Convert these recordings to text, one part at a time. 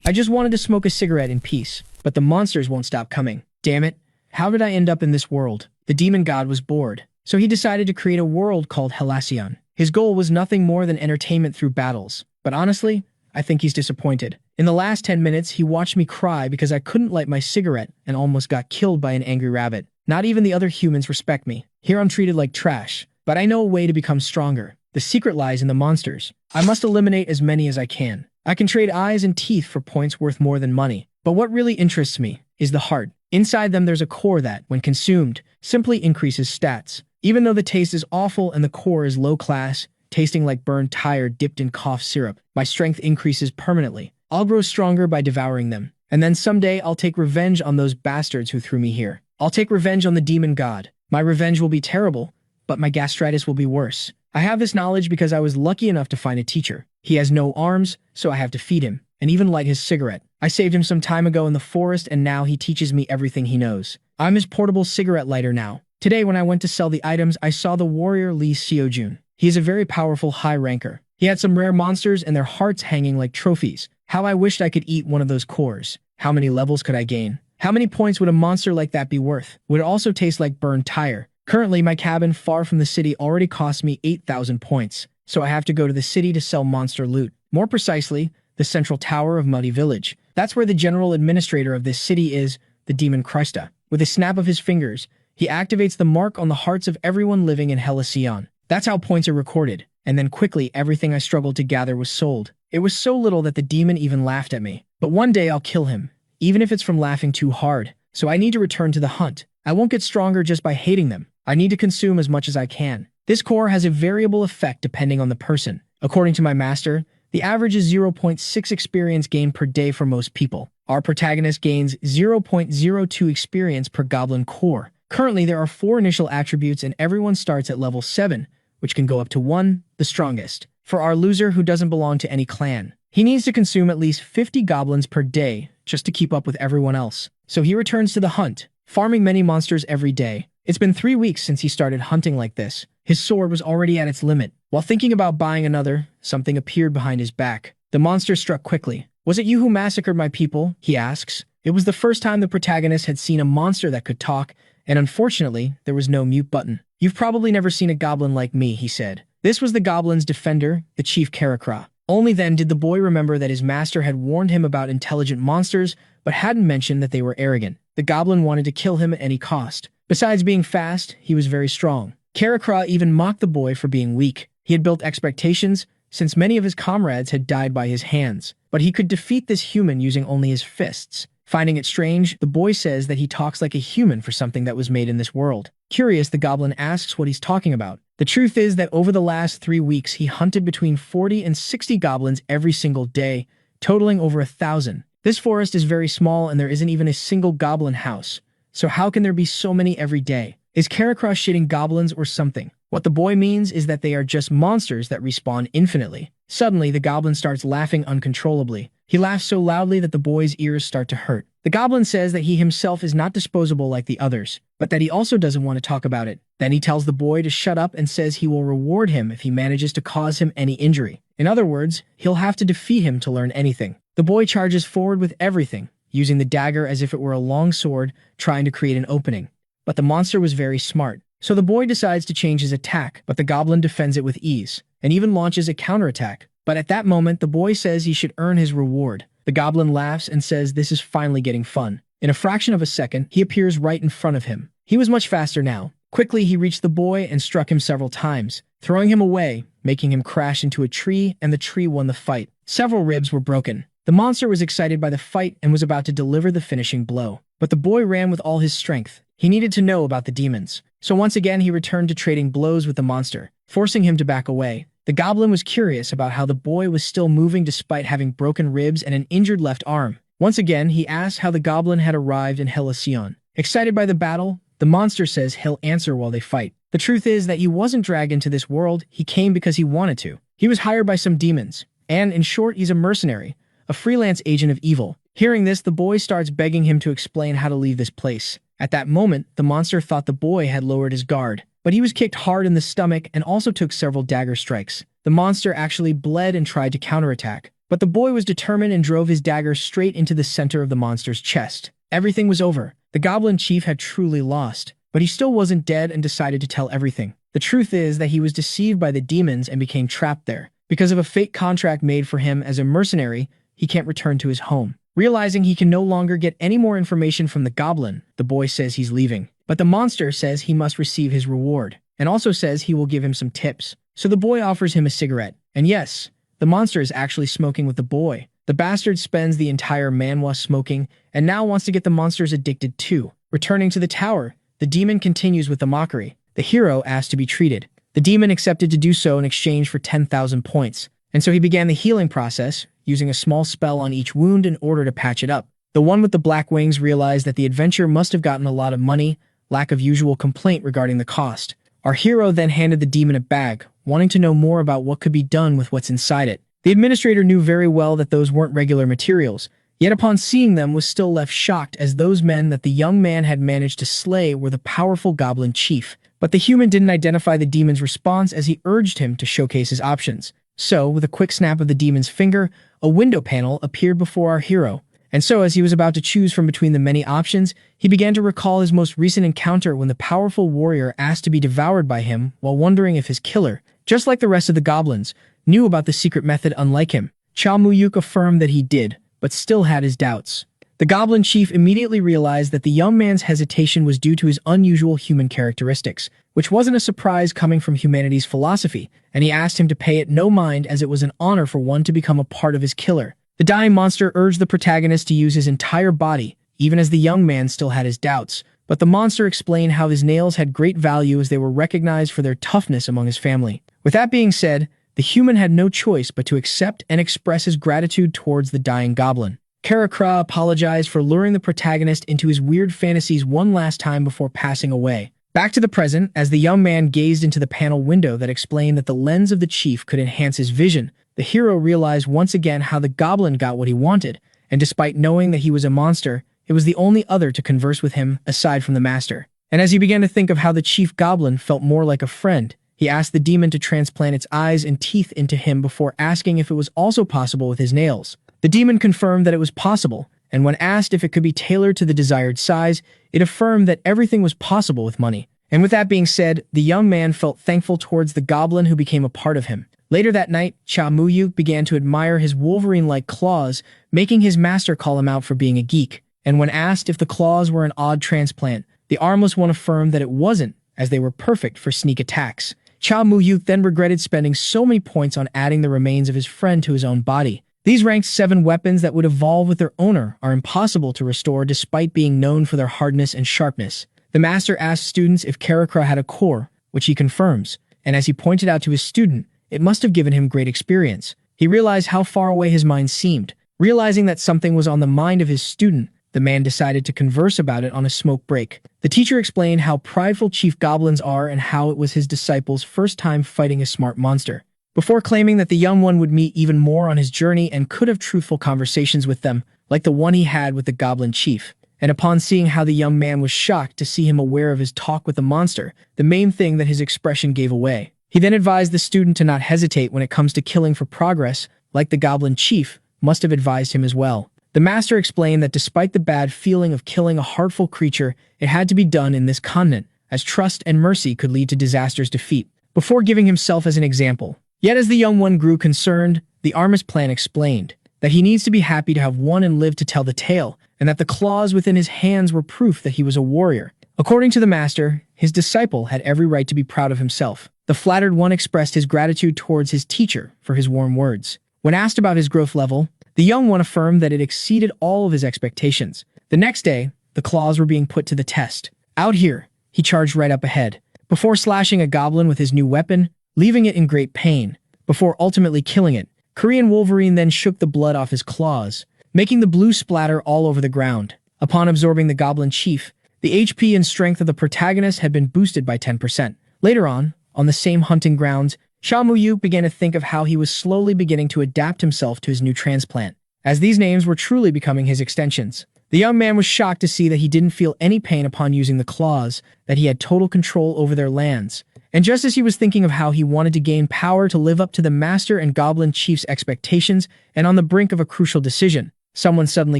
I just wanted to smoke a cigarette in peace, but the monsters won't stop coming. Damn it. How did I end up in this world? The demon god was bored, so he decided to create a world called Halcyon. His goal was nothing more than entertainment through battles. But honestly, I think he's disappointed. In the last 10 minutes, he watched me cry because I couldn't light my cigarette and almost got killed by an angry rabbit. Not even the other humans respect me. Here I'm treated like trash. But I know a way to become stronger. The secret lies in the monsters. I must eliminate as many as I can. I can trade eyes and teeth for points worth more than money. But what really interests me is the heart. Inside them there's a core that, when consumed, simply increases stats. Even though the taste is awful and the core is low class, tasting like burned tire dipped in cough syrup, my strength increases permanently. I'll grow stronger by devouring them. And then someday I'll take revenge on those bastards who threw me here. I'll take revenge on the demon god. My revenge will be terrible, but my gastritis will be worse. I have this knowledge because I was lucky enough to find a teacher. He has no arms, so I have to feed him, and even light his cigarette. I saved him some time ago in the forest, and now he teaches me everything he knows. I'm his portable cigarette lighter now. Today, when I went to sell the items, I saw the warrior Lee Seojun. He is a very powerful high ranker. He had some rare monsters and their hearts hanging like trophies. How I wished I could eat one of those cores. How many levels could I gain? How many points would a monster like that be worth? Would it also taste like burned tire? Currently, my cabin far from the city already costs me 8,000 points, so I have to go to the city to sell monster loot. More precisely, the central tower of Muddy Village. That's where the general administrator of this city is, the demon Krista. With a snap of his fingers, he activates the mark on the hearts of everyone living in Halcyon. That's how points are recorded, and then quickly everything I struggled to gather was sold. It was so little that the demon even laughed at me. But one day I'll kill him, even if it's from laughing too hard. So I need to return to the hunt. I won't get stronger just by hating them. I need to consume as much as I can. This core has a variable effect depending on the person. According to my master, the average is 0.6 experience gained per day for most people. Our protagonist gains 0.02 experience per goblin core. Currently, there are 4 initial attributes and everyone starts at level 7, which can go up to 1, the strongest. For our loser who doesn't belong to any clan, he needs to consume at least 50 goblins per day just to keep up with everyone else. So he returns to the hunt, farming many monsters every day. It's been 3 weeks since he started hunting like this. His sword was already at its limit. While thinking about buying another, something appeared behind his back. The monster struck quickly. "Was it you who massacred my people?" he asks. It was the first time the protagonist had seen a monster that could talk, and unfortunately, there was no mute button. "You've probably never seen a goblin like me," he said. This was the goblin's defender, the chief Karakra. Only then did the boy remember that his master had warned him about intelligent monsters, but hadn't mentioned that they were arrogant. The goblin wanted to kill him at any cost. Besides being fast, he was very strong. Karakra even mocked the boy for being weak. He had built expectations, since many of his comrades had died by his hands. But he could defeat this human using only his fists. Finding it strange, the boy says that he talks like a human for something that was made in this world. Curious, the goblin asks what he's talking about. The truth is that over the last 3 weeks, he hunted between 40 and 60 goblins every single day, totaling over 1,000. This forest is very small and there isn't even a single goblin house. So how can there be so many every day? Is Karakra shitting goblins or something? What the boy means is that they are just monsters that respawn infinitely. Suddenly, the goblin starts laughing uncontrollably. He laughs so loudly that the boy's ears start to hurt. The goblin says that he himself is not disposable like the others, but that he also doesn't want to talk about it. Then he tells the boy to shut up and says he will reward him if he manages to cause him any injury. In other words, he'll have to defeat him to learn anything. The boy charges forward with everything, using the dagger as if it were a long sword, trying to create an opening. But the monster was very smart, so the boy decides to change his attack, but the goblin defends it with ease, and even launches a counterattack. But at that moment, the boy says he should earn his reward. The goblin laughs and says this is finally getting fun. In a fraction of a second, he appears right in front of him. He was much faster now. Quickly, he reached the boy and struck him several times, throwing him away, making him crash into a tree, and the tree won the fight. Several ribs were broken. The monster was excited by the fight and was about to deliver the finishing blow. But the boy ran with all his strength. He needed to know about the demons. So once again, he returned to trading blows with the monster, forcing him to back away. The goblin was curious about how the boy was still moving despite having broken ribs and an injured left arm. Once again, he asked how the goblin had arrived in Halcyon. Excited by the battle, the monster says he'll answer while they fight. The truth is that he wasn't dragged into this world, he came because he wanted to. He was hired by some demons, and in short, he's a mercenary, a freelance agent of evil. Hearing this, the boy starts begging him to explain how to leave this place. At that moment, the monster thought the boy had lowered his guard, but he was kicked hard in the stomach and also took several dagger strikes. The monster actually bled and tried to counterattack, But the boy was determined and drove his dagger straight into the center of the monster's chest. Everything was over. The goblin chief had truly lost, but he still wasn't dead and decided to tell everything. The truth is that he was deceived by the demons and became trapped there. Because of a fake contract made for him as a mercenary, he can't return to his home. Realizing he can no longer get any more information from the goblin, the boy says he's leaving. But the monster says he must receive his reward, and also says he will give him some tips. So the boy offers him a cigarette. And yes, the monster is actually smoking with the boy. The bastard spends the entire manhwa smoking, and now wants to get the monsters addicted too. Returning to the tower, the demon continues with the mockery. The hero asked to be treated. The demon accepted to do so in exchange for 10,000 points. And so he began the healing process, using a small spell on each wound in order to patch it up. The one with the black wings realized that the adventure must have gotten a lot of money, lack of usual complaint regarding the cost. Our hero then handed the demon a bag, wanting to know more about what could be done with what's inside it. The administrator knew very well that those weren't regular materials, yet upon seeing them was still left shocked, as those men that the young man had managed to slay were the powerful goblin chief. But the human didn't identify the demon's response, as he urged him to showcase his options. So, with a quick snap of the demon's finger, a window panel appeared before our hero. And so, as he was about to choose from between the many options, he began to recall his most recent encounter when the powerful warrior asked to be devoured by him, while wondering if his killer, just like the rest of the goblins, knew about the secret method unlike him. Cha Muyuk affirmed that he did, but still had his doubts. The goblin chief immediately realized that the young man's hesitation was due to his unusual human characteristics, which wasn't a surprise coming from humanity's philosophy, and he asked him to pay it no mind, as it was an honor for one to become a part of his killer. The dying monster urged the protagonist to use his entire body, even as the young man still had his doubts. But the monster explained how his nails had great value, as they were recognized for their toughness among his family. With that being said, the human had no choice but to accept and express his gratitude towards the dying goblin. Karakra apologized for luring the protagonist into his weird fantasies one last time before passing away. Back to the present, as the young man gazed into the panel window that explained that the lens of the chief could enhance his vision, the hero realized once again how the goblin got what he wanted, and despite knowing that he was a monster, it was the only other to converse with him aside from the master. And as he began to think of how the chief goblin felt more like a friend, he asked the demon to transplant its eyes and teeth into him before asking if it was also possible with his nails. The demon confirmed that it was possible, and when asked if it could be tailored to the desired size, it affirmed that everything was possible with money. And with that being said, the young man felt thankful towards the goblin who became a part of him. Later that night, Cha Muyuk began to admire his Wolverine-like claws, making his master call him out for being a geek. And when asked if the claws were an odd transplant, the armless one affirmed that it wasn't, as they were perfect for sneak attacks. Cha Muyuk then regretted spending so many points on adding the remains of his friend to his own body. These ranked 7 weapons that would evolve with their owner are impossible to restore despite being known for their hardness and sharpness. The master asked students if Karakra had a core, which he confirms, and as he pointed out to his student, it must have given him great experience. He realized how far away his mind seemed. Realizing that something was on the mind of his student, the man decided to converse about it on a smoke break. The teacher explained how prideful chief goblins are and how it was his disciple's first time fighting a smart monster. Before claiming that the young one would meet even more on his journey and could have truthful conversations with them, like the one he had with the goblin chief. And upon seeing how the young man was shocked to see him aware of his talk with the monster, the main thing that his expression gave away. He then advised the student to not hesitate when it comes to killing for progress, like the goblin chief must have advised him as well. The master explained that despite the bad feeling of killing a heartful creature, it had to be done in this continent, as trust and mercy could lead to disaster's defeat. Before giving himself as an example. Yet as the young one grew concerned, the Armis plan explained that he needs to be happy to have won and live to tell the tale, and that the claws within his hands were proof that he was a warrior. According to the master, his disciple had every right to be proud of himself. The flattered one expressed his gratitude towards his teacher for his warm words. When asked about his growth level, the young one affirmed that it exceeded all of his expectations. The next day, the claws were being put to the test. Out here, he charged right up ahead, before slashing a goblin with his new weapon, leaving it in great pain. Before ultimately killing it, Korean Wolverine then shook the blood off his claws, making the blue splatter all over the ground. Upon absorbing the goblin chief, the HP and strength of the protagonist had been boosted by 10%. Later on the same hunting grounds, Cha Muyuk began to think of how he was slowly beginning to adapt himself to his new transplant, as these names were truly becoming his extensions. The young man was shocked to see that he didn't feel any pain upon using the claws, that he had total control over their lands, And just as he was thinking of how he wanted to gain power to live up to the Master and Goblin Chief's expectations and on the brink of a crucial decision, someone suddenly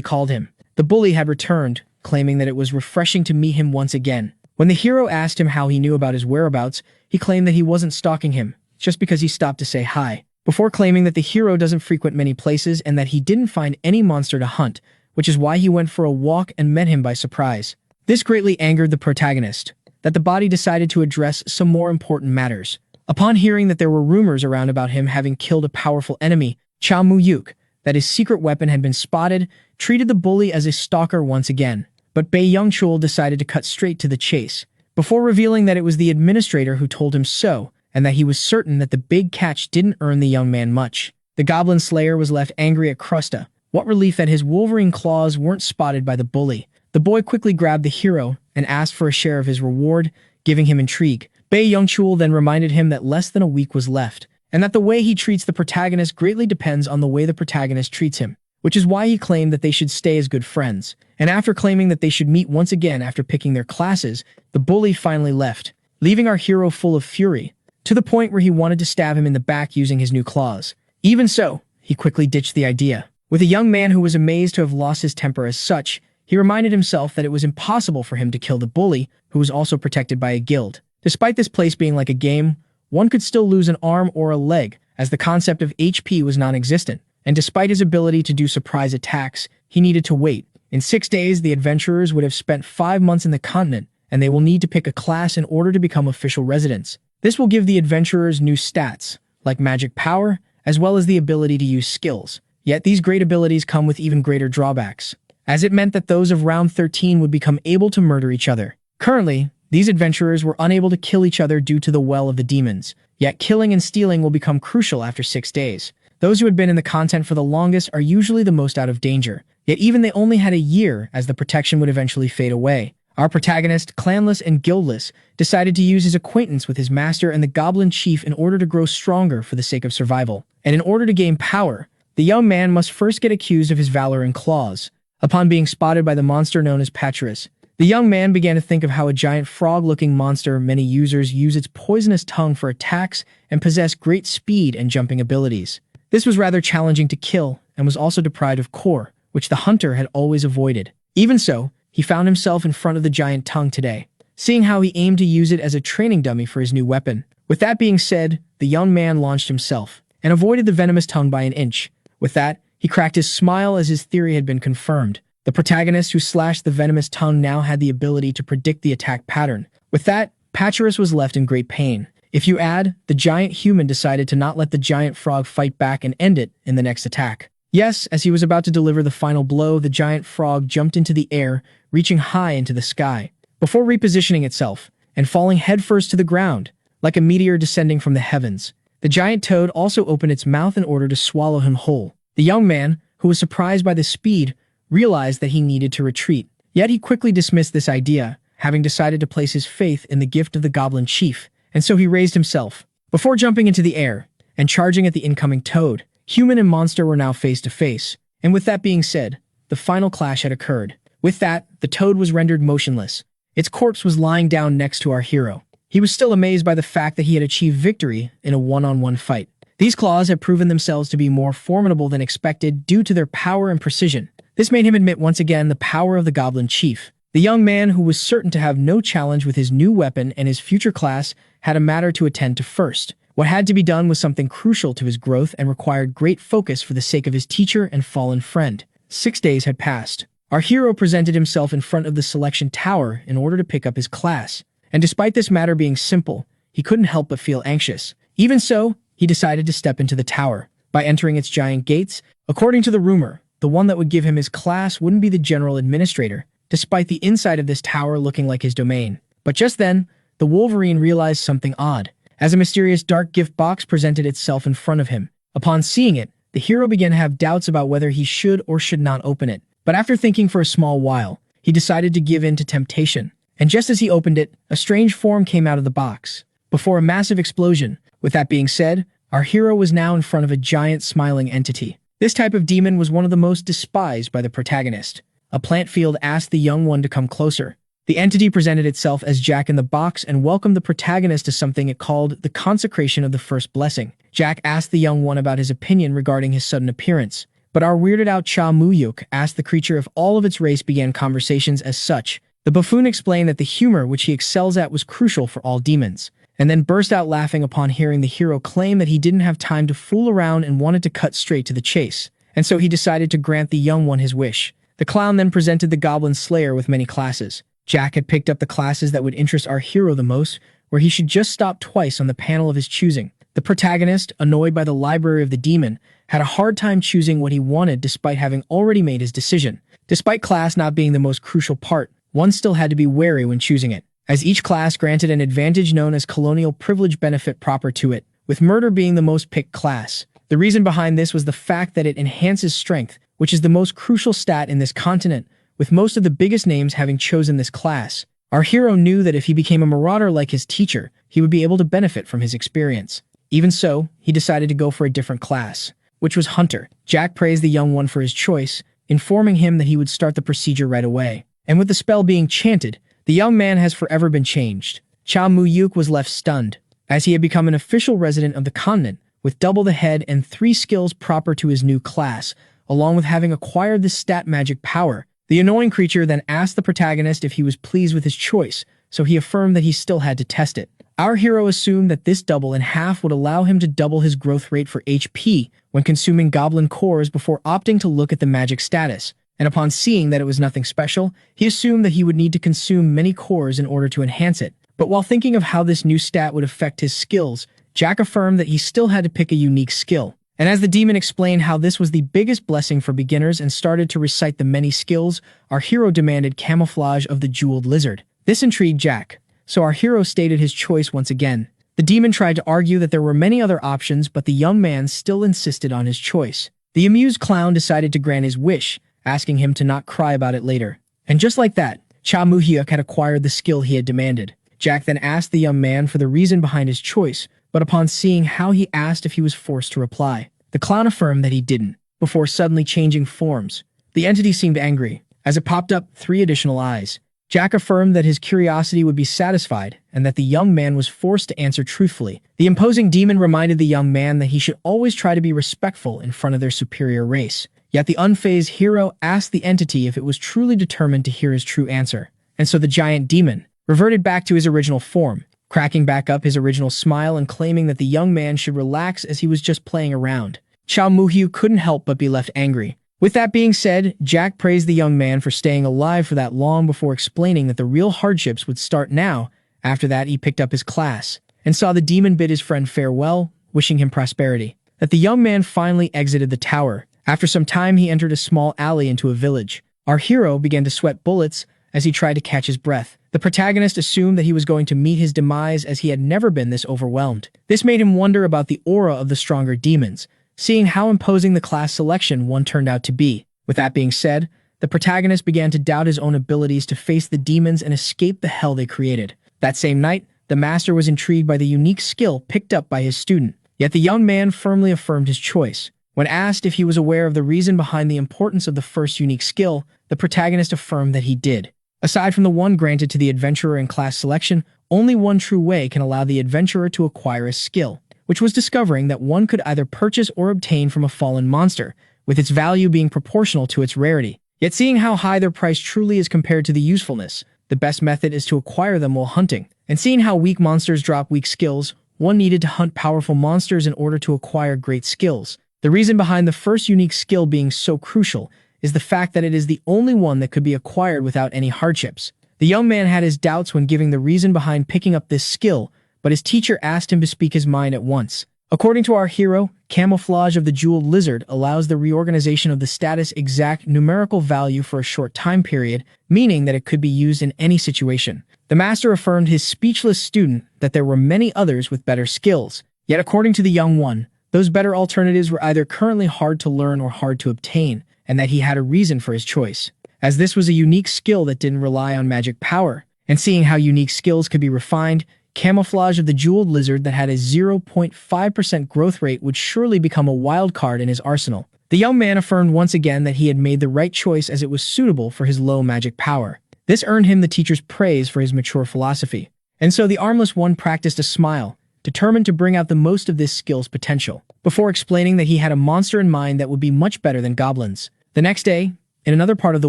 called him. The bully had returned, claiming that it was refreshing to meet him once again. When the hero asked him how he knew about his whereabouts, he claimed that he wasn't stalking him, just because he stopped to say hi, before claiming that the hero doesn't frequent many places and that he didn't find any monster to hunt, which is why he went for a walk and met him by surprise. This greatly angered the protagonist, that the body decided to address some more important matters. Upon hearing that there were rumors around about him having killed a powerful enemy, Cha Mu-yuk, that his secret weapon had been spotted, treated the bully as a stalker once again. But Bei Youngchul decided to cut straight to the chase, before revealing that it was the administrator who told him so, and that he was certain that the big catch didn't earn the young man much. The Goblin Slayer was left angry at Krusta. What relief that his Wolverine claws weren't spotted by the bully. The boy quickly grabbed the hero and asked for a share of his reward, giving him intrigue. Bei Youngchul then reminded him that less than a week was left, and that the way he treats the protagonist greatly depends on the way the protagonist treats him, which is why he claimed that they should stay as good friends. And after claiming that they should meet once again after picking their classes, the bully finally left, leaving our hero full of fury, to the point where he wanted to stab him in the back using his new claws. Even so, he quickly ditched the idea. With a young man who was amazed to have lost his temper as such, he reminded himself that it was impossible for him to kill the bully, who was also protected by a guild. Despite this place being like a game, one could still lose an arm or a leg, as the concept of HP was non-existent. And despite his ability to do surprise attacks, he needed to wait. In 6 days, the adventurers would have spent 5 months in the continent, and they will need to pick a class in order to become official residents. This will give the adventurers new stats, like magic power, as well as the ability to use skills. Yet these great abilities come with even greater drawbacks, as it meant that those of round 13 would become able to murder each other. Currently, these adventurers were unable to kill each other due to the Well of the Demons, yet killing and stealing will become crucial after 6 days. Those who had been in the content for the longest are usually the most out of danger, yet even they only had a year as the protection would eventually fade away. Our protagonist, clanless and guildless, decided to use his acquaintance with his master and the Goblin Chief in order to grow stronger for the sake of survival. And in order to gain power, the young man must first get accused of his valor and claws. Upon being spotted by the monster known as Patcherus, the young man began to think of how a giant frog-looking monster many users use its poisonous tongue for attacks and possess great speed and jumping abilities. This was rather challenging to kill and was also deprived of core, which the hunter had always avoided. Even so, he found himself in front of the giant tongue today, seeing how he aimed to use it as a training dummy for his new weapon. With that being said, the young man launched himself and avoided the venomous tongue by an inch. With that, he cracked his smile as his theory had been confirmed. The protagonist who slashed the venomous tongue now had the ability to predict the attack pattern. With that, Patcherus was left in great pain. If you add, the giant human decided to not let the giant frog fight back and end it in the next attack. Yes, as he was about to deliver the final blow, the giant frog jumped into the air, reaching high into the sky, before repositioning itself and falling headfirst to the ground, like a meteor descending from the heavens. The giant toad also opened its mouth in order to swallow him whole. The young man, who was surprised by the speed, realized that he needed to retreat. Yet he quickly dismissed this idea, having decided to place his faith in the gift of the Goblin Chief, and so he raised himself, before jumping into the air and charging at the incoming toad. Human and monster were now face to face, and with that being said, the final clash had occurred. With that, the toad was rendered motionless. Its corpse was lying down next to our hero. He was still amazed by the fact that he had achieved victory in a one-on-one fight. These claws had proven themselves to be more formidable than expected due to their power and precision. This made him admit once again the power of the Goblin Chief. The young man, who was certain to have no challenge with his new weapon and his future class, had a matter to attend to first. What had to be done was something crucial to his growth and required great focus for the sake of his teacher and fallen friend. 6 days had passed. Our hero presented himself in front of the selection tower in order to pick up his class. And despite this matter being simple, he couldn't help but feel anxious. Even so, he decided to step into the tower. By entering its giant gates, according to the rumor, the one that would give him his class wouldn't be the general administrator, despite the inside of this tower looking like his domain. But just then, the Wolverine realized something odd, as a mysterious dark gift box presented itself in front of him. Upon seeing it, the hero began to have doubts about whether he should or should not open it. But after thinking for a small while, he decided to give in to temptation. And just as he opened it, a strange form came out of the box, before a massive explosion. With that being said, our hero was now in front of a giant smiling entity. This type of demon was one of the most despised by the protagonist. A plant field asked the young one to come closer, The entity presented itself as Jack in the Box and welcomed the protagonist to something it called the consecration of the first blessing. Jack asked the young one about his opinion regarding his sudden appearance, but our weirded out Cha Muyuk asked the creature if all of its race began conversations as such. The buffoon explained that the humor which he excels at was crucial for all demons, and then burst out laughing upon hearing the hero claim that he didn't have time to fool around and wanted to cut straight to the chase, and so he decided to grant the young one his wish. The clown then presented the Goblin Slayer with many classes. Jack had picked up the classes that would interest our hero the most, where he should just stop twice on the panel of his choosing. The protagonist, annoyed by the library of the demon, had a hard time choosing what he wanted despite having already made his decision. Despite class not being the most crucial part, one still had to be wary when choosing it, as each class granted an advantage known as colonial privilege benefit proper to it, with murder being the most picked class. The reason behind this was the fact that it enhances strength, which is the most crucial stat in this continent, with most of the biggest names having chosen this class. Our hero knew that if he became a marauder like his teacher, he would be able to benefit from his experience. Even so, he decided to go for a different class, which was Hunter. Jack praised the young one for his choice, informing him that he would start the procedure right away. And with the spell being chanted, the young man has forever been changed. Cha Muyuk was left stunned, as he had become an official resident of the continent, with double the head and 3 skills proper to his new class, along with having acquired the stat magic power. The annoying creature then asked the protagonist if he was pleased with his choice, so he affirmed that he still had to test it. Our hero assumed that this double in half would allow him to double his growth rate for HP when consuming goblin cores before opting to look at the magic status, and upon seeing that it was nothing special, he assumed that he would need to consume many cores in order to enhance it. But while thinking of how this new stat would affect his skills, Jack affirmed that he still had to pick a unique skill. And as the demon explained how this was the biggest blessing for beginners and started to recite the many skills, our hero demanded camouflage of the jeweled lizard. This intrigued Jack, so our hero stated his choice once again. The demon tried to argue that there were many other options, but the young man still insisted on his choice. The amused clown decided to grant his wish, asking him to not cry about it later. And just like that, Cha Muhyuk had acquired the skill he had demanded. Jack then asked the young man for the reason behind his choice, but upon seeing how he asked if he was forced to reply, the clown affirmed that he didn't, before suddenly changing forms. The entity seemed angry, as it popped up 3 additional eyes. Jack affirmed that his curiosity would be satisfied, and that the young man was forced to answer truthfully. The imposing demon reminded the young man that he should always try to be respectful in front of their superior race. Yet the unfazed hero asked the entity if it was truly determined to hear his true answer. And so the giant demon reverted back to his original form, cracking back up his original smile and claiming that the young man should relax as he was just playing around. Chao Muhyu couldn't help but be left angry. With that being said, Jack praised the young man for staying alive for that long before explaining that the real hardships would start now. After that, he picked up his class and saw the demon bid his friend farewell, wishing him prosperity. That the young man finally exited the tower. After some time, he entered a small alley into a village. Our hero began to sweat bullets as he tried to catch his breath. The protagonist assumed that he was going to meet his demise as he had never been this overwhelmed. This made him wonder about the aura of the stronger demons, seeing how imposing the class selection one turned out to be. With that being said, the protagonist began to doubt his own abilities to face the demons and escape the hell they created. That same night, the master was intrigued by the unique skill picked up by his student, yet the young man firmly affirmed his choice. When asked if he was aware of the reason behind the importance of the first unique skill, the protagonist affirmed that he did. Aside from the one granted to the adventurer in class selection, only one true way can allow the adventurer to acquire a skill, which was discovering that one could either purchase or obtain from a fallen monster, with its value being proportional to its rarity. Yet seeing how high their price truly is compared to the usefulness, the best method is to acquire them while hunting. And seeing how weak monsters drop weak skills, one needed to hunt powerful monsters in order to acquire great skills. The reason behind the first unique skill being so crucial is the fact that it is the only one that could be acquired without any hardships. The young man had his doubts when giving the reason behind picking up this skill, but his teacher asked him to speak his mind at once. According to our hero, camouflage of the jeweled lizard allows the reorganization of the status exact numerical value for a short time period, meaning that it could be used in any situation. The master affirmed his speechless student that there were many others with better skills. Yet according to the young one, those better alternatives were either currently hard to learn or hard to obtain, and that he had a reason for his choice, as this was a unique skill that didn't rely on magic power. And seeing how unique skills could be refined, camouflage of the jeweled lizard that had a 0.5% growth rate would surely become a wild card in his arsenal. The young man affirmed once again that he had made the right choice as it was suitable for his low magic power. This earned him the teacher's praise for his mature philosophy. And so the armless one practiced a smile, determined to bring out the most of this skill's potential, before explaining that he had a monster in mind that would be much better than goblins. The next day, in another part of the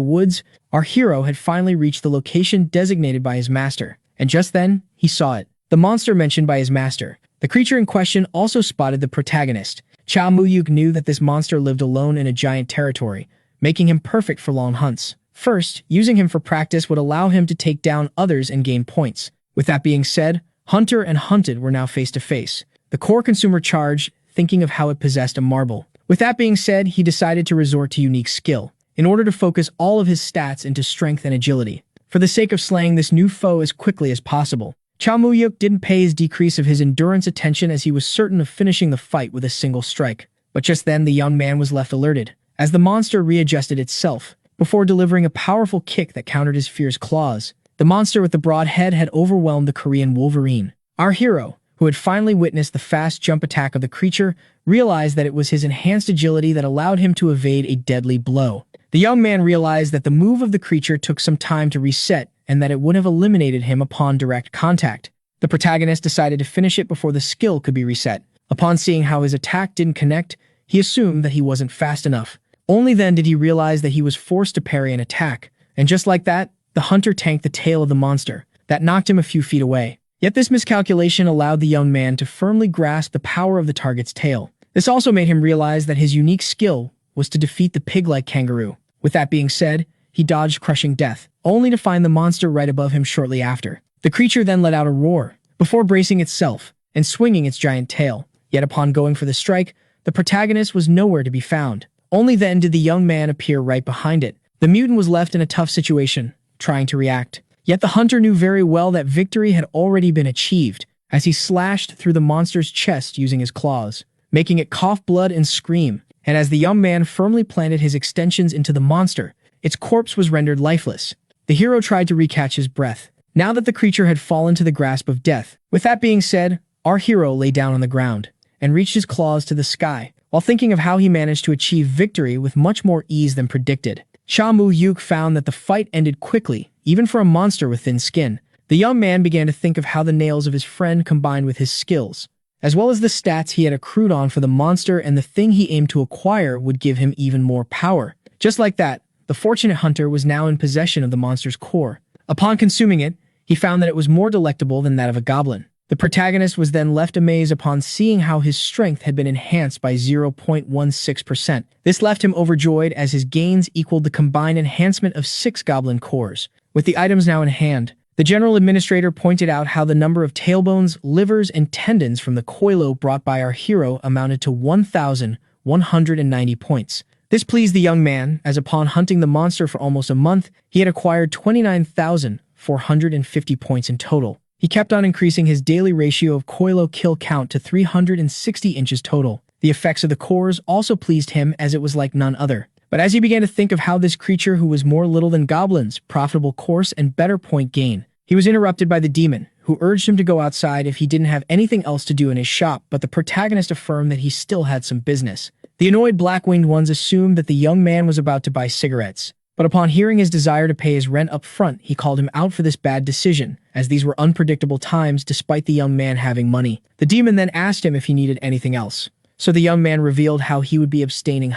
woods, our hero had finally reached the location designated by his master, and just then, he saw it. The monster mentioned by his master. The creature in question also spotted the protagonist. Chao Muyuk knew that this monster lived alone in a giant territory, making him perfect for long hunts. First, using him for practice would allow him to take down others and gain points. With that being said, Hunter and Hunted were now face to face. The core consumer charged, thinking of how it possessed a marble. With that being said, he decided to resort to unique skill, in order to focus all of his stats into strength and agility, for the sake of slaying this new foe as quickly as possible. Chao Muyuk didn't pay his decrease of his endurance attention as he was certain of finishing the fight with a single strike. But just then the young man was left alerted, as the monster readjusted itself, before delivering a powerful kick that countered his fierce claws. The monster with the broad head had overwhelmed the Korean Wolverine. Our hero, who had finally witnessed the fast jump attack of the creature, realized that it was his enhanced agility that allowed him to evade a deadly blow. The young man realized that the move of the creature took some time to reset and that it would have eliminated him upon direct contact. The protagonist decided to finish it before the skill could be reset. Upon seeing how his attack didn't connect, he assumed that he wasn't fast enough. Only then did he realize that he was forced to parry an attack, and just like that, the hunter tanked the tail of the monster. That knocked him a few feet away. Yet this miscalculation allowed the young man to firmly grasp the power of the target's tail. This also made him realize that his unique skill was to defeat the pig-like kangaroo. With that being said, he dodged crushing death, only to find the monster right above him shortly after. The creature then let out a roar, before bracing itself and swinging its giant tail. Yet upon going for the strike, the protagonist was nowhere to be found. Only then did the young man appear right behind it. The mutant was left in a tough situation, trying to react. Yet the hunter knew very well that victory had already been achieved, as he slashed through the monster's chest using his claws, making it cough blood and scream. And as the young man firmly planted his extensions into the monster, its corpse was rendered lifeless. The hero tried to recatch his breath, now that the creature had fallen to the grasp of death. With that being said, our hero lay down on the ground and reached his claws to the sky, while thinking of how he managed to achieve victory with much more ease than predicted. Chao Muyuk found that the fight ended quickly, even for a monster with thin skin. The young man began to think of how the nails of his friend combined with his skills, as well as the stats he had accrued on for the monster, and the thing he aimed to acquire would give him even more power. Just like that, the fortunate hunter was now in possession of the monster's core. Upon consuming it, he found that it was more delectable than that of a goblin. The protagonist was then left amazed upon seeing how his strength had been enhanced by 0.16%. This left him overjoyed as his gains equaled the combined enhancement of 6 goblin cores. With the items now in hand, the general administrator pointed out how the number of tailbones, livers, and tendons from the koilo brought by our hero amounted to 1,190 points. This pleased the young man, as upon hunting the monster for almost a month, he had acquired 29,450 points in total. He kept on increasing his daily ratio of koilo kill count to 360 inches total. The effects of the cores also pleased him, as it was like none other. But as he began to think of how this creature, who was more little than goblins, profitable course and better point gain, he was interrupted by the demon, who urged him to go outside if he didn't have anything else to do in his shop, but the protagonist affirmed that he still had some business. The annoyed black-winged ones assumed that the young man was about to buy cigarettes, but upon hearing his desire to pay his rent up front, he called him out for this bad decision, as these were unpredictable times despite the young man having money. The demon then asked him if he needed anything else, so the young man revealed how he would be abstaining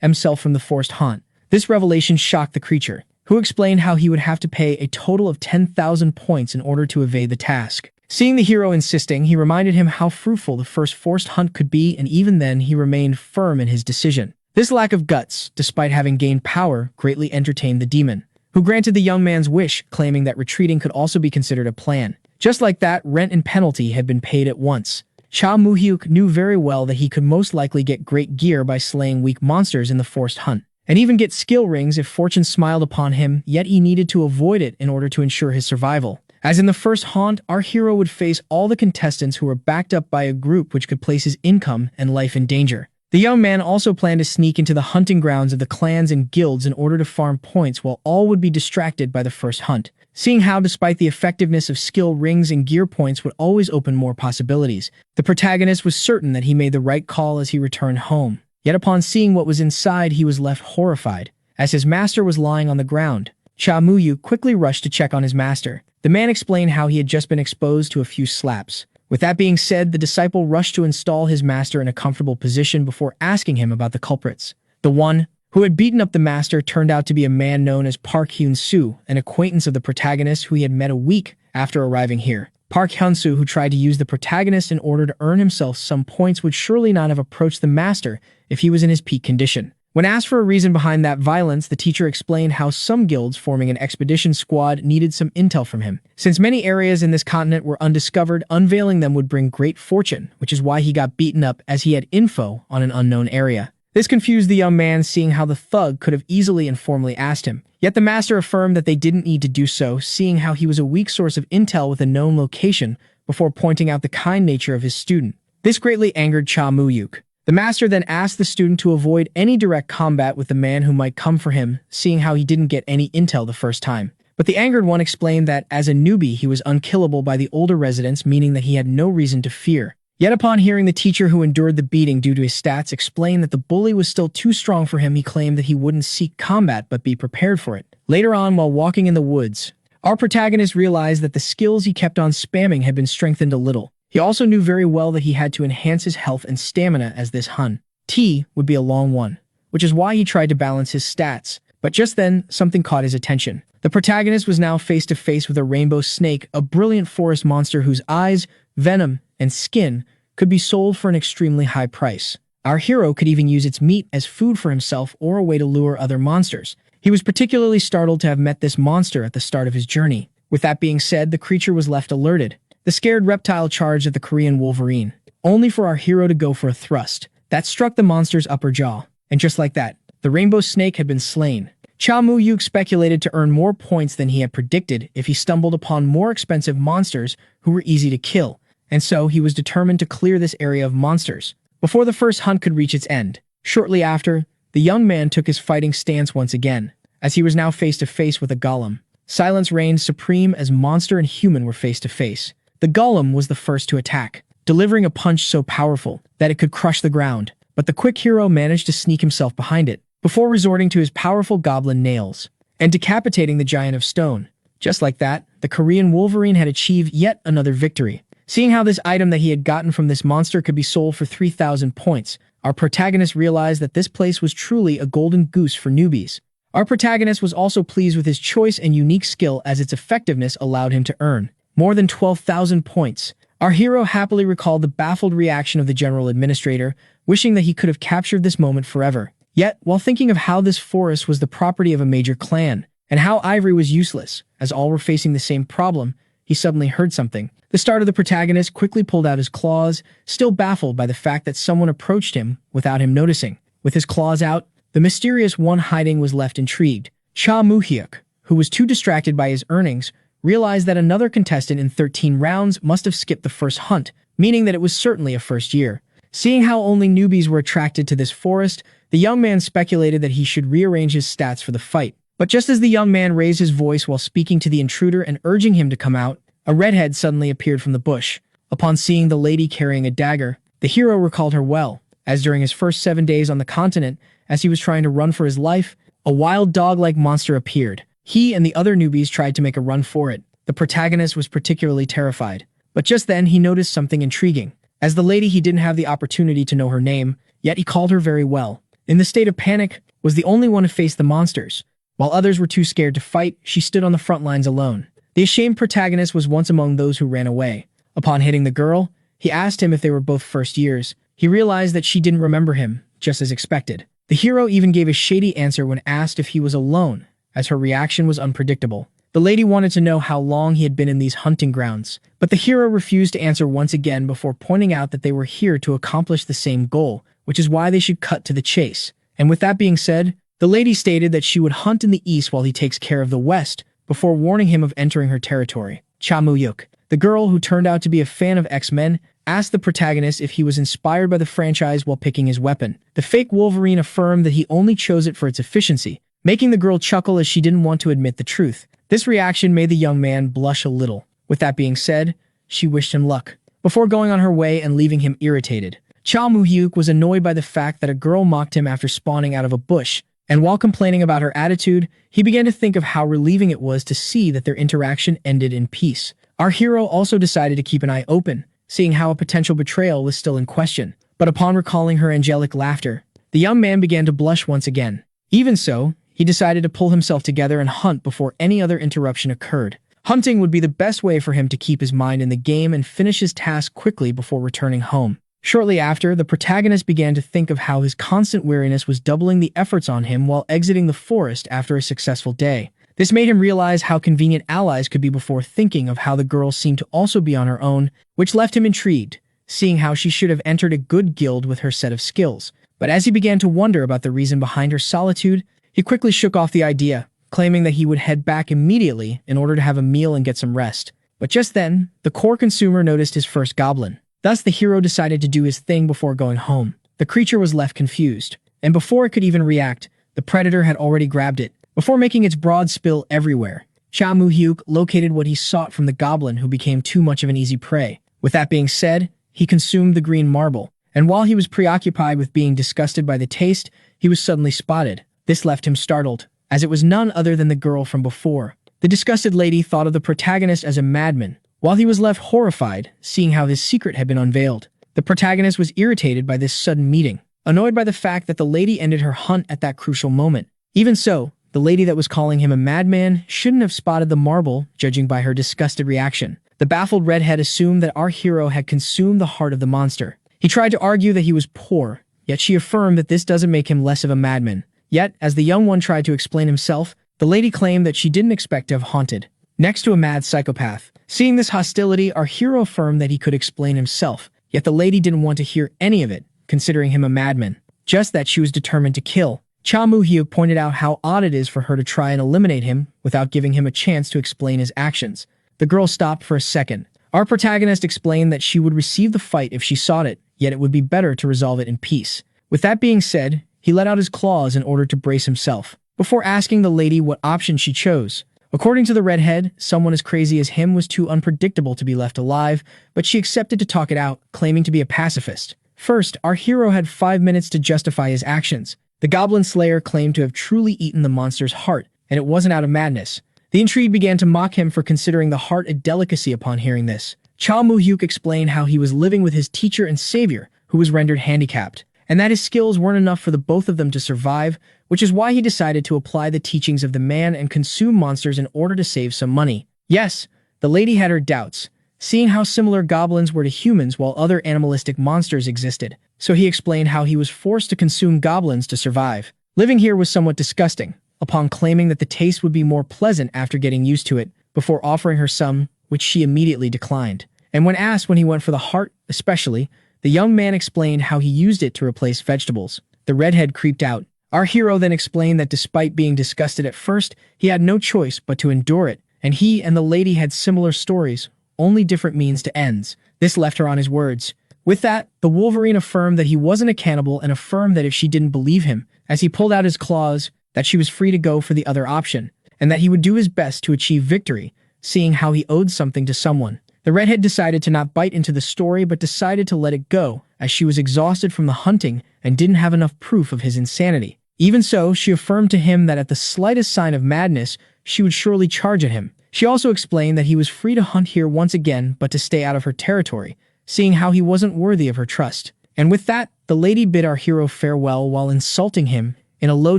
himself from the forced haunt. This revelation shocked the creature, who explained how he would have to pay a total of 10,000 points in order to evade the task. Seeing the hero insisting, he reminded him how fruitful the first forced hunt could be, and even then he remained firm in his decision. This lack of guts, despite having gained power, greatly entertained the demon, who granted the young man's wish, claiming that retreating could also be considered a plan. Just like that, rent and penalty had been paid at once. Chao Muyuk knew very well that he could most likely get great gear by slaying weak monsters in the forced hunt, and even get skill rings if fortune smiled upon him, yet he needed to avoid it in order to ensure his survival. As in the first haunt, our hero would face all the contestants who were backed up by a group which could place his income and life in danger. The young man also planned to sneak into the hunting grounds of the clans and guilds in order to farm points while all would be distracted by the first hunt. Seeing how, despite the effectiveness of skill rings and gear points would always open more possibilities, the protagonist was certain that he made the right call as he returned home. Yet upon seeing what was inside, he was left horrified, as his master was lying on the ground, Cha Muyu quickly rushed to check on his master. The man explained how he had just been exposed to a few slaps. With that being said, the disciple rushed to install his master in a comfortable position before asking him about the culprits. The one who had beaten up the master turned out to be a man known as Park Hyun-soo, an acquaintance of the protagonist who he had met a week after arriving here. Park Hyun-soo, who tried to use the protagonist in order to earn himself some points, would surely not have approached the master if he was in his peak condition. When asked for a reason behind that violence, the teacher explained how some guilds forming an expedition squad needed some intel from him. Since many areas in this continent were undiscovered, unveiling them would bring great fortune, which is why he got beaten up, as he had info on an unknown area. This confused the young man, seeing how the thug could have easily and formally asked him. Yet the master affirmed that they didn't need to do so, seeing how he was a weak source of intel with a known location, before pointing out the kind nature of his student. This greatly angered Cha Muyuk. The master then asked the student to avoid any direct combat with the man who might come for him, seeing how he didn't get any intel the first time. But the angered one explained that, as a newbie, he was unkillable by the older residents, meaning that he had no reason to fear. Yet upon hearing the teacher who endured the beating due to his stats explain that the bully was still too strong for him, he claimed that he wouldn't seek combat but be prepared for it. Later on, while walking in the woods, our protagonist realized that the skills he kept on spamming had been strengthened a little. He also knew very well that he had to enhance his health and stamina, as this Hun T would be a long one, which is why he tried to balance his stats. But just then, something caught his attention. The protagonist was now face to face with a rainbow snake, a brilliant forest monster whose eyes, venom, and skin could be sold for an extremely high price. Our hero could even use its meat as food for himself or a way to lure other monsters. He was particularly startled to have met this monster at the start of his journey. With that being said, the creature was left alerted. The scared reptile charged at the Korean Wolverine, only for our hero to go for a thrust that struck the monster's upper jaw. And just like that, the rainbow snake had been slain. Cha Mu-yuk speculated to earn more points than he had predicted if he stumbled upon more expensive monsters who were easy to kill, and so he was determined to clear this area of monsters before the first hunt could reach its end. Shortly after, the young man took his fighting stance once again, as he was now face to face with a golem. Silence reigned supreme as monster and human were face to face. The golem was the first to attack, delivering a punch so powerful that it could crush the ground, but the quick hero managed to sneak himself behind it, before resorting to his powerful goblin nails and decapitating the giant of stone. Just like that, the Korean Wolverine had achieved yet another victory. Seeing how this item that he had gotten from this monster could be sold for 3,000 points, our protagonist realized that this place was truly a golden goose for newbies. Our protagonist was also pleased with his choice and unique skill, as its effectiveness allowed him to earn more than 12,000 points. Our hero happily recalled the baffled reaction of the general administrator, wishing that he could have captured this moment forever. Yet, while thinking of how this forest was the property of a major clan, and how Ivory was useless, as all were facing the same problem, he suddenly heard something. The start of the protagonist quickly pulled out his claws, still baffled by the fact that someone approached him without him noticing. With his claws out, the mysterious one hiding was left intrigued. Cha Mu-hyuk, who was too distracted by his earnings, realized that another contestant in 13 rounds must have skipped the first hunt, meaning that it was certainly a first year. Seeing how only newbies were attracted to this forest, the young man speculated that he should rearrange his stats for the fight. But just as the young man raised his voice while speaking to the intruder and urging him to come out, a redhead suddenly appeared from the bush. Upon seeing the lady carrying a dagger, the hero recalled her well, as during his first 7 days on the continent, as he was trying to run for his life, a wild dog-like monster appeared. He and the other newbies tried to make a run for it. The protagonist was particularly terrified. But just then, he noticed something intriguing. As the lady, he didn't have the opportunity to know her name, yet he called her very well. In the state of panic, was the only one to face the monsters. While others were too scared to fight, she stood on the front lines alone. The ashamed protagonist was once among those who ran away. Upon hitting the girl, he asked him if they were both first years. He realized that she didn't remember him, just as expected. The hero even gave a shady answer when asked if he was alone, as her reaction was unpredictable. The lady wanted to know how long he had been in these hunting grounds, but the hero refused to answer once again before pointing out that they were here to accomplish the same goal, which is why they should cut to the chase. And with that being said, the lady stated that she would hunt in the east while he takes care of the west, before warning him of entering her territory. Cha Mu-yuk, the girl who turned out to be a fan of X-Men, asked the protagonist if he was inspired by the franchise while picking his weapon. The fake Wolverine affirmed that he only chose it for its efficiency, making the girl chuckle as she didn't want to admit the truth. This reaction made the young man blush a little. With that being said, she wished him luck, before going on her way and leaving him irritated. Cha Mu-hyuk was annoyed by the fact that a girl mocked him after spawning out of a bush, And while complaining about her attitude, he began to think of how relieving it was to see that their interaction ended in peace. Our hero also decided to keep an eye open, seeing how a potential betrayal was still in question. But upon recalling her angelic laughter, the young man began to blush once again. Even so, he decided to pull himself together and hunt before any other interruption occurred. Hunting would be the best way for him to keep his mind in the game and finish his task quickly before returning home. Shortly after, the protagonist began to think of how his constant weariness was doubling the efforts on him while exiting the forest after a successful day. This made him realize how convenient allies could be before thinking of how the girl seemed to also be on her own, which left him intrigued, seeing how she should have entered a good guild with her set of skills. But as he began to wonder about the reason behind her solitude, he quickly shook off the idea, claiming that he would head back immediately in order to have a meal and get some rest. But just then, the core consumer noticed his first goblin. Thus, the hero decided to do his thing before going home. The creature was left confused, and before it could even react, the predator had already grabbed it, before making its broad spill everywhere. Cha Mu-hyuk located what he sought from the goblin, who became too much of an easy prey. With that being said, he consumed the green marble, and while he was preoccupied with being disgusted by the taste, he was suddenly spotted. This left him startled, as it was none other than the girl from before. The disgusted lady thought of the protagonist as a madman, while he was left horrified, seeing how his secret had been unveiled. The protagonist was irritated by this sudden meeting, annoyed by the fact that the lady ended her hunt at that crucial moment. Even so, the lady that was calling him a madman shouldn't have spotted the marble, judging by her disgusted reaction. The baffled redhead assumed that our hero had consumed the heart of the monster. He tried to argue that he was poor, yet she affirmed that this doesn't make him less of a madman. Yet, as the young one tried to explain himself, the lady claimed that she didn't expect to have haunted next to a mad psychopath. Seeing this hostility, our hero affirmed that he could explain himself, yet the lady didn't want to hear any of it, considering him a madman. Just that she was determined to kill. Cha Mu-hyuk pointed out how odd it is for her to try and eliminate him without giving him a chance to explain his actions. The girl stopped for a second. Our protagonist explained that she would receive the fight if she sought it, yet it would be better to resolve it in peace. With that being said, he let out his claws in order to brace himself, before asking the lady what option she chose. According to the redhead, someone as crazy as him was too unpredictable to be left alive, but she accepted to talk it out, claiming to be a pacifist. First, our hero had 5 minutes to justify his actions. The Goblin Slayer claimed to have truly eaten the monster's heart, and it wasn't out of madness. The intrigue began to mock him for considering the heart a delicacy upon hearing this. Cha Mu-hyuk explained how he was living with his teacher and savior, who was rendered handicapped, and that his skills weren't enough for the both of them to survive, which is why he decided to apply the teachings of the man and consume monsters in order to save some money. Yes, the lady had her doubts, seeing how similar goblins were to humans while other animalistic monsters existed. So he explained how he was forced to consume goblins to survive. Living here was somewhat disgusting, upon claiming that the taste would be more pleasant after getting used to it, before offering her some, which she immediately declined. And when asked when he went for the heart, especially, the young man explained how he used it to replace vegetables. The redhead creeped out. Our hero then explained that despite being disgusted at first, he had no choice but to endure it, and he and the lady had similar stories, only different means to ends. This left her on his words. With that, the Wolverine affirmed that he wasn't a cannibal and affirmed that if she didn't believe him, as he pulled out his claws, that she was free to go for the other option, and that he would do his best to achieve victory, seeing how he owed something to someone. The redhead decided to not bite into the story but decided to let it go, as she was exhausted from the hunting and didn't have enough proof of his insanity. Even so, she affirmed to him that at the slightest sign of madness, she would surely charge at him. She also explained that he was free to hunt here once again but to stay out of her territory, seeing how he wasn't worthy of her trust. And with that, the lady bid our hero farewell while insulting him in a low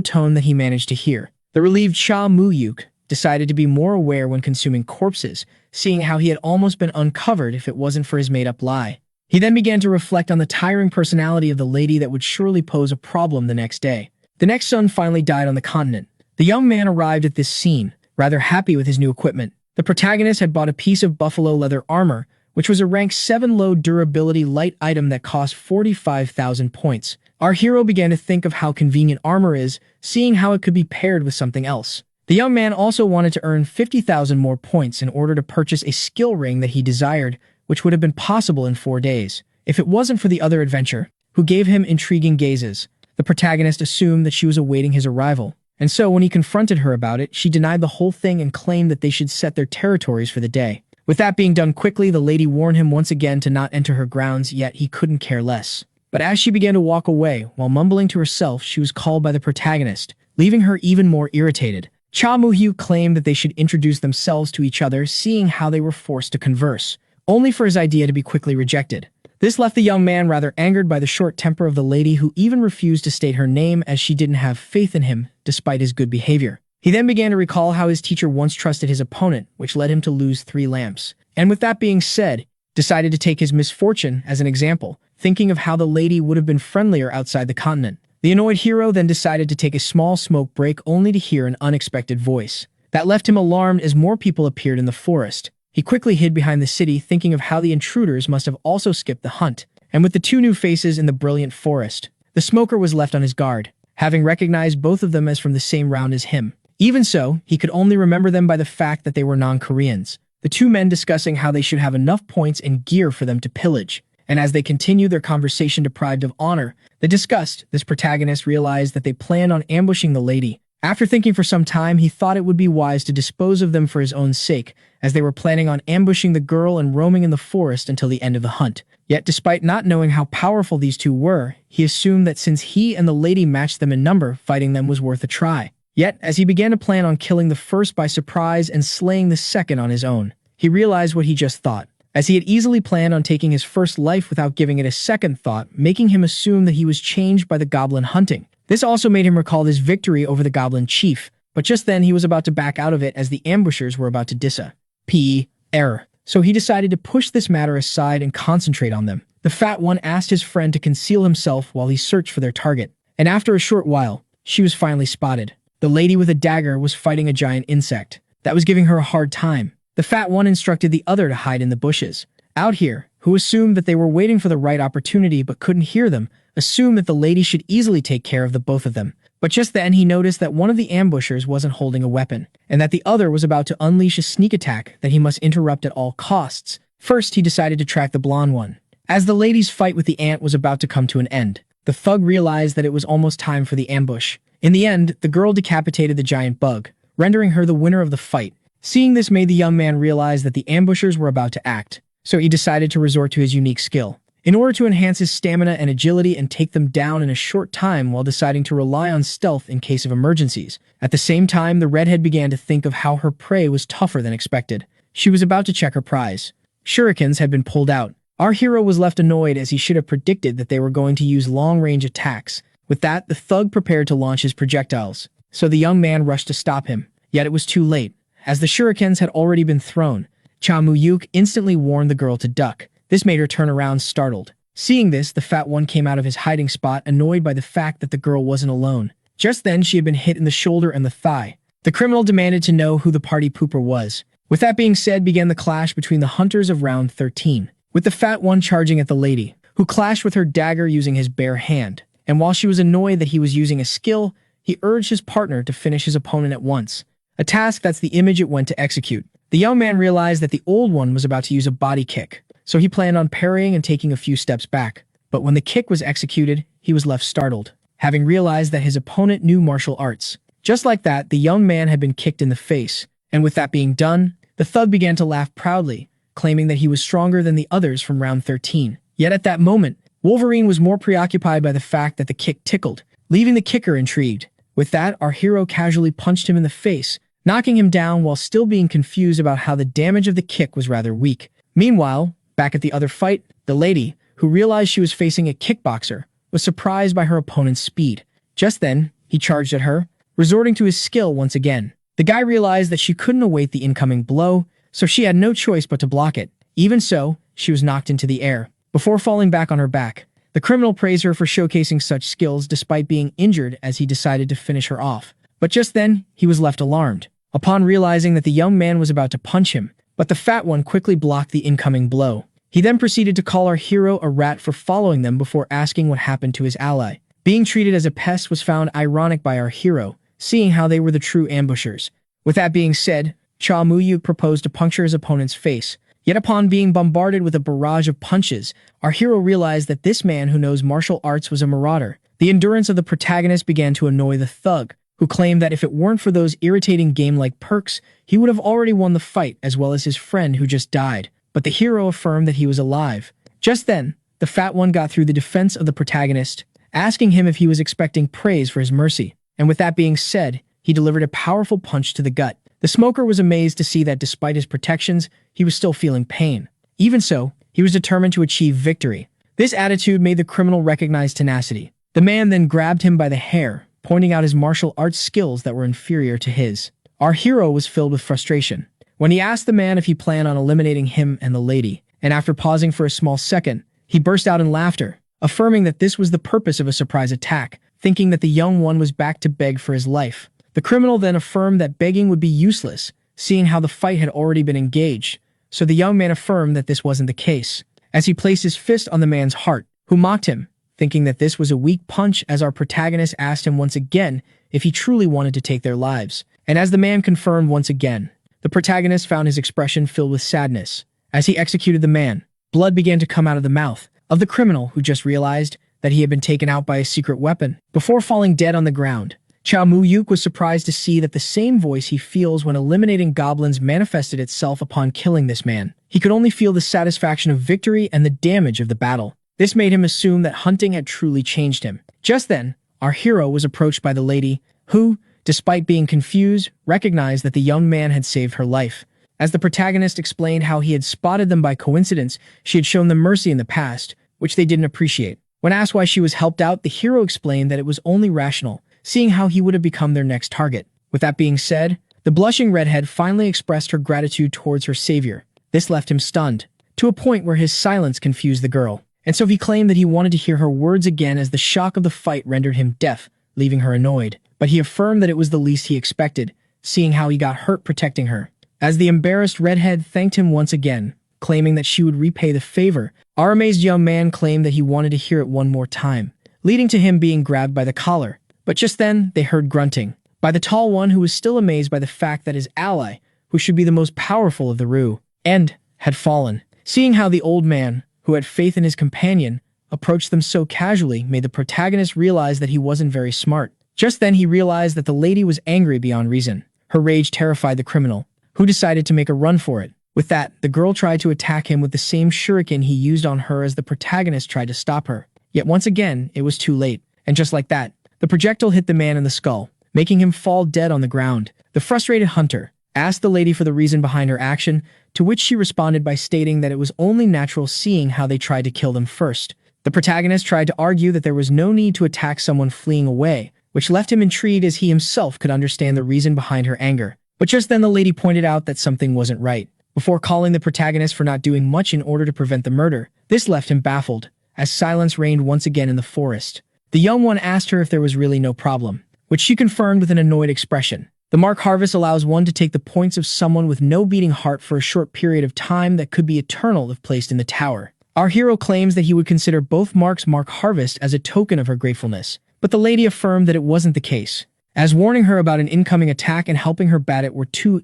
tone that he managed to hear. The relieved Cha Mu-hyuk decided to be more aware when consuming corpses, seeing how he had almost been uncovered if it wasn't for his made-up lie. He then began to reflect on the tiring personality of the lady that would surely pose a problem the next day. The next sun finally died on the continent. The young man arrived at this scene, rather happy with his new equipment. The protagonist had bought a piece of buffalo leather armor, which was a rank 7 low durability light item that cost 45,000 points. Our hero began to think of how convenient armor is, seeing how it could be paired with something else. The young man also wanted to earn 50,000 more points in order to purchase a skill ring that he desired, which would have been possible in 4 days, if it wasn't for the other adventurer, who gave him intriguing gazes. The protagonist assumed that she was awaiting his arrival, and so when he confronted her about it, she denied the whole thing and claimed that they should set their territories for the day. With that being done quickly, the lady warned him once again to not enter her grounds, yet he couldn't care less. But as she began to walk away, while mumbling to herself, she was called by the protagonist, leaving her even more irritated. Cha Mu-hyu claimed that they should introduce themselves to each other, seeing how they were forced to converse, only for his idea to be quickly rejected. This left the young man rather angered by the short temper of the lady, who even refused to state her name as she didn't have faith in him despite his good behavior. He then began to recall how his teacher once trusted his opponent, which led him to lose 3 lamps. And with that being said, decided to take his misfortune as an example, thinking of how the lady would have been friendlier outside the continent. The annoyed hero then decided to take a small smoke break, only to hear an unexpected voice. That left him alarmed as more people appeared in the forest. He quickly hid behind the city, thinking of how the intruders must have also skipped the hunt. And with the 2 new faces in the brilliant forest, the smoker was left on his guard, having recognized both of them as from the same round as him. Even so, he could only remember them by the fact that they were non-Koreans. The 2 men discussing how they should have enough points and gear for them to pillage. And as they continued their conversation deprived of honor, the disgust, this protagonist realized that they planned on ambushing the lady. After thinking for some time, he thought it would be wise to dispose of them for his own sake, as they were planning on ambushing the girl and roaming in the forest until the end of the hunt. Yet despite not knowing how powerful these 2 were, he assumed that since he and the lady matched them in number, fighting them was worth a try. Yet, as he began to plan on killing the first by surprise and slaying the second on his own, he realized what he just thought, as he had easily planned on taking his first life without giving it a second thought, making him assume that he was changed by the goblin hunting. This also made him recall his victory over the goblin chief, but just then he was about to back out of it as the ambushers were about to error. So he decided to push this matter aside and concentrate on them. The fat one asked his friend to conceal himself while he searched for their target, and after a short while, she was finally spotted. The lady with a dagger was fighting a giant insect that was giving her a hard time. The fat one instructed the other to hide in the bushes. Out here, who assumed that they were waiting for the right opportunity but couldn't hear them, assumed that the lady should easily take care of the both of them. But just then he noticed that one of the ambushers wasn't holding a weapon, and that the other was about to unleash a sneak attack that he must interrupt at all costs. First, he decided to track the blonde one. As the lady's fight with the ant was about to come to an end, the thug realized that it was almost time for the ambush. In the end, the girl decapitated the giant bug, rendering her the winner of the fight. Seeing this made the young man realize that the ambushers were about to act, so he decided to resort to his unique skill, in order to enhance his stamina and agility and take them down in a short time, while deciding to rely on stealth in case of emergencies. At the same time, the redhead began to think of how her prey was tougher than expected. She was about to check her prize. Shurikens had been pulled out. Our hero was left annoyed, as he should have predicted that they were going to use long-range attacks. With that, the thug prepared to launch his projectiles, so the young man rushed to stop him. Yet it was too late. As the shurikens had already been thrown, Cha Mu-yuk instantly warned the girl to duck. This made her turn around, startled. Seeing this, the fat one came out of his hiding spot, annoyed by the fact that the girl wasn't alone. Just then, she had been hit in the shoulder and the thigh. The criminal demanded to know who the party pooper was. With that being said, began the clash between the hunters of round 13, with the fat one charging at the lady, who clashed with her dagger using his bare hand. And while she was annoyed that he was using a skill, he urged his partner to finish his opponent at once. A task that's the image it went to execute. The young man realized that the old one was about to use a body kick, so he planned on parrying and taking a few steps back. But when the kick was executed, he was left startled, having realized that his opponent knew martial arts. Just like that, the young man had been kicked in the face, and with that being done, the thug began to laugh proudly, claiming that he was stronger than the others from round 13. Yet at that moment, Wolverine was more preoccupied by the fact that the kick tickled, leaving the kicker intrigued. With that, our hero casually punched him in the face, knocking him down while still being confused about how the damage of the kick was rather weak. Meanwhile, back at the other fight, the lady, who realized she was facing a kickboxer, was surprised by her opponent's speed. Just then, he charged at her, resorting to his skill once again. The guy realized that she couldn't await the incoming blow, so she had no choice but to block it. Even so, she was knocked into the air, before falling back on her back. The criminal praised her for showcasing such skills despite being injured, as he decided to finish her off. But just then, he was left alarmed, upon realizing that the young man was about to punch him, but the fat one quickly blocked the incoming blow. He then proceeded to call our hero a rat for following them before asking what happened to his ally. Being treated as a pest was found ironic by our hero, seeing how they were the true ambushers. With that being said, Cha Mu-yuk proposed to puncture his opponent's face. Yet upon being bombarded with a barrage of punches, our hero realized that this man who knows martial arts was a marauder. The endurance of the protagonist began to annoy the thug, who claimed that if it weren't for those irritating game-like perks, he would have already won the fight, as well as his friend who just died. But the hero affirmed that he was alive. Just then, the fat one got through the defense of the protagonist, asking him if he was expecting praise for his mercy. And with that being said, he delivered a powerful punch to the gut. The smoker was amazed to see that despite his protections, he was still feeling pain. Even so, he was determined to achieve victory. This attitude made the criminal recognize tenacity. The man then grabbed him by the hair, pointing out his martial arts skills that were inferior to his. Our hero was filled with frustration. When he asked the man if he planned on eliminating him and the lady, and after pausing for a small second, he burst out in laughter, affirming that this was the purpose of a surprise attack, thinking that the young one was back to beg for his life. The criminal then affirmed that begging would be useless, seeing how the fight had already been engaged, so the young man affirmed that this wasn't the case, as he placed his fist on the man's heart, who mocked him, thinking that this was a weak punch as our protagonist asked him once again if he truly wanted to take their lives. And as the man confirmed once again, the protagonist found his expression filled with sadness. As he executed the man, blood began to come out of the mouth of the criminal, who just realized that he had been taken out by a secret weapon. Before falling dead on the ground, Chow Mu-yuk was surprised to see that the same voice he feels when eliminating goblins manifested itself upon killing this man. He could only feel the satisfaction of victory and the damage of the battle. This made him assume that hunting had truly changed him. Just then, our hero was approached by the lady, who, despite being confused, recognized that the young man had saved her life. As the protagonist explained how he had spotted them by coincidence, she had shown them mercy in the past, which they didn't appreciate. When asked why she was helped out, the hero explained that it was only rational, seeing how he would have become their next target. With that being said, the blushing redhead finally expressed her gratitude towards her savior. This left him stunned, to a point where his silence confused the girl. And so he claimed that he wanted to hear her words again, as the shock of the fight rendered him deaf, leaving her annoyed. But he affirmed that it was the least he expected, seeing how he got hurt protecting her. As the embarrassed redhead thanked him once again, claiming that she would repay the favor, our amazed young man claimed that he wanted to hear it one more time, leading to him being grabbed by the collar. But just then, they heard grunting by the tall one, who was still amazed by the fact that his ally, who should be the most powerful of the Ru, had fallen. Seeing how the old man, who had faith in his companion, approached them so casually, made the protagonist realize that he wasn't very smart. Just then he realized that the lady was angry beyond reason. Her rage terrified the criminal, who decided to make a run for it. With that, the girl tried to attack him with the same shuriken he used on her as the protagonist tried to stop her. Yet once again, it was too late. And just like that, the projectile hit the man in the skull, making him fall dead on the ground. The frustrated hunter asked the lady for the reason behind her action, to which she responded by stating that it was only natural, seeing how they tried to kill them first. The protagonist tried to argue that there was no need to attack someone fleeing away, which left him intrigued, as he himself could understand the reason behind her anger. But just then the lady pointed out that something wasn't right, before calling the protagonist for not doing much in order to prevent the murder. This left him baffled, as silence reigned once again in the forest. The young one asked her if there was really no problem, which she confirmed with an annoyed expression. The Mark Harvest allows one to take the points of someone with no beating heart for a short period of time that could be eternal if placed in the tower. Our hero claims that he would consider both Mark's Mark Harvest as a token of her gratefulness, but the lady affirmed that it wasn't the case, as warning her about an incoming attack and helping her bat it were two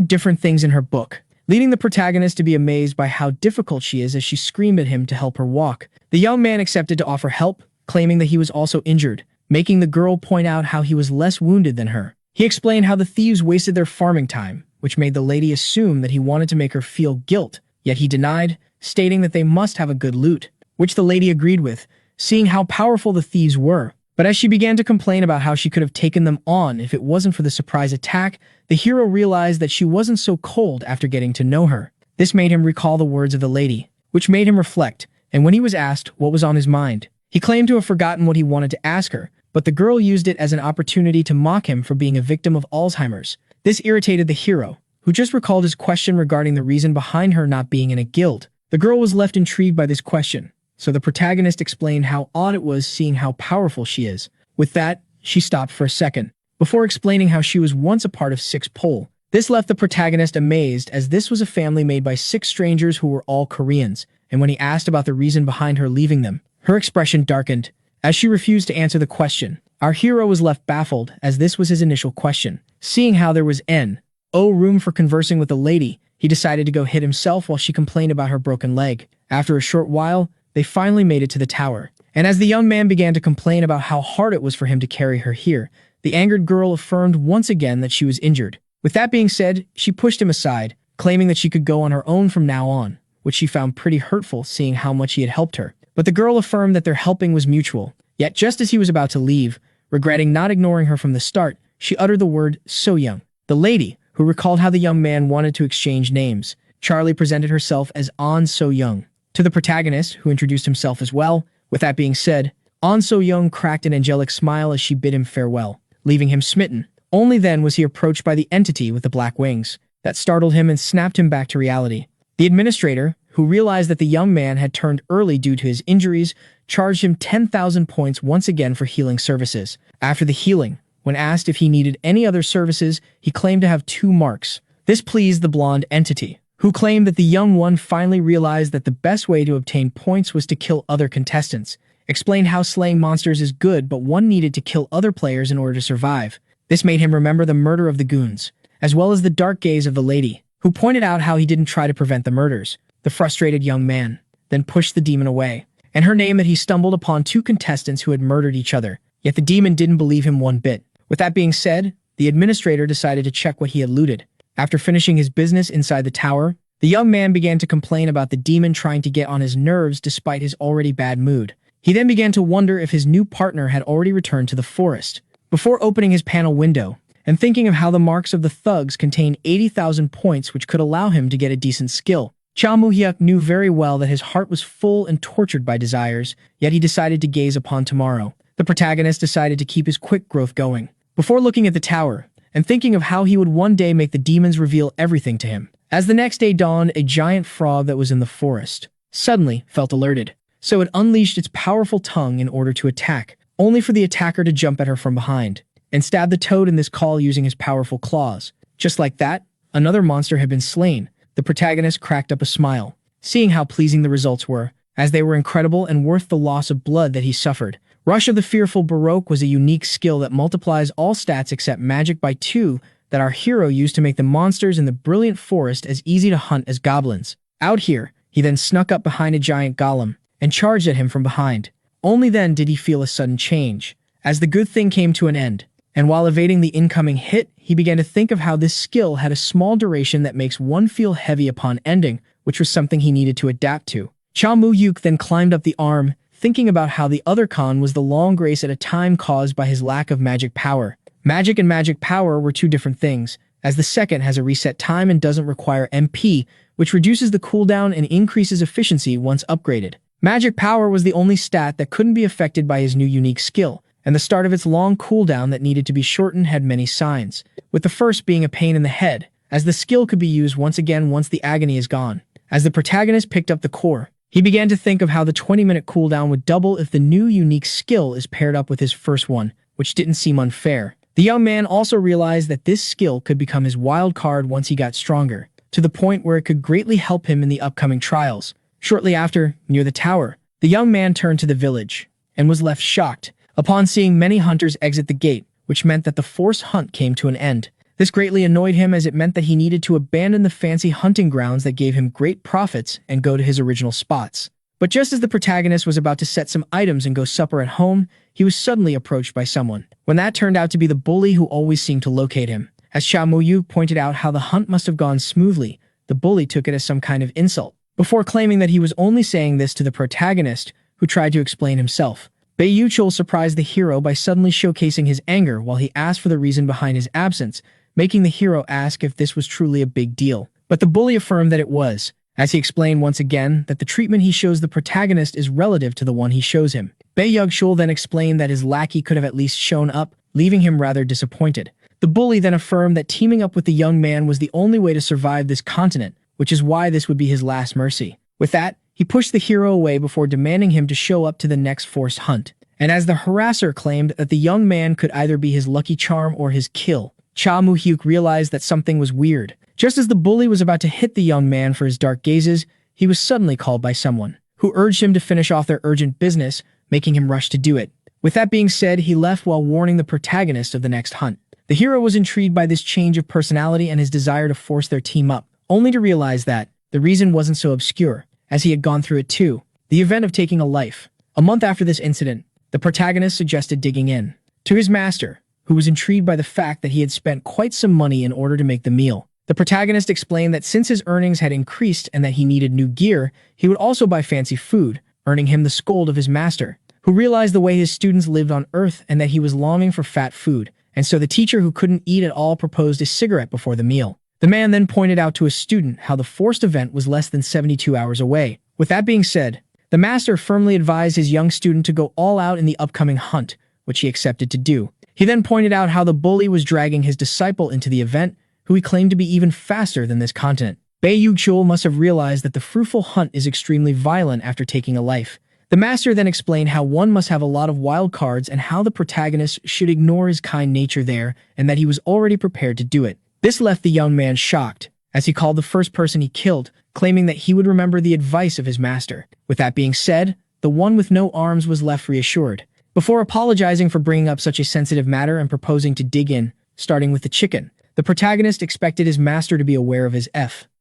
different things in her book, leading the protagonist to be amazed by how difficult she is as she screamed at him to help her walk. The young man accepted to offer help, claiming that he was also injured, making the girl point out how he was less wounded than her. He explained how the thieves wasted their farming time, which made the lady assume that he wanted to make her feel guilt, yet he denied, stating that they must have a good loot, which the lady agreed with, seeing how powerful the thieves were. But as she began to complain about how she could have taken them on if it wasn't for the surprise attack, the hero realized that she wasn't so cold after getting to know her. This made him recall the words of the lady, which made him reflect, and when he was asked what was on his mind, he claimed to have forgotten what he wanted to ask her, but the girl used it as an opportunity to mock him for being a victim of Alzheimer's. This irritated the hero, who just recalled his question regarding the reason behind her not being in a guild. The girl was left intrigued by this question, so the protagonist explained how odd it was seeing how powerful she is. With that, she stopped for a second, before explaining how she was once a part of Six Pole. This left the protagonist amazed, as this was a family made by 6 strangers who were all Koreans, and when he asked about the reason behind her leaving them, her expression darkened, as she refused to answer the question. Our hero was left baffled, as this was his initial question. Seeing how there was no room for conversing with the lady, he decided to go hit himself while she complained about her broken leg. After a short while, they finally made it to the tower, and as the young man began to complain about how hard it was for him to carry her here, the angered girl affirmed once again that she was injured. With that being said, she pushed him aside, claiming that she could go on her own from now on, which she found pretty hurtful seeing how much he had helped her. But the girl affirmed that their helping was mutual. Yet just as he was about to leave, Regretting not ignoring her from the start, she uttered the word "So Young." The lady, who recalled how the young man wanted to exchange names, Charlie presented herself as An So Young to the protagonist, who introduced himself as well. With that being said, An So Young cracked an angelic smile as she bid him farewell, leaving him smitten. Only then was he approached by the entity with the black wings. That startled him and snapped him back to reality. The administrator, who realized that the young man had turned early due to his injuries, charged him 10,000 points once again for healing services. After the healing, when asked if he needed any other services, he claimed to have 2 marks. This pleased the blonde entity, who claimed that the young one finally realized that the best way to obtain points was to kill other contestants, explained how slaying monsters is good but one needed to kill other players in order to survive. This made him remember the murder of the goons, as well as the dark gaze of the lady, who pointed out how he didn't try to prevent the murders. The frustrated young man then pushed the demon away, and her name that he stumbled upon 2 contestants who had murdered each other, yet the demon didn't believe him one bit. With that being said, the administrator decided to check what he had looted. After finishing his business inside the tower, the young man began to complain about the demon trying to get on his nerves despite his already bad mood. He then began to wonder if his new partner had already returned to the forest. Before opening his panel window, and thinking of how the marks of the thugs contain 80,000 points which could allow him to get a decent skill, Cha Moo-hyuk knew very well that his heart was full and tortured by desires, yet he decided to gaze upon tomorrow. The protagonist decided to keep his quick growth going. Before looking at the tower, and thinking of how he would one day make the demons reveal everything to him. As the next day dawned, a giant frog that was in the forest suddenly felt alerted, so it unleashed its powerful tongue in order to attack, only for the attacker to jump at her from behind and stab the toad in this call using his powerful claws. Just like that, another monster had been slain. The protagonist cracked up a smile, seeing how pleasing the results were, as they were incredible and worth the loss of blood that he suffered. Rush of the Fearful Baroque was a unique skill that multiplies all stats except magic by 2 that our hero used to make the monsters in the brilliant forest as easy to hunt as goblins. Out here, he then snuck up behind a giant golem and charged at him from behind. Only then did he feel a sudden change, as the good thing came to an end. And while evading the incoming hit, he began to think of how this skill had a small duration that makes one feel heavy upon ending, which was something he needed to adapt to. Cha Moo-hyuk then climbed up the arm, thinking about how the other con was the long grace at a time caused by his lack of magic power. Magic and magic power were 2 different things, as the second has a reset time and doesn't require MP, which reduces the cooldown and increases efficiency once upgraded. Magic power was the only stat that couldn't be affected by his new unique skill, and the start of its long cooldown that needed to be shortened had many signs, with the first being a pain in the head, as the skill could be used once again once the agony is gone. As the protagonist picked up the core, he began to think of how the 20-minute cooldown would double if the new unique skill is paired up with his first one, which didn't seem unfair. The young man also realized that this skill could become his wild card once he got stronger, to the point where it could greatly help him in the upcoming trials. Shortly after, near the tower, the young man turned to the village, and was left shocked upon seeing many hunters exit the gate, which meant that the forced hunt came to an end. This greatly annoyed him as it meant that he needed to abandon the fancy hunting grounds that gave him great profits and go to his original spots. But just as the protagonist was about to set some items and go supper at home, he was suddenly approached by someone. When that turned out to be the bully who always seemed to locate him. As Cha Moo-hyuk pointed out how the hunt must have gone smoothly, the bully took it as some kind of insult, before claiming that he was only saying this to the protagonist, who tried to explain himself. Bae Yu-chul surprised the hero by suddenly showcasing his anger while he asked for the reason behind his absence, making the hero ask if this was truly a big deal. But the bully affirmed that it was, as he explained once again that the treatment he shows the protagonist is relative to the one he shows him. Bae Yu-chul then explained that his lackey could have at least shown up, leaving him rather disappointed. The bully then affirmed that teaming up with the young man was the only way to survive this continent, which is why this would be his last mercy. With that, he pushed the hero away before demanding him to show up to the next forced hunt. And as the harasser claimed that the young man could either be his lucky charm or his kill, Cha Moo-hyuk realized that something was weird. Just as the bully was about to hit the young man for his dark gazes, he was suddenly called by someone, who urged him to finish off their urgent business, making him rush to do it. With that being said, he left while warning the protagonist of the next hunt. The hero was intrigued by this change of personality and his desire to force their team up, only to realize that the reason wasn't so obscure, as he had gone through it too. The event of taking a life. A month after this incident, the protagonist suggested digging in to his master, who was intrigued by the fact that he had spent quite some money in order to make the meal. The protagonist explained that since his earnings had increased and that he needed new gear, he would also buy fancy food, earning him the scold of his master, who realized the way his students lived on Earth and that he was longing for fat food, and so the teacher who couldn't eat at all proposed a cigarette before the meal. The man then pointed out to a student how the forced event was less than 72 hours away. With that being said, the master firmly advised his young student to go all out in the upcoming hunt, which he accepted to do. He then pointed out how the bully was dragging his disciple into the event, who he claimed to be even faster than this continent. Bei Yugchul must have realized that the fruitful hunt is extremely violent after taking a life. The master then explained how one must have a lot of wild cards and how the protagonist should ignore his kind nature there and that he was already prepared to do it. This left the young man shocked, as he called the first person he killed, claiming that he would remember the advice of his master. With that being said, the one with no arms was left reassured. Before apologizing for bringing up such a sensitive matter and proposing to dig in, starting with the chicken, the protagonist expected his master to be aware of his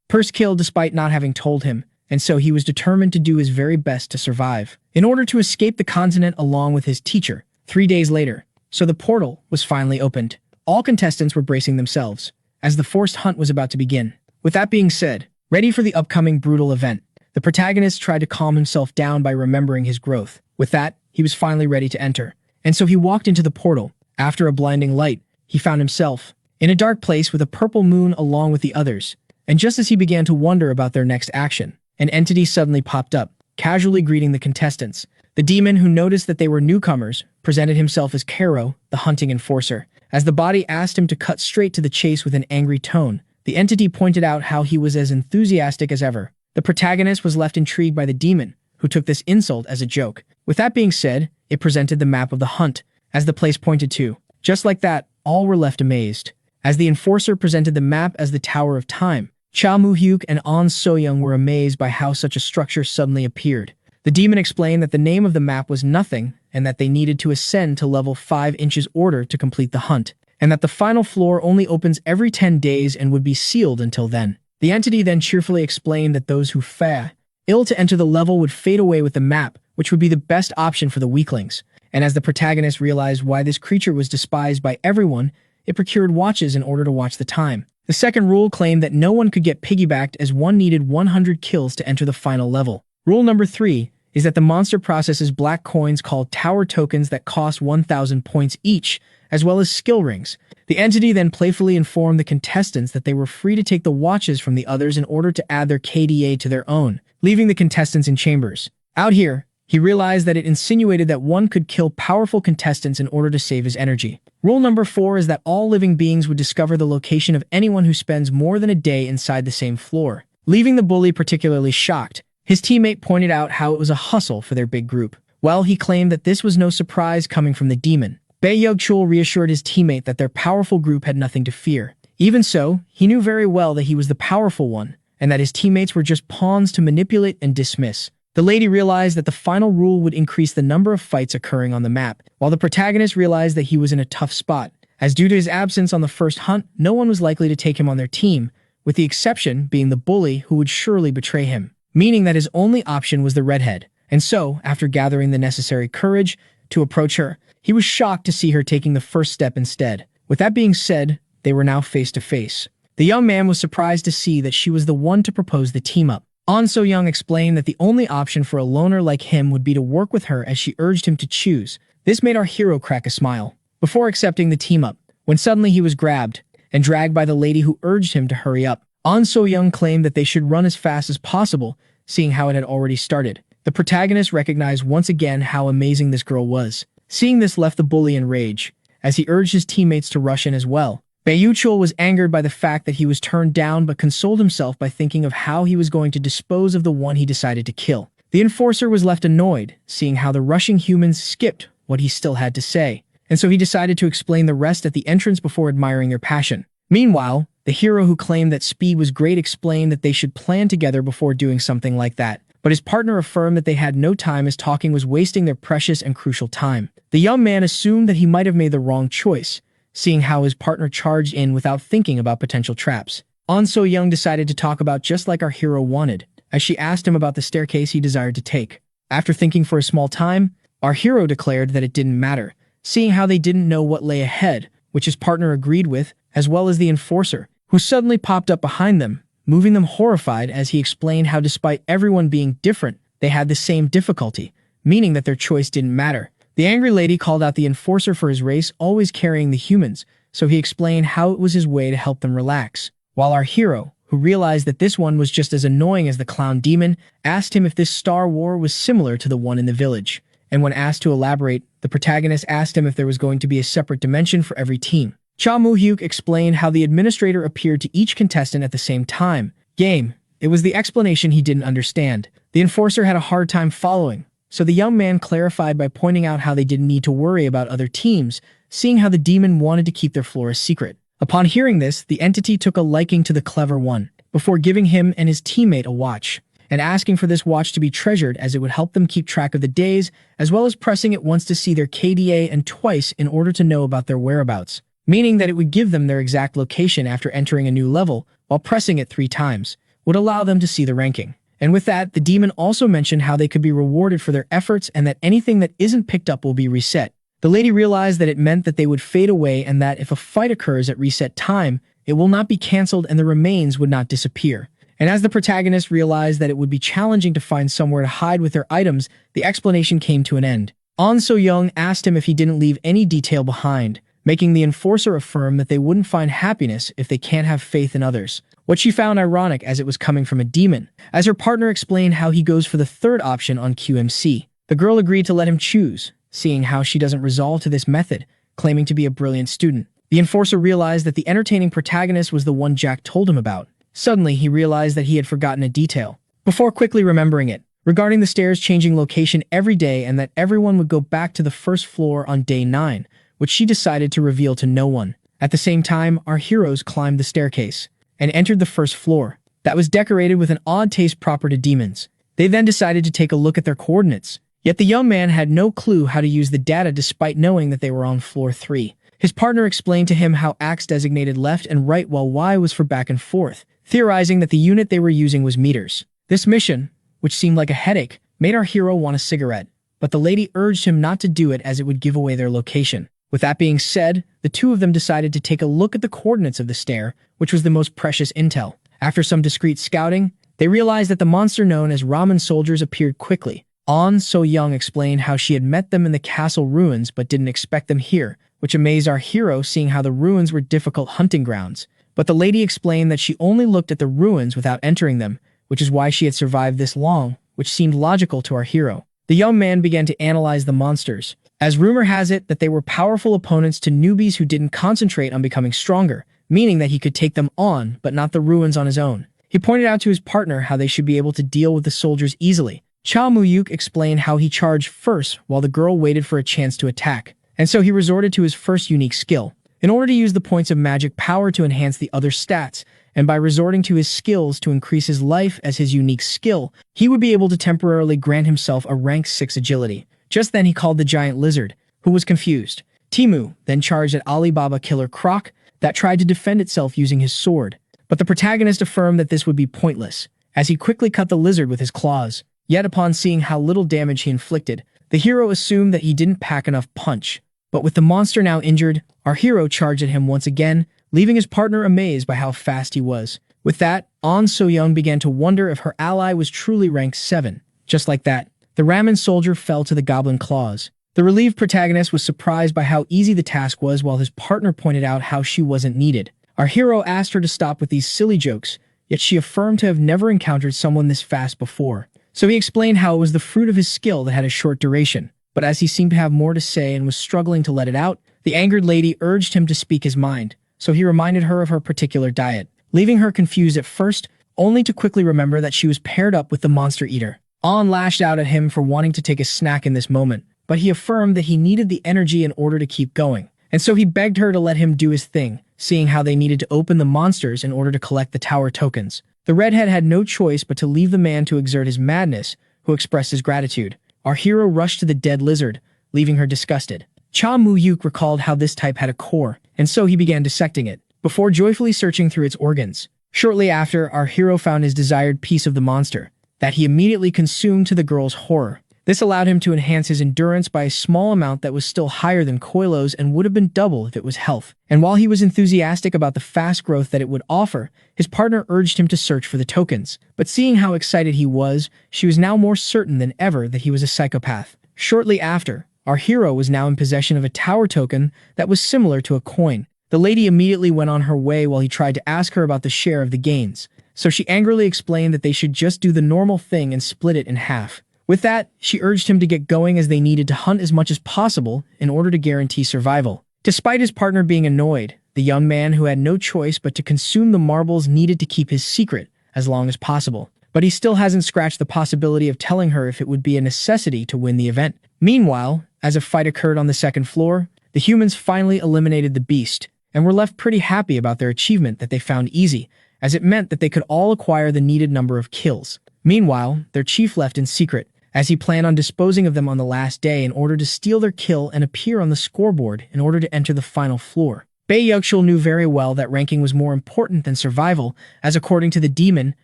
first kill despite not having told him, and so he was determined to do his very best to survive. In order to escape the continent along with his teacher, 3 days later, so the portal was finally opened. All contestants were bracing themselves, as the forced hunt was about to begin. With that being said, ready for the upcoming brutal event, the protagonist tried to calm himself down by remembering his growth. With that, he was finally ready to enter. And so he walked into the portal. After a blinding light, he found himself in a dark place with a purple moon along with the others. And just as he began to wonder about their next action, an entity suddenly popped up, casually greeting the contestants. The demon, who noticed that they were newcomers, presented himself as Karo, the hunting enforcer. As the body asked him to cut straight to the chase with an angry tone, the entity pointed out how he was as enthusiastic as ever. The protagonist was left intrigued by the demon, who took this insult as a joke. With that being said, it presented the map of the hunt, as the place pointed to. Just like that, all were left amazed. As the enforcer presented the map as the Tower of Time, Cha Mu-hyuk and An So-young were amazed by how such a structure suddenly appeared. The demon explained that the name of the map was nothing, and that they needed to ascend to level 5 inches order to complete the hunt, and that the final floor only opens every 10 days and would be sealed until then. The entity then cheerfully explained that those who fail to enter the level would fade away with the map, which would be the best option for the weaklings. And as the protagonist realized why this creature was despised by everyone, it procured watches in order to watch the time. The second rule claimed that no one could get piggybacked as one needed 100 kills to enter the final level. Rule number 3 is that the monster processes black coins called tower tokens that cost 1,000 points each, as well as skill rings. The entity then playfully informed the contestants that they were free to take the watches from the others in order to add their KDA to their own, leaving the contestants in chambers. Out here, he realized that it insinuated that one could kill powerful contestants in order to save his energy. Rule number 4 is that all living beings would discover the location of anyone who spends more than a day inside the same floor, leaving the bully particularly shocked. His teammate pointed out how it was a hustle for their big group. Well, he claimed that this was no surprise coming from the demon. Bei Yugchul reassured his teammate that their powerful group had nothing to fear. Even so, he knew very well that he was the powerful one, and that his teammates were just pawns to manipulate and dismiss. The lady realized that the final rule would increase the number of fights occurring on the map, while the protagonist realized that he was in a tough spot, as due to his absence on the first hunt, no one was likely to take him on their team, with the exception being the bully who would surely betray him, meaning that his only option was the redhead. And so, after gathering the necessary courage to approach her, he was shocked to see her taking the first step instead. With that being said, they were now face to face. The young man was surprised to see that she was the one to propose the team-up. An So-young explained that the only option for a loner like him would be to work with her as she urged him to choose. This made our hero crack a smile, before accepting the team-up, when suddenly he was grabbed and dragged by the lady who urged him to hurry up. An So-young claimed that they should run as fast as possible, seeing how it had already started. The protagonist recognized once again how amazing this girl was. Seeing this left the bully in rage, as he urged his teammates to rush in as well. Bei Yugchul was angered by the fact that he was turned down but consoled himself by thinking of how he was going to dispose of the one he decided to kill. The enforcer was left annoyed, seeing how the rushing humans skipped what he still had to say, and so he decided to explain the rest at the entrance before admiring their passion. Meanwhile, the hero who claimed that speed was great explained that they should plan together before doing something like that, but his partner affirmed that they had no time as talking was wasting their precious and crucial time. The young man assumed that he might have made the wrong choice, seeing how his partner charged in without thinking about potential traps. An So-young decided to talk about just like our hero wanted, as she asked him about the staircase he desired to take. After thinking for a small time, our hero declared that it didn't matter, seeing how they didn't know what lay ahead, which his partner agreed with, as well as the enforcer, who suddenly popped up behind them, moving them horrified as he explained how despite everyone being different, they had the same difficulty, meaning that their choice didn't matter. The angry lady called out the enforcer for his race, always carrying the humans, so he explained how it was his way to help them relax. While our hero, who realized that this one was just as annoying as the clown demon, asked him if this star war was similar to the one in the village. And when asked to elaborate, the protagonist asked him if there was going to be a separate dimension for every team. Cha Moo-hyuk explained how the administrator appeared to each contestant at the same time. It was the explanation he didn't understand. The enforcer had a hard time following, so the young man clarified by pointing out how they didn't need to worry about other teams, seeing how the demon wanted to keep their floor a secret. Upon hearing this, the entity took a liking to the clever one, before giving him and his teammate a watch, and asking for this watch to be treasured as it would help them keep track of the days, as well as pressing it once to see their KDA and twice in order to know about their whereabouts, meaning that it would give them their exact location after entering a new level, while pressing it 3 times, would allow them to see the ranking. And with that, the demon also mentioned how they could be rewarded for their efforts and that anything that isn't picked up will be reset. The lady realized that it meant that they would fade away and that if a fight occurs at reset time, it will not be cancelled and the remains would not disappear. And as the protagonist realized that it would be challenging to find somewhere to hide with their items, the explanation came to an end. An So-young asked him if he didn't leave any detail behind, making the enforcer affirm that they wouldn't find happiness if they can't have faith in others. What she found ironic as it was coming from a demon, as her partner explained how he goes for the third option on QMC. The girl agreed to let him choose, seeing how she doesn't resolve to this method, claiming to be a brilliant student. The enforcer realized that the entertaining protagonist was the one Jack told him about. Suddenly, he realized that he had forgotten a detail, before quickly remembering it, regarding the stairs changing location every day and that everyone would go back to the first floor on day 9, which she decided to reveal to no one. At the same time, our heroes climbed the staircase and entered the first floor that was decorated with an odd taste proper to demons. They then decided to take a look at their coordinates. Yet the young man had no clue how to use the data despite knowing that they were on floor 3. His partner explained to him how X designated left and right while Y was for back and forth, theorizing that the unit they were using was meters. This mission, which seemed like a headache, made our hero want a cigarette, but the lady urged him not to do it as it would give away their location. With that being said, the two of them decided to take a look at the coordinates of the stair, which was the most precious intel. After some discreet scouting, they realized that the monster known as ramen soldiers appeared quickly. An So-young explained how she had met them in the castle ruins but didn't expect them here, which amazed our hero seeing how the ruins were difficult hunting grounds. But the lady explained that she only looked at the ruins without entering them, which is why she had survived this long, which seemed logical to our hero. The young man began to analyze the monsters, as rumor has it that they were powerful opponents to newbies who didn't concentrate on becoming stronger, meaning that he could take them on, but not the ruins on his own. He pointed out to his partner how they should be able to deal with the soldiers easily. Cha Moo-hyuk explained how he charged first while the girl waited for a chance to attack, and so he resorted to his first unique skill, in order to use the points of magic power to enhance the other stats, and by resorting to his skills to increase his life as his unique skill, he would be able to temporarily grant himself a rank 6 agility. Just then he called the giant lizard, who was confused. Timu then charged at Alibaba Killer Croc, that tried to defend itself using his sword. But the protagonist affirmed that this would be pointless, as he quickly cut the lizard with his claws. Yet upon seeing how little damage he inflicted, the hero assumed that he didn't pack enough punch. But with the monster now injured, our hero charged at him once again, leaving his partner amazed by how fast he was. With that, An So-young began to wonder if her ally was truly rank 7. Just like that, the ramen soldier fell to the goblin claws. The relieved protagonist was surprised by how easy the task was while his partner pointed out how she wasn't needed. Our hero asked her to stop with these silly jokes, yet she affirmed to have never encountered someone this fast before. So he explained how it was the fruit of his skill that had a short duration. But as he seemed to have more to say and was struggling to let it out, the angered lady urged him to speak his mind, so he reminded her of her particular diet, leaving her confused at first, only to quickly remember that she was paired up with the monster eater. An lashed out at him for wanting to take a snack in this moment, but he affirmed that he needed the energy in order to keep going, and so he begged her to let him do his thing, seeing how they needed to open the monsters in order to collect the tower tokens. The redhead had no choice but to leave the man to exert his madness, who expressed his gratitude. Our hero rushed to the dead lizard, leaving her disgusted. Cha Moo-hyuk recalled how this type had a core, and so he began dissecting it, before joyfully searching through its organs. Shortly after, our hero found his desired piece of the monster, that he immediately consumed to the girl's horror. This allowed him to enhance his endurance by a small amount that was still higher than Koilo's and would have been double if it was health. And while he was enthusiastic about the fast growth that it would offer, his partner urged him to search for the tokens. But seeing how excited he was, she was now more certain than ever that he was a psychopath. Shortly after, our hero was now in possession of a tower token that was similar to a coin. The lady immediately went on her way while he tried to ask her about the share of the gains. So she angrily explained that they should just do the normal thing and split it in half. With that, she urged him to get going as they needed to hunt as much as possible in order to guarantee survival. Despite his partner being annoyed, the young man who had no choice but to consume the marbles needed to keep his secret as long as possible. But he still hasn't scratched the possibility of telling her if it would be a necessity to win the event. Meanwhile, as a fight occurred on the second floor, the humans finally eliminated the beast and were left pretty happy about their achievement that they found easy, as it meant that they could all acquire the needed number of kills. Meanwhile, their chief left in secret, as he planned on disposing of them on the last day in order to steal their kill and appear on the scoreboard in order to enter the final floor. Bae-Yugshul knew very well that ranking was more important than survival, as according to the demon,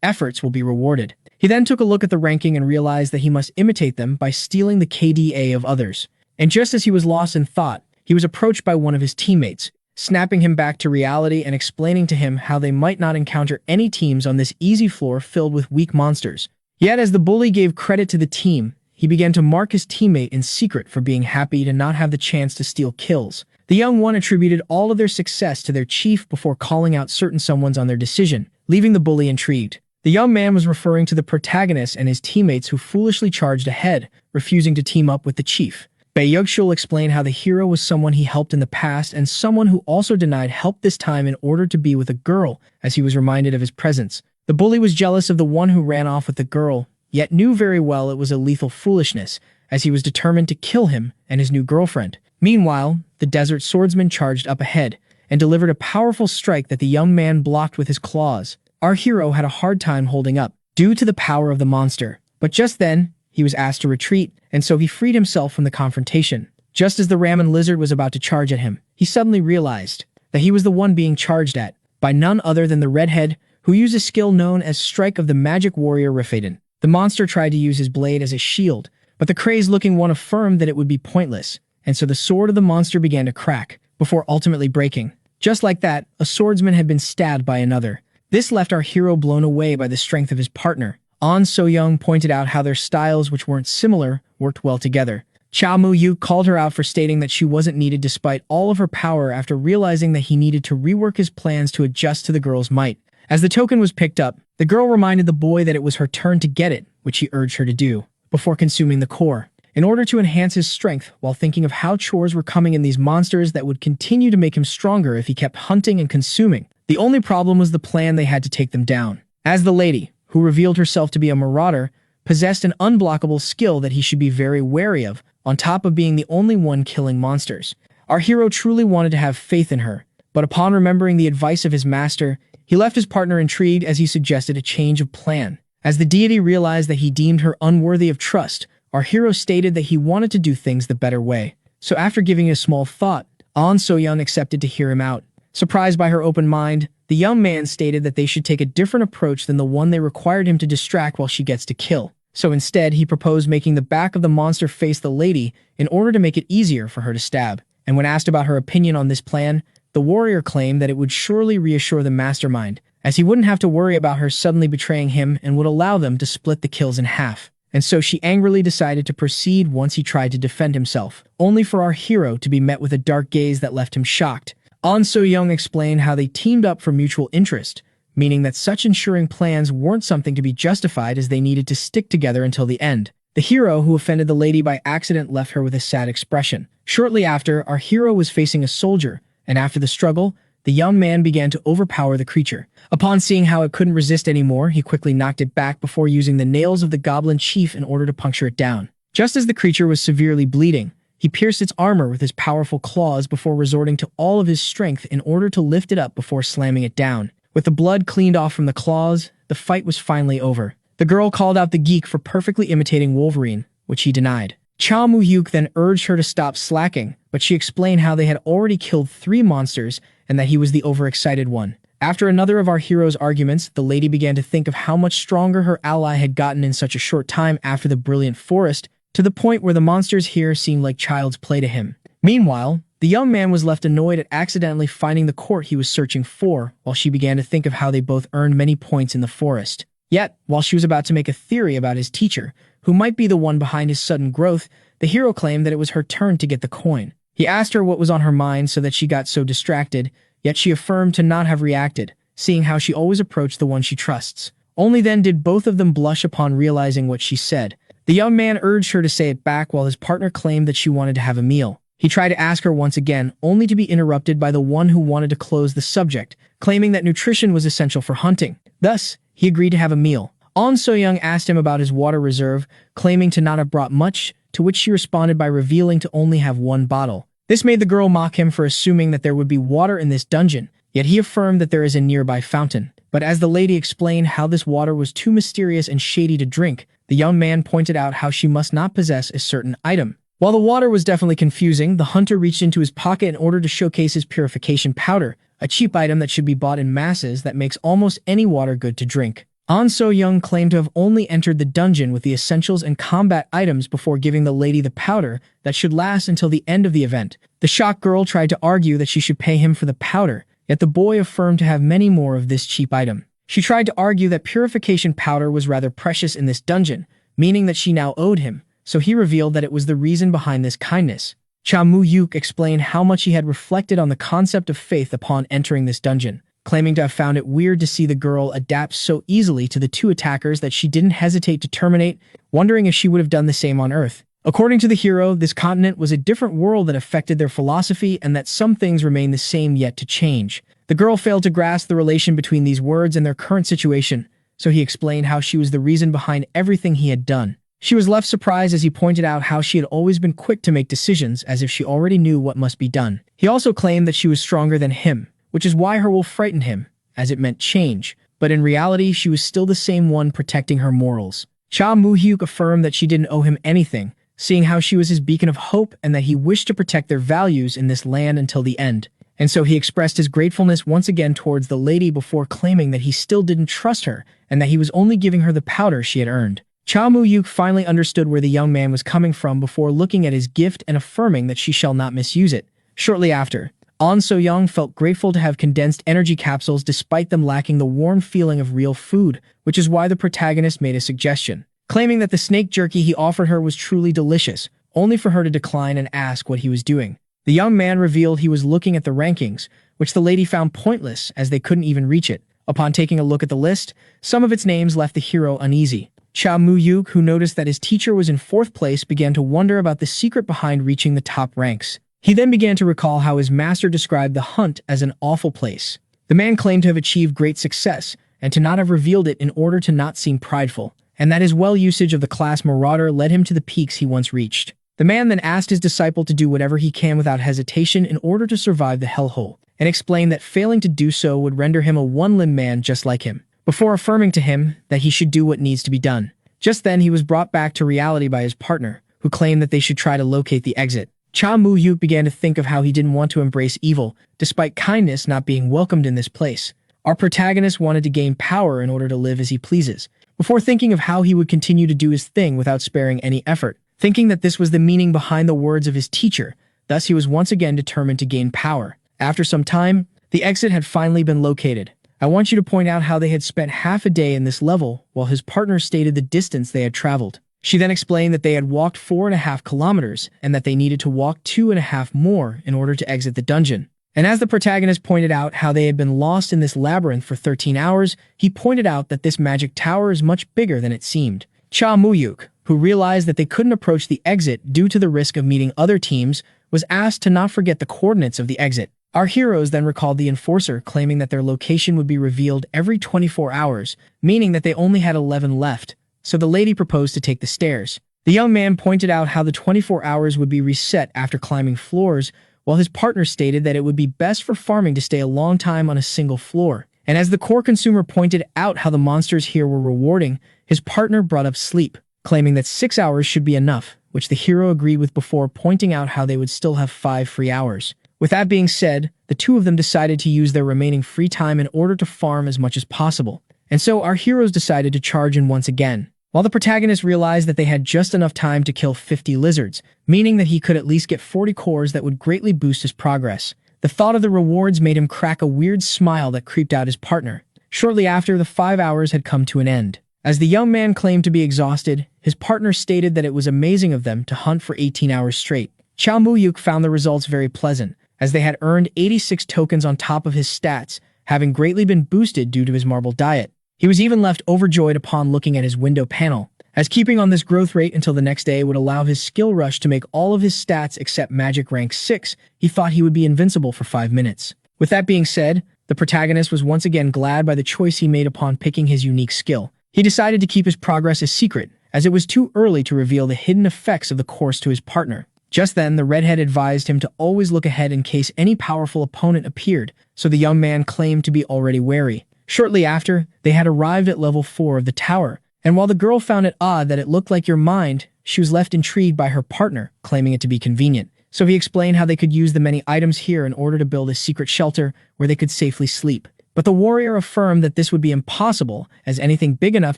efforts will be rewarded. He then took a look at the ranking and realized that he must imitate them by stealing the KDA of others. And just as he was lost in thought, he was approached by one of his teammates, snapping him back to reality and explaining to him how they might not encounter any teams on this easy floor filled with weak monsters. Yet as the bully gave credit to the team, he began to mark his teammate in secret for being happy to not have the chance to steal kills. The young one attributed all of their success to their chief before calling out certain someones on their decision, leaving the bully intrigued. The young man was referring to the protagonist and his teammates who foolishly charged ahead, refusing to team up with the chief. Bae-Yugshul explained how the hero was someone he helped in the past and someone who also denied help this time in order to be with a girl, as he was reminded of his presence. The bully was jealous of the one who ran off with the girl, yet knew very well it was a lethal foolishness, as he was determined to kill him and his new girlfriend. Meanwhile, the desert swordsman charged up ahead and delivered a powerful strike that the young man blocked with his claws. Our hero had a hard time holding up, due to the power of the monster. But just then, he was asked to retreat, and so he freed himself from the confrontation. Just as the ramen lizard was about to charge at him, he suddenly realized that he was the one being charged at, by none other than the redhead, who used a skill known as Strike of the Magic Warrior Rafaden. The monster tried to use his blade as a shield, but the crazed-looking one affirmed that it would be pointless, and so the sword of the monster began to crack, before ultimately breaking. Just like that, a swordsman had been stabbed by another. This left our hero blown away by the strength of his partner. An So-young pointed out how their styles, which weren't similar, worked well together. Cha Mu-yu called her out for stating that she wasn't needed despite all of her power after realizing that he needed to rework his plans to adjust to the girl's might. As the token was picked up, the girl reminded the boy that it was her turn to get it, which he urged her to do, before consuming the core, in order to enhance his strength while thinking of how chores were coming in these monsters that would continue to make him stronger if he kept hunting and consuming. The only problem was the plan they had to take them down. As the lady, who revealed herself to be a marauder, possessed an unblockable skill that he should be very wary of, on top of being the only one killing monsters. Our hero truly wanted to have faith in her, but upon remembering the advice of his master, he left his partner intrigued as he suggested a change of plan. As the deity realized that he deemed her unworthy of trust, our hero stated that he wanted to do things the better way. So after giving it a small thought, An So-young accepted to hear him out. Surprised by her open mind, the young man stated that they should take a different approach than the one they required him to distract while she gets to kill. So instead, he proposed making the back of the monster face the lady in order to make it easier for her to stab. And when asked about her opinion on this plan, the warrior claimed that it would surely reassure the mastermind, as he wouldn't have to worry about her suddenly betraying him and would allow them to split the kills in half. And so she angrily decided to proceed once he tried to defend himself, only for our hero to be met with a dark gaze that left him shocked. An So-young explained how they teamed up for mutual interest, meaning that such ensuring plans weren't something to be justified as they needed to stick together until the end. The hero who offended the lady by accident left her with a sad expression. Shortly after, our hero was facing a soldier, and after the struggle, the young man began to overpower the creature. Upon seeing how it couldn't resist anymore, he quickly knocked it back before using the nails of the goblin chief in order to puncture it down. Just as the creature was severely bleeding, he pierced its armor with his powerful claws before resorting to all of his strength in order to lift it up before slamming it down. With the blood cleaned off from the claws, the fight was finally over. The girl called out the geek for perfectly imitating Wolverine, which he denied. Cha Mu-hyuk then urged her to stop slacking, but she explained how they had already killed 3 monsters and that he was the overexcited one. After another of our hero's arguments, the lady began to think of how much stronger her ally had gotten in such a short time after the brilliant forest to the point where the monsters here seemed like child's play to him. Meanwhile, the young man was left annoyed at accidentally finding the court he was searching for, while she began to think of how they both earned many points in the forest. Yet, while she was about to make a theory about his teacher, who might be the one behind his sudden growth, the hero claimed that it was her turn to get the coin. He asked her what was on her mind so that she got so distracted, yet she affirmed to not have reacted, seeing how she always approached the one she trusts. Only then did both of them blush upon realizing what she said. The young man urged her to say it back while his partner claimed that she wanted to have a meal. He tried to ask her once again, only to be interrupted by the one who wanted to close the subject, claiming that nutrition was essential for hunting. Thus, he agreed to have a meal. On So-young asked him about his water reserve, claiming to not have brought much, to which she responded by revealing to only have one bottle. This made the girl mock him for assuming that there would be water in this dungeon, yet he affirmed that there is a nearby fountain. But as the lady explained how this water was too mysterious and shady to drink, the young man pointed out how she must not possess a certain item. While the water was definitely confusing, the hunter reached into his pocket in order to showcase his purification powder, a cheap item that should be bought in masses that makes almost any water good to drink. An So-young claimed to have only entered the dungeon with the essentials and combat items before giving the lady the powder that should last until the end of the event. The shocked girl tried to argue that she should pay him for the powder, yet the boy affirmed to have many more of this cheap item. She tried to argue that purification powder was rather precious in this dungeon, meaning that she now owed him, so he revealed that it was the reason behind this kindness. Cha Mu-yuk explained how much he had reflected on the concept of faith upon entering this dungeon, claiming to have found it weird to see the girl adapt so easily to the two attackers that she didn't hesitate to terminate, wondering if she would have done the same on Earth. According to the hero, this continent was a different world that affected their philosophy and that some things remain the same yet to change. The girl failed to grasp the relation between these words and their current situation, so he explained how she was the reason behind everything he had done. She was left surprised as he pointed out how she had always been quick to make decisions as if she already knew what must be done. He also claimed that she was stronger than him, which is why her will frightened him, as it meant change, but in reality she was still the same one protecting her morals. Cha Mu-hyuk affirmed that she didn't owe him anything, seeing how she was his beacon of hope and that he wished to protect their values in this land until the end. And so he expressed his gratefulness once again towards the lady before claiming that he still didn't trust her and that he was only giving her the powder she had earned. Cha Mu-yuk finally understood where the young man was coming from before looking at his gift and affirming that she shall not misuse it. Shortly after, An So-young felt grateful to have condensed energy capsules despite them lacking the warm feeling of real food, which is why the protagonist made a suggestion, claiming that the snake jerky he offered her was truly delicious, only for her to decline and ask what he was doing. The young man revealed he was looking at the rankings, which the lady found pointless as they couldn't even reach it. Upon taking a look at the list, some of its names left the hero uneasy. Cha Mu-yuk, who noticed that his teacher was in 4th place, began to wonder about the secret behind reaching the top ranks. He then began to recall how his master described the hunt as an awful place. The man claimed to have achieved great success, and to not have revealed it in order to not seem prideful, and that his well usage of the class Marauder led him to the peaks he once reached. The man then asked his disciple to do whatever he can without hesitation in order to survive the hellhole, and explained that failing to do so would render him a one-limbed man just like him, before affirming to him that he should do what needs to be done. Just then he was brought back to reality by his partner, who claimed that they should try to locate the exit. Cha Mu-yuk began to think of how he didn't want to embrace evil, despite kindness not being welcomed in this place. Our protagonist wanted to gain power in order to live as he pleases, before thinking of how he would continue to do his thing without sparing any effort, thinking that this was the meaning behind the words of his teacher. Thus he was once again determined to gain power. After some time, the exit had finally been located. I want you to point out how they had spent half a day in this level, while his partner stated the distance they had traveled. She then explained that they had walked 4.5 kilometers and that they needed to walk 2.5 more in order to exit the dungeon. And as the protagonist pointed out how they had been lost in this labyrinth for 13 hours, he pointed out that this magic tower is much bigger than it seemed. Cha Mu-yuk, who realized that they couldn't approach the exit due to the risk of meeting other teams, was asked to not forget the coordinates of the exit. Our heroes then recalled the enforcer, claiming that their location would be revealed every 24 hours, meaning that they only had 11 left, so the lady proposed to take the stairs. The young man pointed out how the 24 hours would be reset after climbing floors, while his partner stated that it would be best for farming to stay a long time on a single floor. And as the core consumer pointed out how the monsters here were rewarding, his partner brought up sleep, claiming that 6 hours should be enough, which the hero agreed with before pointing out how they would still have 5 free hours. With that being said, the two of them decided to use their remaining free time in order to farm as much as possible. And so our heroes decided to charge in once again. while the protagonist realized that they had just enough time to kill 50 lizards, meaning that he could at least get 40 cores that would greatly boost his progress. The thought of the rewards made him crack a weird smile that creeped out his partner. Shortly after, the 5 hours had come to an end. As the young man claimed to be exhausted, his partner stated that it was amazing of them to hunt for 18 hours straight. Chao Muyuk found the results very pleasant, as they had earned 86 tokens on top of his stats, having greatly been boosted due to his marble diet. He was even left overjoyed upon looking at his window panel, as keeping on this growth rate until the next day would allow his skill rush to make all of his stats except magic rank 6. He thought he would be invincible for 5 minutes. With that being said, the protagonist was once again glad by the choice he made upon picking his unique skill. He decided to keep his progress a secret, as it was too early to reveal the hidden effects of the course to his partner. Just then, the redhead advised him to always look ahead in case any powerful opponent appeared, so the young man claimed to be already wary. Shortly after, they had arrived at level 4 of the tower, and while the girl found it odd that it looked like your mind, she was left intrigued by her partner, claiming it to be convenient. So he explained how they could use the many items here in order to build a secret shelter where they could safely sleep. But the warrior affirmed that this would be impossible, as anything big enough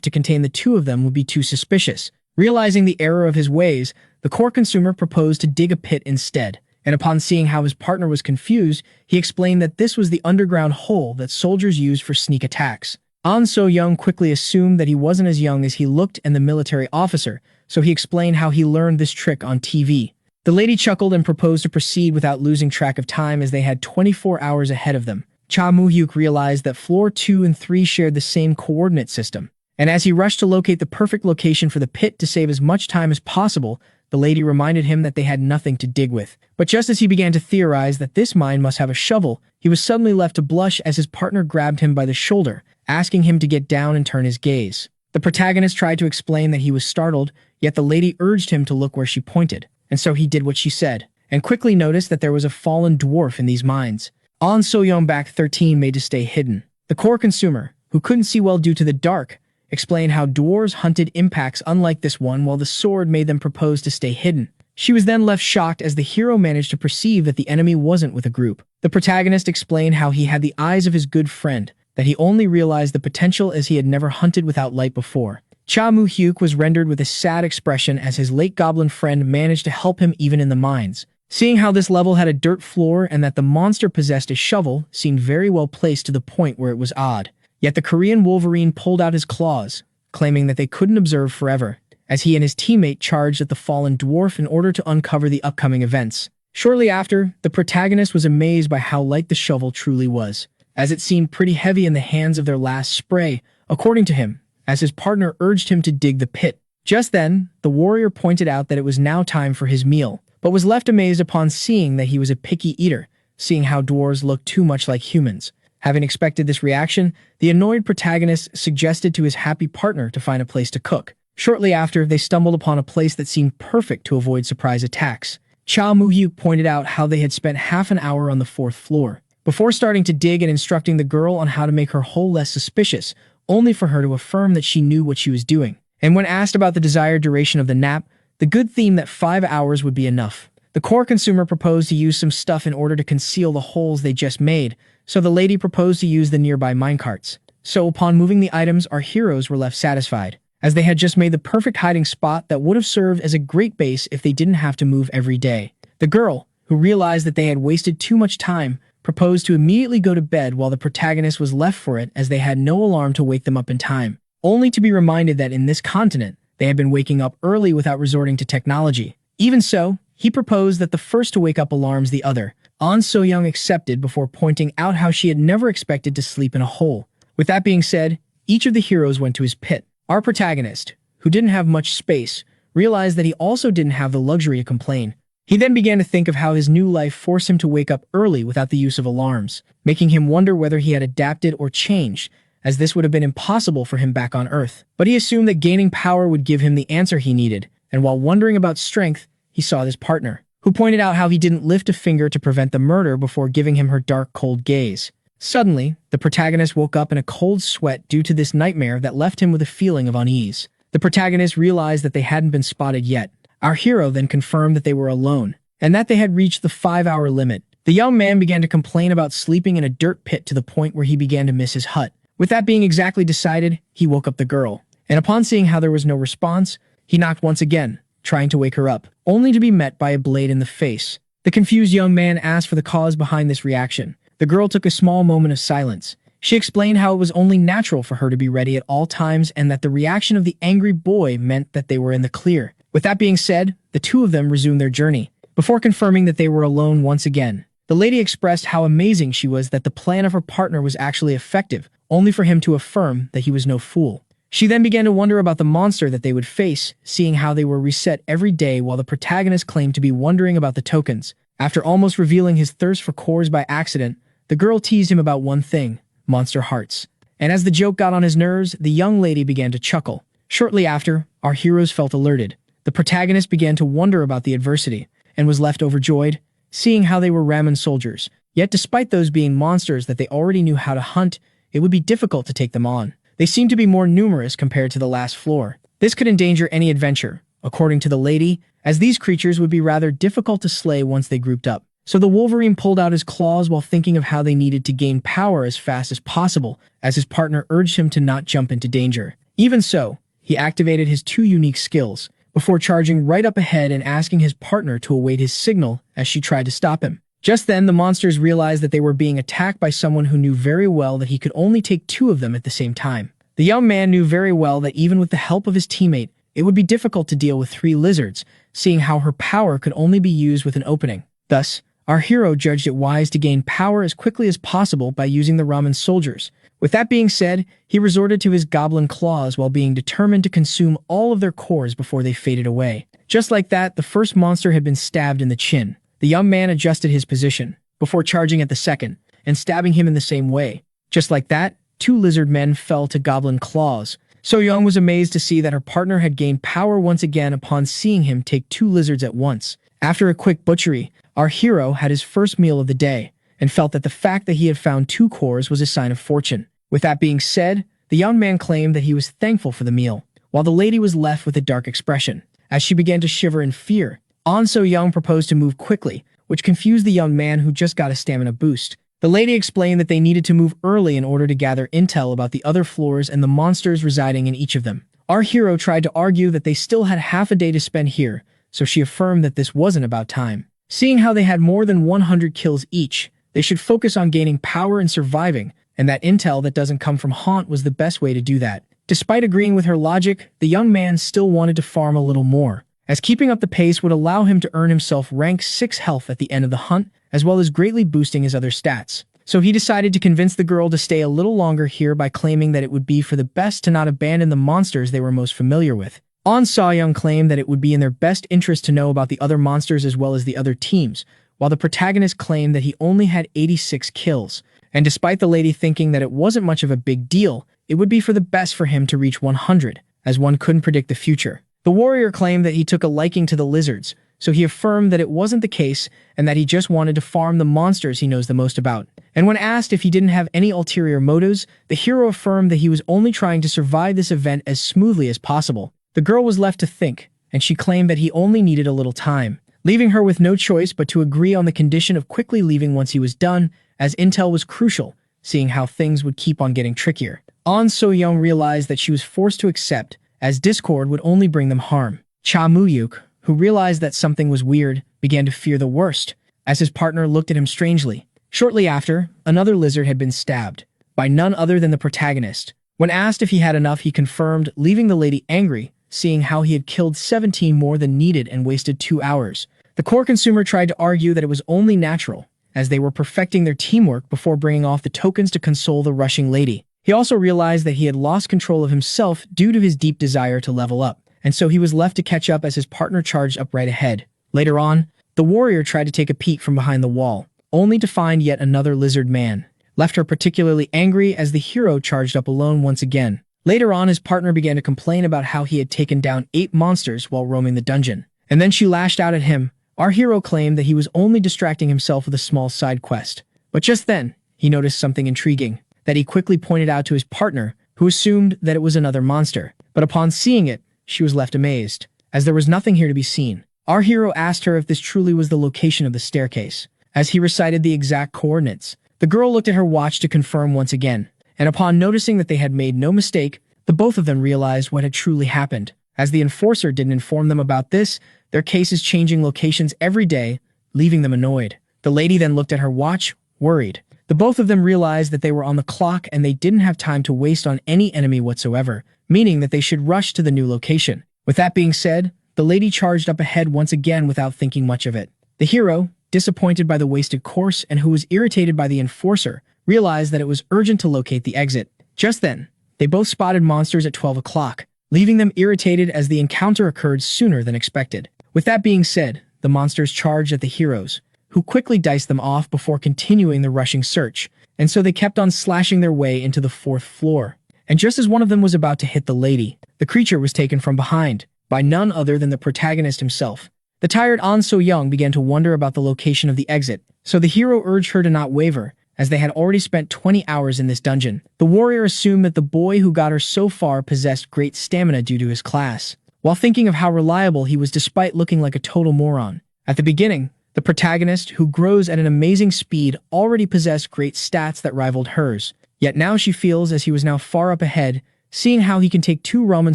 to contain the two of them would be too suspicious. Realizing the error of his ways, the core consumer proposed to dig a pit instead, and upon seeing how his partner was confused, he explained that this was the underground hole that soldiers used for sneak attacks. An So-young quickly assumed that he wasn't as young as he looked and the military officer, so he explained how he learned this trick on TV. The lady chuckled and proposed to proceed without losing track of time as they had 24 hours ahead of them. Cha Moo-hyuk realized that floor 2 and 3 shared the same coordinate system, and as he rushed to locate the perfect location for the pit to save as much time as possible, the lady reminded him that they had nothing to dig with. But just as he began to theorize that this mine must have a shovel, he was suddenly left to blush as his partner grabbed him by the shoulder, asking him to get down and turn his gaze. The protagonist tried to explain that he was startled, yet the lady urged him to look where she pointed, and so he did what she said, and quickly noticed that there was a fallen dwarf in these mines. An So-young back 13 made to stay hidden. The core consumer, who couldn't see well due to the dark, explained how dwarves hunted impacts unlike this one while the sword made them propose to stay hidden. She was then left shocked as the hero managed to perceive that the enemy wasn't with a group. The protagonist explained how he had the eyes of his good friend, that he only realized the potential as he had never hunted without light before. Cha Moo-hyuk was rendered with a sad expression as his late goblin friend managed to help him even in the mines. Seeing how this level had a dirt floor and that the monster possessed a shovel seemed very well placed to the point where it was odd. Yet the Korean Wolverine pulled out his claws, claiming that they couldn't observe forever, as he and his teammate charged at the fallen dwarf in order to uncover the upcoming events. Shortly after, the protagonist was amazed by how light the shovel truly was, as it seemed pretty heavy in the hands of their last spray, according to him, as his partner urged him to dig the pit. Just then, the warrior pointed out that it was now time for his meal, but was left amazed upon seeing that he was a picky eater, seeing how dwarves looked too much like humans. Having expected this reaction, the annoyed protagonist suggested to his happy partner to find a place to cook. Shortly after, they stumbled upon a place that seemed perfect to avoid surprise attacks. Cha Moo-hyuk pointed out how they had spent half an hour on the 4th floor, before starting to dig and instructing the girl on how to make her hole less suspicious, only for her to affirm that she knew what she was doing. And when asked about the desired duration of the nap, the good theme that 5 hours would be enough. The core consumer proposed to use some stuff in order to conceal the holes they just made, so the lady proposed to use the nearby minecarts. So upon moving the items, our heroes were left satisfied, as they had just made the perfect hiding spot that would have served as a great base if they didn't have to move every day. The girl, who realized that they had wasted too much time, proposed to immediately go to bed while the protagonist was left for it as they had no alarm to wake them up in time, only to be reminded that in this continent, they had been waking up early without resorting to technology. Even so, he proposed that the first to wake up alarms the other. An So-young accepted before pointing out how she had never expected to sleep in a hole. With that being said, each of the heroes went to his pit. Our protagonist, who didn't have much space, realized that he also didn't have the luxury to complain. He then began to think of how his new life forced him to wake up early without the use of alarms, making him wonder whether he had adapted or changed, as this would have been impossible for him back on Earth. But he assumed that gaining power would give him the answer he needed, and while wondering about strength, he saw his partner, who pointed out how he didn't lift a finger to prevent the murder before giving him her dark, cold gaze. Suddenly, the protagonist woke up in a cold sweat due to this nightmare that left him with a feeling of unease. The protagonist realized that they hadn't been spotted yet. Our hero then confirmed that they were alone, and that they had reached the 5-hour limit. The young man began to complain about sleeping in a dirt pit to the point where he began to miss his hut. With that being exactly decided, he woke up the girl, and upon seeing how there was no response, he knocked once again, trying to wake her up, only to be met by a blade in the face. The confused young man asked for the cause behind this reaction. The girl took a small moment of silence. She explained how it was only natural for her to be ready at all times and that the reaction of the angry boy meant that they were in the clear. With that being said, the two of them resumed their journey, before confirming that they were alone once again. The lady expressed how amazing she was that the plan of her partner was actually effective, only for him to affirm that he was no fool. She then began to wonder about the monster that they would face, seeing how they were reset every day while the protagonist claimed to be wondering about the tokens. After almost revealing his thirst for cores by accident, the girl teased him about one thing: monster hearts. And as the joke got on his nerves, the young lady began to chuckle. Shortly after, our heroes felt alerted. The protagonist began to wonder about the adversity, and was left overjoyed, seeing how they were ramen soldiers. Yet despite those being monsters that they already knew how to hunt, it would be difficult to take them on. They seemed to be more numerous compared to the last floor. This could endanger any adventure, according to the lady, as these creatures would be rather difficult to slay once they grouped up. So the Wolverine pulled out his claws while thinking of how they needed to gain power as fast as possible, as his partner urged him to not jump into danger. Even so, he activated his two unique skills, before charging right up ahead and asking his partner to await his signal as she tried to stop him. Just then, the monsters realized that they were being attacked by someone who knew very well that he could only take two of them at the same time. The young man knew very well that even with the help of his teammate, it would be difficult to deal with three lizards, seeing how her power could only be used with an opening. Thus, our hero judged it wise to gain power as quickly as possible by using the ramen soldiers. With that being said, he resorted to his goblin claws while being determined to consume all of their cores before they faded away. Just like that, the first monster had been stabbed in the chin. The young man adjusted his position, before charging at the second, and stabbing him in the same way. Just like that, two lizard men fell to goblin claws. So Young was amazed to see that her partner had gained power once again upon seeing him take two lizards at once. After a quick butchery, our hero had his first meal of the day, and felt that the fact that he had found two cores was a sign of fortune. With that being said, the young man claimed that he was thankful for the meal, while the lady was left with a dark expression. As she began to shiver in fear, An So Young proposed to move quickly, which confused the young man who just got a stamina boost. The lady explained that they needed to move early in order to gather intel about the other floors and the monsters residing in each of them. Our hero tried to argue that they still had half a day to spend here, so she affirmed that this wasn't about time. Seeing how they had more than 100 kills each, they should focus on gaining power and surviving, and that intel that doesn't come from Haunt was the best way to do that. Despite agreeing with her logic, the young man still wanted to farm a little more, as keeping up the pace would allow him to earn himself rank 6 health at the end of the hunt, as well as greatly boosting his other stats. So he decided to convince the girl to stay a little longer here by claiming that it would be for the best to not abandon the monsters they were most familiar with. An So Young claimed that it would be in their best interest to know about the other monsters as well as the other teams, while the protagonist claimed that he only had 86 kills. And despite the lady thinking that it wasn't much of a big deal, it would be for the best for him to reach 100, as one couldn't predict the future. The warrior claimed that he took a liking to the lizards, so he affirmed that it wasn't the case and that he just wanted to farm the monsters he knows the most about. And when asked if he didn't have any ulterior motives, the hero affirmed that he was only trying to survive this event as smoothly as possible. The girl was left to think, and she claimed that he only needed a little time, leaving her with no choice but to agree on the condition of quickly leaving once he was done, as intel was crucial, seeing how things would keep on getting trickier. An So Young realized that she was forced to accept, as discord would only bring them harm. Cha Muyuk, who realized that something was weird, began to fear the worst, as his partner looked at him strangely. Shortly after, another lizard had been stabbed, by none other than the protagonist. When asked if he had enough, he confirmed, leaving the lady angry, seeing how he had killed 17 more than needed and wasted 2 hours. The core consumer tried to argue that it was only natural, as they were perfecting their teamwork before bringing off the tokens to console the rushing lady. He also realized that he had lost control of himself due to his deep desire to level up, and so he was left to catch up as his partner charged up right ahead. Later on, the warrior tried to take a peek from behind the wall, only to find yet another lizard man, left her particularly angry as the hero charged up alone once again. Later on, his partner began to complain about how he had taken down 8 monsters while roaming the dungeon, and then she lashed out at him. Our hero claimed that he was only distracting himself with a small side quest. But just then, he noticed something intriguing that he quickly pointed out to his partner, who assumed that it was another monster. But upon seeing it, she was left amazed, as there was nothing here to be seen. Our hero asked her if this truly was the location of the staircase. As he recited the exact coordinates, the girl looked at her watch to confirm once again, and upon noticing that they had made no mistake, The both of them realized what had truly happened. As the enforcer didn't inform them about this, their case is changing locations every day, leaving them annoyed. The lady then looked at her watch, worried. The both of them realized that they were on the clock and they didn't have time to waste on any enemy whatsoever, meaning that they should rush to the new location. With that being said, the lady charged up ahead once again without thinking much of it. The hero, disappointed by the wasted course and who was irritated by the enforcer, realized that it was urgent to locate the exit. Just then, they both spotted monsters at 12 o'clock, leaving them irritated as the encounter occurred sooner than expected. With that being said, the monsters charged at the heroes, who quickly diced them off before continuing the rushing search, and so they kept on slashing their way into the 4th floor. And just as one of them was about to hit the lady, the creature was taken from behind, by none other than the protagonist himself. The tired An So-young began to wonder about the location of the exit, so the hero urged her to not waver, as they had already spent 20 hours in this dungeon. The warrior assumed that the boy who got her so far possessed great stamina due to his class, while thinking of how reliable he was despite looking like a total moron. At the beginning, the protagonist, who grows at an amazing speed, already possessed great stats that rivaled hers. Yet now she feels as he was now far up ahead, seeing how he can take 2 Roman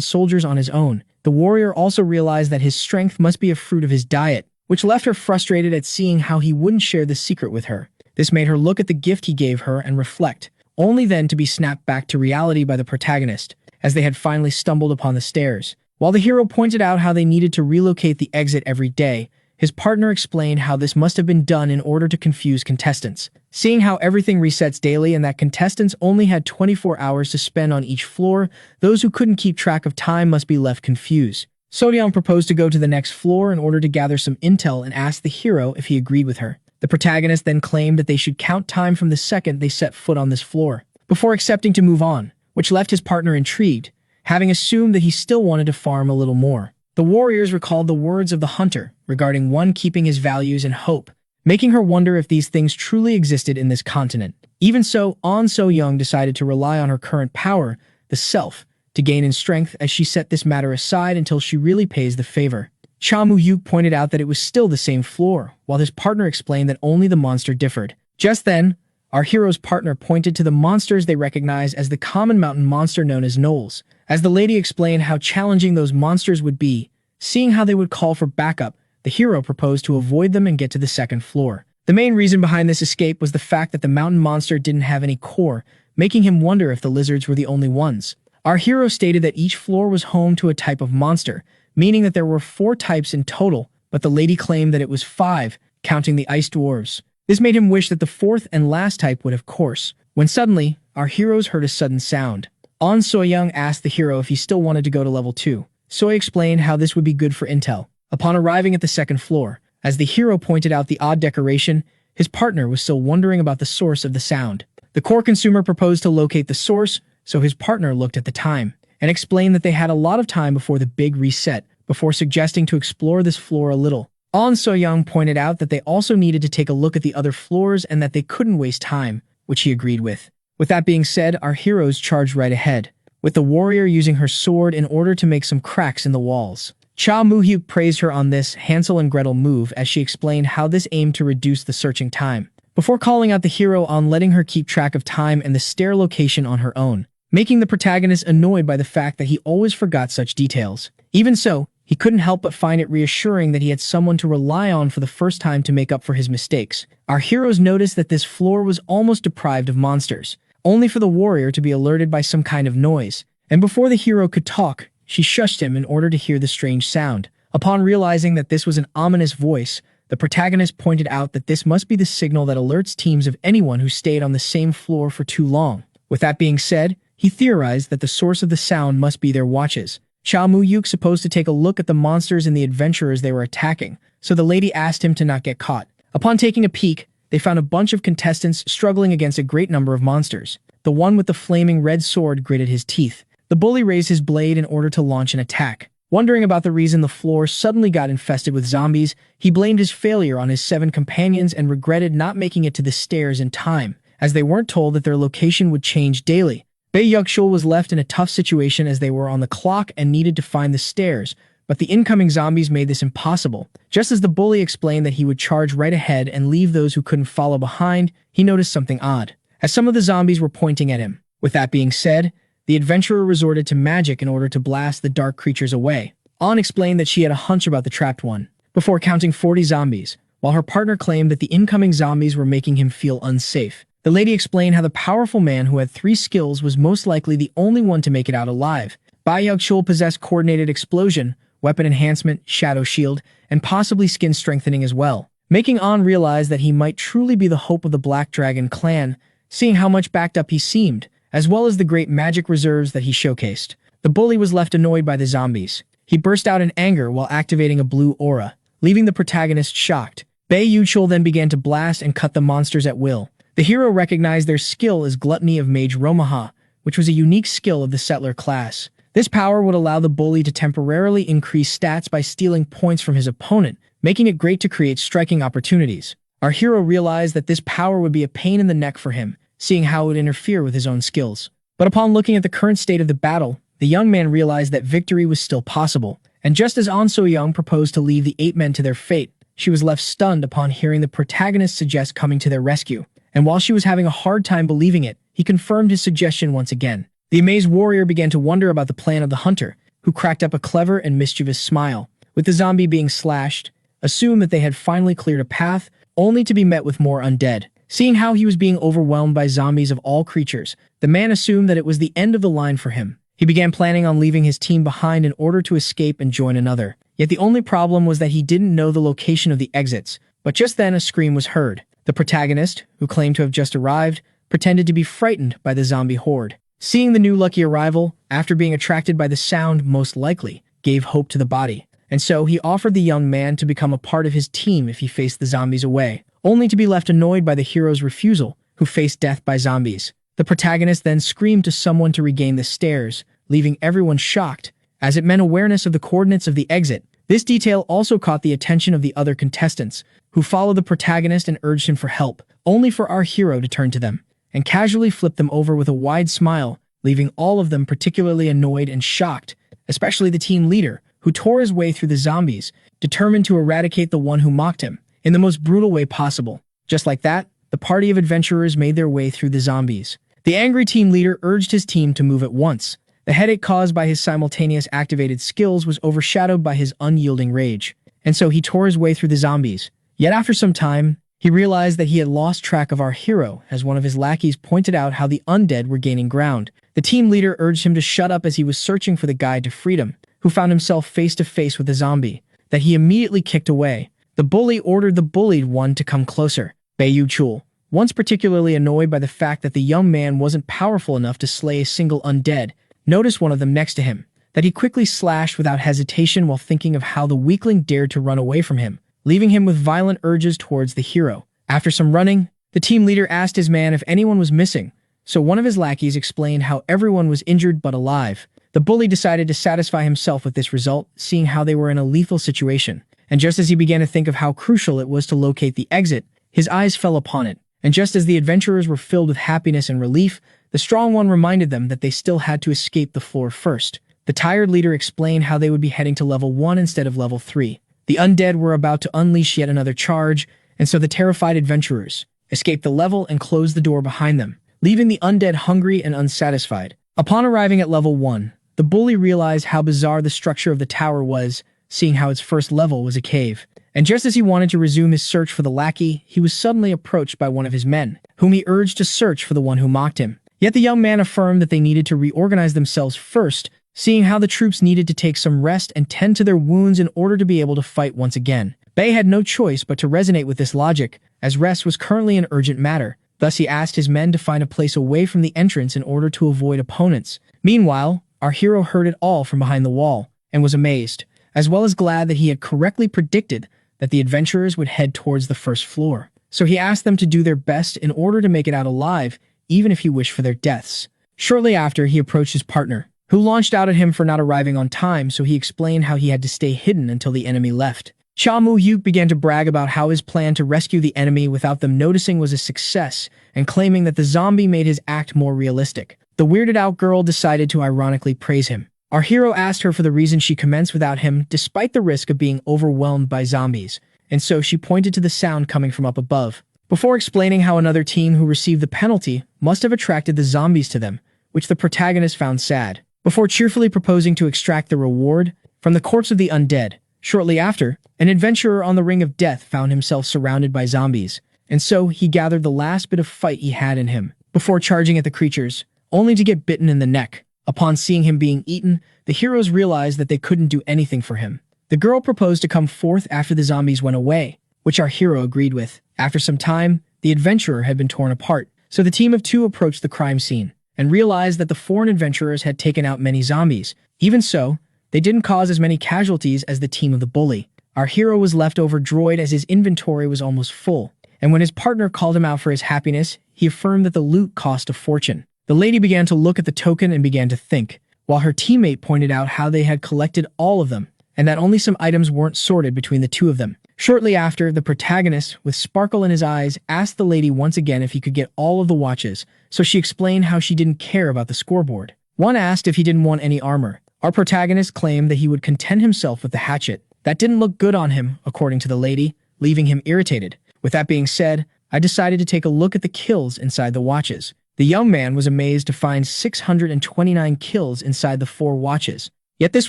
soldiers on his own. The warrior also realized that his strength must be a fruit of his diet, which left her frustrated at seeing how he wouldn't share the secret with her. This made her look at the gift he gave her and reflect, only then to be snapped back to reality by the protagonist, as they had finally stumbled upon the stairs. While the hero pointed out how they needed to relocate the exit every day, his partner explained how this must have been done in order to confuse contestants. Seeing how everything resets daily and that contestants only had 24 hours to spend on each floor, those who couldn't keep track of time must be left confused. So-young proposed to go to the next floor in order to gather some intel and asked the hero if he agreed with her. The protagonist then claimed that they should count time from the second they set foot on this floor, before accepting to move on, which left his partner intrigued, having assumed that he still wanted to farm a little more. The warriors recalled the words of the hunter regarding one keeping his values and hope, making her wonder if these things truly existed in this continent. Even so, An So-young decided to rely on her current power, the self, to gain in strength as she set this matter aside until she really pays the favor. Cha Mu-yuk pointed out that it was still the same floor, while his partner explained that only the monster differed. Just then, our hero's partner pointed to the monsters they recognize as the common mountain monster known as gnolls. As the lady explained how challenging those monsters would be, seeing how they would call for backup, the hero proposed to avoid them and get to the 2nd floor. The main reason behind this escape was the fact that the mountain monster didn't have any core, making him wonder if the lizards were the only ones. Our hero stated that each floor was home to a type of monster, meaning that there were 4 types in total, but the lady claimed that it was 5, counting the ice dwarves. This made him wish that the 4th and last type would have course, when suddenly, our heroes heard a sudden sound. An So-young asked the hero if he still wanted to go to level 2. Soy explained how this would be good for intel. Upon arriving at the 2nd floor, as the hero pointed out the odd decoration, his partner was still wondering about the source of the sound. The core consumer proposed to locate the source, so his partner looked at the time and explained that they had a lot of time before the big reset, before suggesting to explore this floor a little. An So-young pointed out that they also needed to take a look at the other floors and that they couldn't waste time, which he agreed with. With that being said, our heroes charged right ahead, with the warrior using her sword in order to make some cracks in the walls. Cha Mu-hyuk praised her on this Hansel and Gretel move as she explained how this aimed to reduce the searching time, before calling out the hero on letting her keep track of time and the stair location on her own, making the protagonist annoyed by the fact that he always forgot such details. Even so, he couldn't help but find it reassuring that he had someone to rely on for the first time to make up for his mistakes. Our heroes noticed that this floor was almost deprived of monsters, only for the warrior to be alerted by some kind of noise. And before the hero could talk, she shushed him in order to hear the strange sound. Upon realizing that this was an ominous voice, the protagonist pointed out that this must be the signal that alerts teams of anyone who stayed on the same floor for too long. With that being said, he theorized that the source of the sound must be their watches. Cha Mu-yuk supposed to take a look at the monsters and the adventurers they were attacking, so the lady asked him to not get caught. Upon taking a peek, they found a bunch of contestants struggling against a great number of monsters. The one with the flaming red sword gritted his teeth. The bully raised his blade in order to launch an attack. Wondering about the reason the floor suddenly got infested with zombies, he blamed his failure on his 7 companions and regretted not making it to the stairs in time, as they weren't told that their location would change daily. Bae Yuk-shul was left in a tough situation as they were on the clock and needed to find the stairs, but the incoming zombies made this impossible. Just as the bully explained that he would charge right ahead and leave those who couldn't follow behind, he noticed something odd, as some of the zombies were pointing at him. With that being said, the adventurer resorted to magic in order to blast the dark creatures away. An explained that she had a hunch about the trapped one, before counting 40 zombies, while her partner claimed that the incoming zombies were making him feel unsafe. The lady explained how the powerful man who had 3 skills was most likely the only one to make it out alive. Bai Chul possessed coordinated explosion, weapon enhancement, shadow shield, and possibly skin strengthening as well, making An realize that he might truly be the hope of the Black Dragon clan, seeing how much backed up he seemed, as well as the great magic reserves that he showcased. The bully was left annoyed by the zombies. He burst out in anger while activating a blue aura, leaving the protagonist shocked. Bai Chul then began to blast and cut the monsters at will. The hero recognized their skill as Gluttony of Mage Romaha, which was a unique skill of the settler class. This power would allow the bully to temporarily increase stats by stealing points from his opponent, making it great to create striking opportunities. Our hero realized that this power would be a pain in the neck for him, seeing how it would interfere with his own skills. But upon looking at the current state of the battle, the young man realized that victory was still possible. And just as An So-young proposed to leave the 8 men to their fate, she was left stunned upon hearing the protagonist suggest coming to their rescue. And while she was having a hard time believing it, he confirmed his suggestion once again. The amazed warrior began to wonder about the plan of the hunter, who cracked up a clever and mischievous smile. With the zombie being slashed, assumed that they had finally cleared a path, only to be met with more undead. Seeing how he was being overwhelmed by zombies of all creatures, the man assumed that it was the end of the line for him. He began planning on leaving his team behind in order to escape and join another. Yet the only problem was that he didn't know the location of the exits. But just then a scream was heard. The protagonist, who claimed to have just arrived, pretended to be frightened by the zombie horde. Seeing the new lucky arrival, after being attracted by the sound most likely, gave hope to the body. And so he offered the young man to become a part of his team if he faced the zombies away, only to be left annoyed by the hero's refusal, who faced death by zombies. The protagonist then screamed to someone to regain the stairs, leaving everyone shocked, as it meant awareness of the coordinates of the exit. This detail also caught the attention of the other contestants, who followed the protagonist and urged him for help, only for our hero to turn to them and casually flip them over with a wide smile, leaving all of them particularly annoyed and shocked, especially the team leader, who tore his way through the zombies, determined to eradicate the one who mocked him, in the most brutal way possible. Just like that, the party of adventurers made their way through the zombies. The angry team leader urged his team to move at once. The headache caused by his simultaneous activated skills was overshadowed by his unyielding rage, and so he tore his way through the zombies. Yet after some time, he realized that he had lost track of our hero, as one of his lackeys pointed out how the undead were gaining ground. The team leader urged him to shut up as he was searching for the guide to freedom, who found himself face to face with a zombie that he immediately kicked away. The bully ordered the bullied one to come closer. Bai Chul, once particularly annoyed by the fact that the young man wasn't powerful enough to slay a single undead, noticed one of them next to him, that he quickly slashed without hesitation while thinking of how the weakling dared to run away from him, leaving him with violent urges towards the hero. After some running, the team leader asked his man if anyone was missing, so one of his lackeys explained how everyone was injured but alive. The bully decided to satisfy himself with this result, seeing how they were in a lethal situation. And just as he began to think of how crucial it was to locate the exit, his eyes fell upon it. And just as the adventurers were filled with happiness and relief, the strong one reminded them that they still had to escape the floor first. The tired leader explained how they would be heading to level 1 instead of level 3. The undead were about to unleash yet another charge, and so the terrified adventurers escaped the level and closed the door behind them, leaving the undead hungry and unsatisfied. Upon arriving at level 1, the bully realized how bizarre the structure of the tower was, seeing how its first level was a cave. And just as he wanted to resume his search for the lackey, he was suddenly approached by one of his men, whom he urged to search for the one who mocked him. Yet the young man affirmed that they needed to reorganize themselves first, seeing how the troops needed to take some rest and tend to their wounds in order to be able to fight once again. Bai had no choice but to resonate with this logic, as rest was currently an urgent matter. Thus he asked his men to find a place away from the entrance in order to avoid opponents. Meanwhile, our hero heard it all from behind the wall, and was amazed, as well as glad that he had correctly predicted that the adventurers would head towards the first floor. So he asked them to do their best in order to make it out alive, even if he wished for their deaths. Shortly after, he approached his partner, who launched out at him for not arriving on time, so he explained how he had to stay hidden until the enemy left. Cha Mu-hyuk began to brag about how his plan to rescue the enemy without them noticing was a success, and claiming that the zombie made his act more realistic. The weirded out girl decided to ironically praise him. Our hero asked her for the reason she commenced without him despite the risk of being overwhelmed by zombies, and so she pointed to the sound coming from up above, before explaining how another team who received the penalty must have attracted the zombies to them, which the protagonist found sad, before cheerfully proposing to extract the reward from the corpse of the undead. Shortly after, an adventurer on the Ring of Death found himself surrounded by zombies, and so he gathered the last bit of fight he had in him, before charging at the creatures, only to get bitten in the neck. Upon seeing him being eaten, the heroes realized that they couldn't do anything for him. The girl proposed to come forth after the zombies went away, which our hero agreed with. After some time, the adventurer had been torn apart, so the team of two approached the crime scene, and realized that the foreign adventurers had taken out many zombies. Even so, they didn't cause as many casualties as the team of the bully. Our hero was left overjoyed as his inventory was almost full, and when his partner called him out for his happiness, he affirmed that the loot cost a fortune. The lady began to look at the token and began to think, while her teammate pointed out how they had collected all of them, and that only some items weren't sorted between the two of them. Shortly after, the protagonist, with sparkle in his eyes, asked the lady once again if he could get all of the watches, so she explained how she didn't care about the scoreboard. One asked if he didn't want any armor. Our protagonist claimed that he would content himself with the hatchet. That didn't look good on him, according to the lady, leaving him irritated. With that being said, I decided to take a look at the kills inside the watches. The young man was amazed to find 629 kills inside the 4 watches. Yet this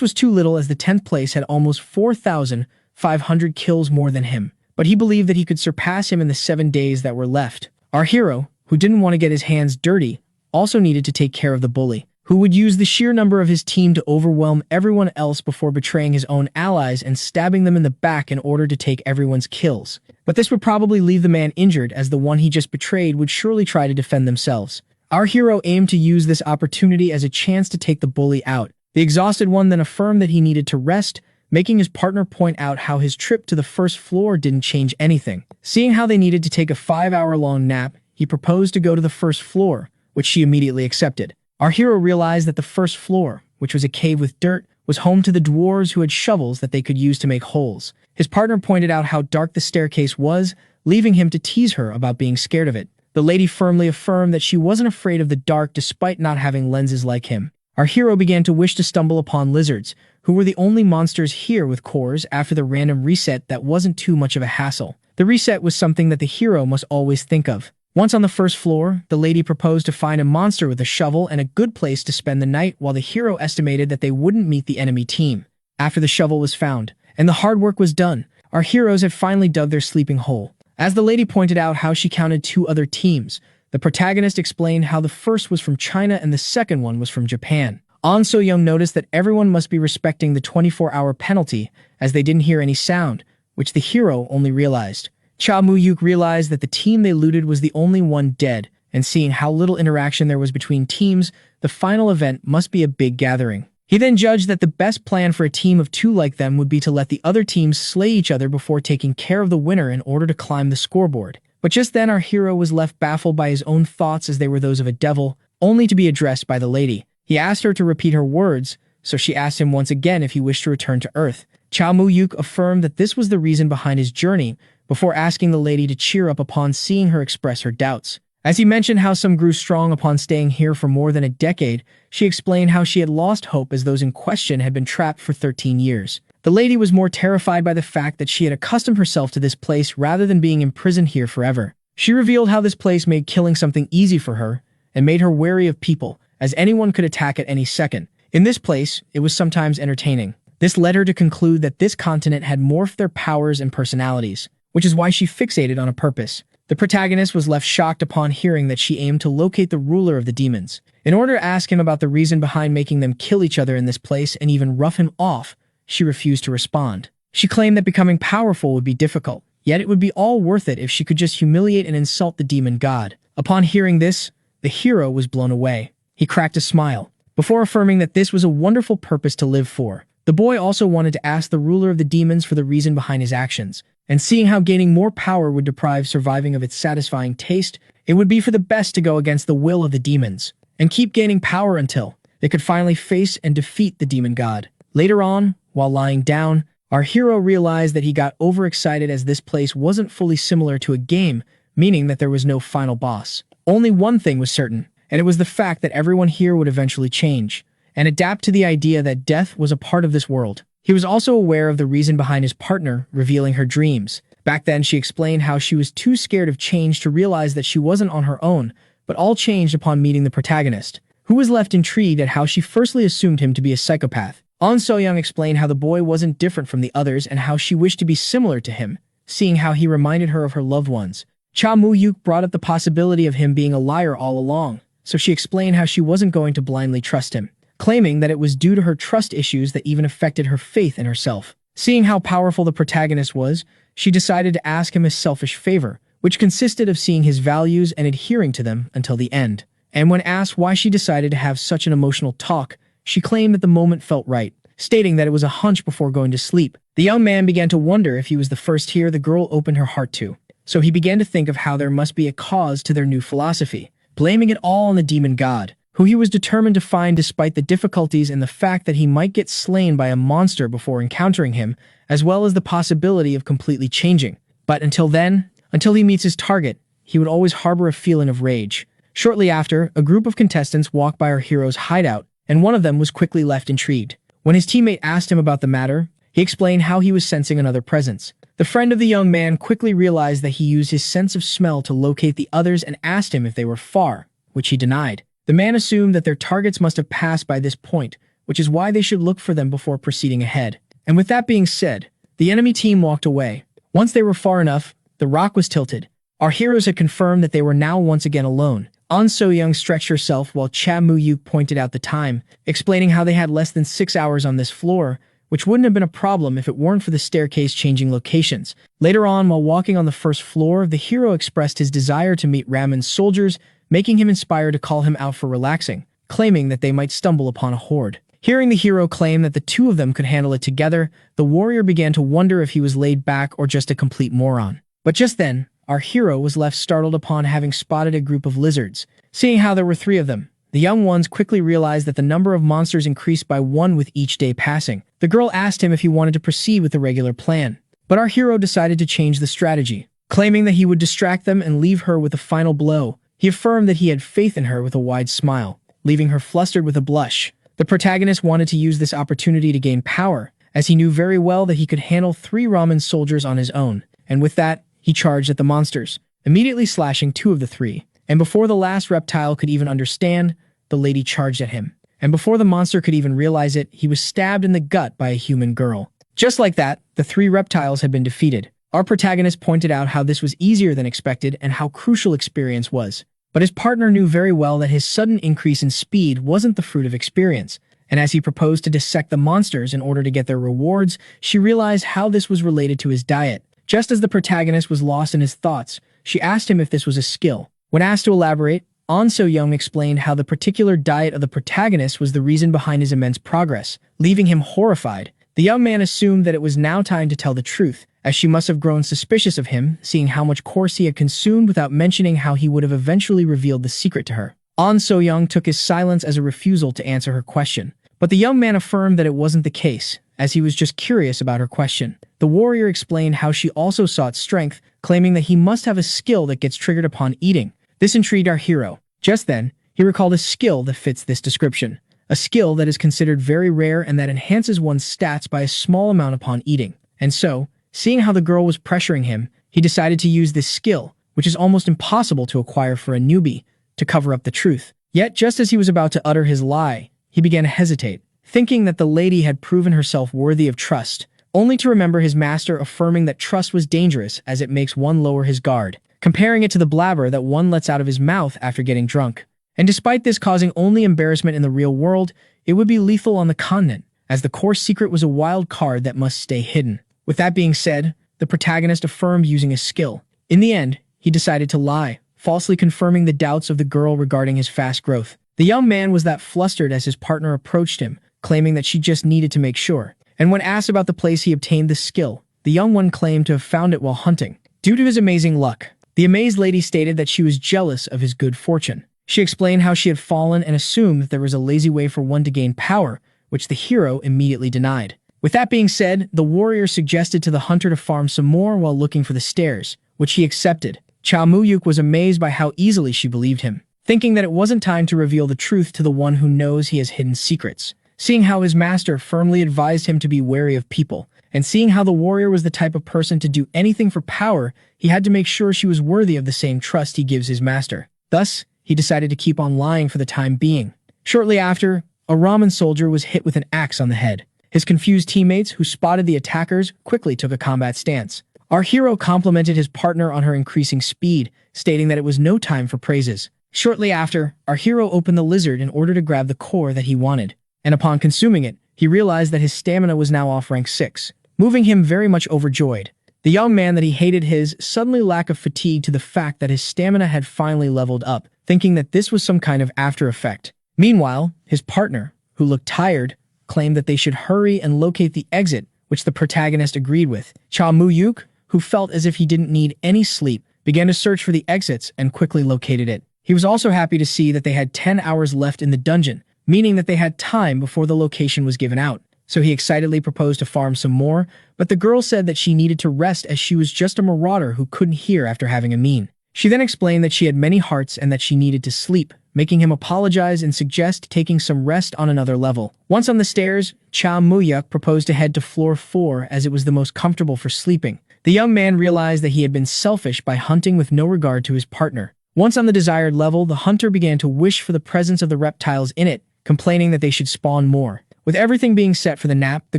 was too little, as the 10th place had almost 4,500 kills more than him. But he believed that he could surpass him in the 7 days that were left. Our hero, who didn't want to get his hands dirty, also needed to take care of the bully, who would use the sheer number of his team to overwhelm everyone else before betraying his own allies and stabbing them in the back in order to take everyone's kills. But this would probably leave the man injured, as the one he just betrayed would surely try to defend themselves. Our hero aimed to use this opportunity as a chance to take the bully out. The exhausted one then affirmed that he needed to rest, making his partner point out how his trip to the first floor didn't change anything. Seeing how they needed to take a 5-hour-long nap, he proposed to go to the first floor, which she immediately accepted. Our hero realized that the first floor, which was a cave with dirt, was home to the dwarves who had shovels that they could use to make holes. His partner pointed out how dark the staircase was, leaving him to tease her about being scared of it. The lady firmly affirmed that she wasn't afraid of the dark despite not having lenses like him. Our hero began to wish to stumble upon lizards, who were the only monsters here with cores after the random reset that wasn't too much of a hassle. The reset was something that the hero must always think of. Once on the first floor, the lady proposed to find a monster with a shovel and a good place to spend the night, while the hero estimated that they wouldn't meet the enemy team. After the shovel was found, and the hard work was done, our heroes had finally dug their sleeping hole. As the lady pointed out how she counted 2 other teams, the protagonist explained how the first was from China and the second one was from Japan. An So-young noticed that everyone must be respecting the 24-hour penalty, as they didn't hear any sound, which the hero only realized. Cha Mu-yuk realized that the team they looted was the only one dead, and seeing how little interaction there was between teams, the final event must be a big gathering. He then judged that the best plan for a team of 2 like them would be to let the other teams slay each other before taking care of the winner in order to climb the scoreboard. But just then our hero was left baffled by his own thoughts, as they were those of a devil, only to be addressed by the lady. He asked her to repeat her words, so she asked him once again if he wished to return to Earth. Cha Mu-yuk affirmed that this was the reason behind his journey, before asking the lady to cheer up upon seeing her express her doubts. As he mentioned how some grew strong upon staying here for more than a decade, she explained how she had lost hope as those in question had been trapped for 13 years. The lady was more terrified by the fact that she had accustomed herself to this place rather than being imprisoned here forever. She revealed how this place made killing something easy for her, and made her wary of people, as anyone could attack at any second. In this place, it was sometimes entertaining. This led her to conclude that this continent had morphed their powers and personalities, which is why she fixated on a purpose. The protagonist was left shocked upon hearing that she aimed to locate the ruler of the demons. In order to ask him about the reason behind making them kill each other in this place and even rough him off, she refused to respond. She claimed that becoming powerful would be difficult, yet it would be all worth it if she could just humiliate and insult the demon god. Upon hearing this, the hero was blown away. He cracked a smile, before affirming that this was a wonderful purpose to live for. The boy also wanted to ask the ruler of the demons for the reason behind his actions, and seeing how gaining more power would deprive surviving of its satisfying taste, it would be for the best to go against the will of the demons, and keep gaining power until they could finally face and defeat the demon god. Later on, while lying down, our hero realized that he got overexcited as this place wasn't fully similar to a game, meaning that there was no final boss. Only one thing was certain, and it was the fact that everyone here would eventually change, and adapt to the idea that death was a part of this world. He was also aware of the reason behind his partner revealing her dreams. Back then, she explained how she was too scared of change to realize that she wasn't on her own, but all changed upon meeting the protagonist, who was left intrigued at how she firstly assumed him to be a psychopath. An So-young explained how the boy wasn't different from the others and how she wished to be similar to him, seeing how he reminded her of her loved ones. Cha Mu-yuk brought up the possibility of him being a liar all along, so she explained how she wasn't going to blindly trust him, claiming that it was due to her trust issues that even affected her faith in herself. Seeing how powerful the protagonist was, she decided to ask him a selfish favor, which consisted of seeing his values and adhering to them until the end. And when asked why she decided to have such an emotional talk, she claimed that the moment felt right, stating that it was a hunch before going to sleep. The young man began to wonder if he was the first here the girl opened her heart to, so he began to think of how there must be a cause to their new philosophy, blaming it all on the demon god, who he was determined to find despite the difficulties and the fact that he might get slain by a monster before encountering him, as well as the possibility of completely changing. But until then, until he meets his target, he would always harbor a feeling of rage. Shortly after, a group of contestants walked by our hero's hideout, and one of them was quickly left intrigued. When his teammate asked him about the matter, he explained how he was sensing another presence. The friend of the young man quickly realized that he used his sense of smell to locate the others and asked him if they were far, which he denied. The man assumed that their targets must have passed by this point, which is why they should look for them before proceeding ahead. And with that being said, the enemy team walked away. Once they were far enough, the rock was tilted. Our heroes had confirmed that they were now once again alone. An So-young stretched herself while Cha Mu-yuk pointed out the time, explaining how they had less than 6 hours on this floor, which wouldn't have been a problem if it weren't for the staircase changing locations. Later on, while walking on the first floor, the hero expressed his desire to meet Ramon's soldiers, making him inspired to call him out for relaxing, claiming that they might stumble upon a horde. Hearing the hero claim that the two of them could handle it together, the warrior began to wonder if he was laid back or just a complete moron. But just then, our hero was left startled upon having spotted a group of lizards. Seeing how there were 3 of them, the young ones quickly realized that the number of monsters increased by 1 with each day passing. The girl asked him if he wanted to proceed with the regular plan, but our hero decided to change the strategy, claiming that he would distract them and leave her with a final blow. He affirmed that he had faith in her with a wide smile, leaving her flustered with a blush. The protagonist wanted to use this opportunity to gain power, as he knew very well that he could handle 3 ramen soldiers on his own, and with that, he charged at the monsters, immediately slashing 2 of the 3. And before the last reptile could even understand, the lady charged at him. And before the monster could even realize it, he was stabbed in the gut by a human girl. Just like that, the 3 reptiles had been defeated. Our protagonist pointed out how this was easier than expected and how crucial experience was. But his partner knew very well that his sudden increase in speed wasn't the fruit of experience. And as he proposed to dissect the monsters in order to get their rewards, she realized how this was related to his diet. Just as the protagonist was lost in his thoughts, she asked him if this was a skill. When asked to elaborate, An So-young explained how the particular diet of the protagonist was the reason behind his immense progress, leaving him horrified. The young man assumed that it was now time to tell the truth, as she must have grown suspicious of him, seeing how much course he had consumed without mentioning how he would have eventually revealed the secret to her. An So-young took his silence as a refusal to answer her question, but the young man affirmed that it wasn't the case, as he was just curious about her question. The warrior explained how she also sought strength, claiming that he must have a skill that gets triggered upon eating. This intrigued our hero. Just then, he recalled a skill that fits this description, a skill that is considered very rare and that enhances one's stats by a small amount upon eating. And so, seeing how the girl was pressuring him, he decided to use this skill, which is almost impossible to acquire for a newbie, to cover up the truth. Yet, just as he was about to utter his lie, he began to hesitate, thinking that the lady had proven herself worthy of trust, only to remember his master affirming that trust was dangerous as it makes one lower his guard, comparing it to the blabber that one lets out of his mouth after getting drunk. And despite this causing only embarrassment in the real world, it would be lethal on the continent, as the core secret was a wild card that must stay hidden. With that being said, the protagonist affirmed using a skill. In the end, he decided to lie, falsely confirming the doubts of the girl regarding his fast growth. The young man was that flustered as his partner approached him, claiming that she just needed to make sure. And when asked about the place he obtained the skill, the young one claimed to have found it while hunting. Due to his amazing luck, the amazed lady stated that she was jealous of his good fortune. She explained how she had fallen and assumed that there was a lazy way for one to gain power, which the hero immediately denied. With that being said, the warrior suggested to the hunter to farm some more while looking for the stairs, which he accepted. Cha Mu-yuk was amazed by how easily she believed him, thinking that it wasn't time to reveal the truth to the one who knows he has hidden secrets. Seeing how his master firmly advised him to be wary of people, and seeing how the warrior was the type of person to do anything for power, he had to make sure she was worthy of the same trust he gives his master. Thus, he decided to keep on lying for the time being. Shortly after, a ramen soldier was hit with an axe on the head. His confused teammates, who spotted the attackers, quickly took a combat stance. Our hero complimented his partner on her increasing speed, stating that it was no time for praises. Shortly after, our hero opened the lizard in order to grab the core that he wanted, and upon consuming it, he realized that his stamina was now off rank 6, moving him very much overjoyed. The young man that he hated his suddenly lack of fatigue to the fact that his stamina had finally leveled up, thinking that this was some kind of after effect. Meanwhile, his partner, who looked tired, claimed that they should hurry and locate the exit, which the protagonist agreed with. Cha Mu-yuk, who felt as if he didn't need any sleep, began to search for the exits and quickly located it. He was also happy to see that they had 10 hours left in the dungeon, meaning that they had time before the location was given out. So he excitedly proposed to farm some more, but the girl said that she needed to rest as she was just a marauder who couldn't hear after having a mean. She then explained that she had many hearts and that she needed to sleep, making him apologize and suggest taking some rest on another level. Once on the stairs, Cha Mu-yuk proposed to head to floor 4 as it was the most comfortable for sleeping. The young man realized that he had been selfish by hunting with no regard to his partner. Once on the desired level, the hunter began to wish for the presence of the reptiles in it, complaining that they should spawn more. With everything being set for the nap, the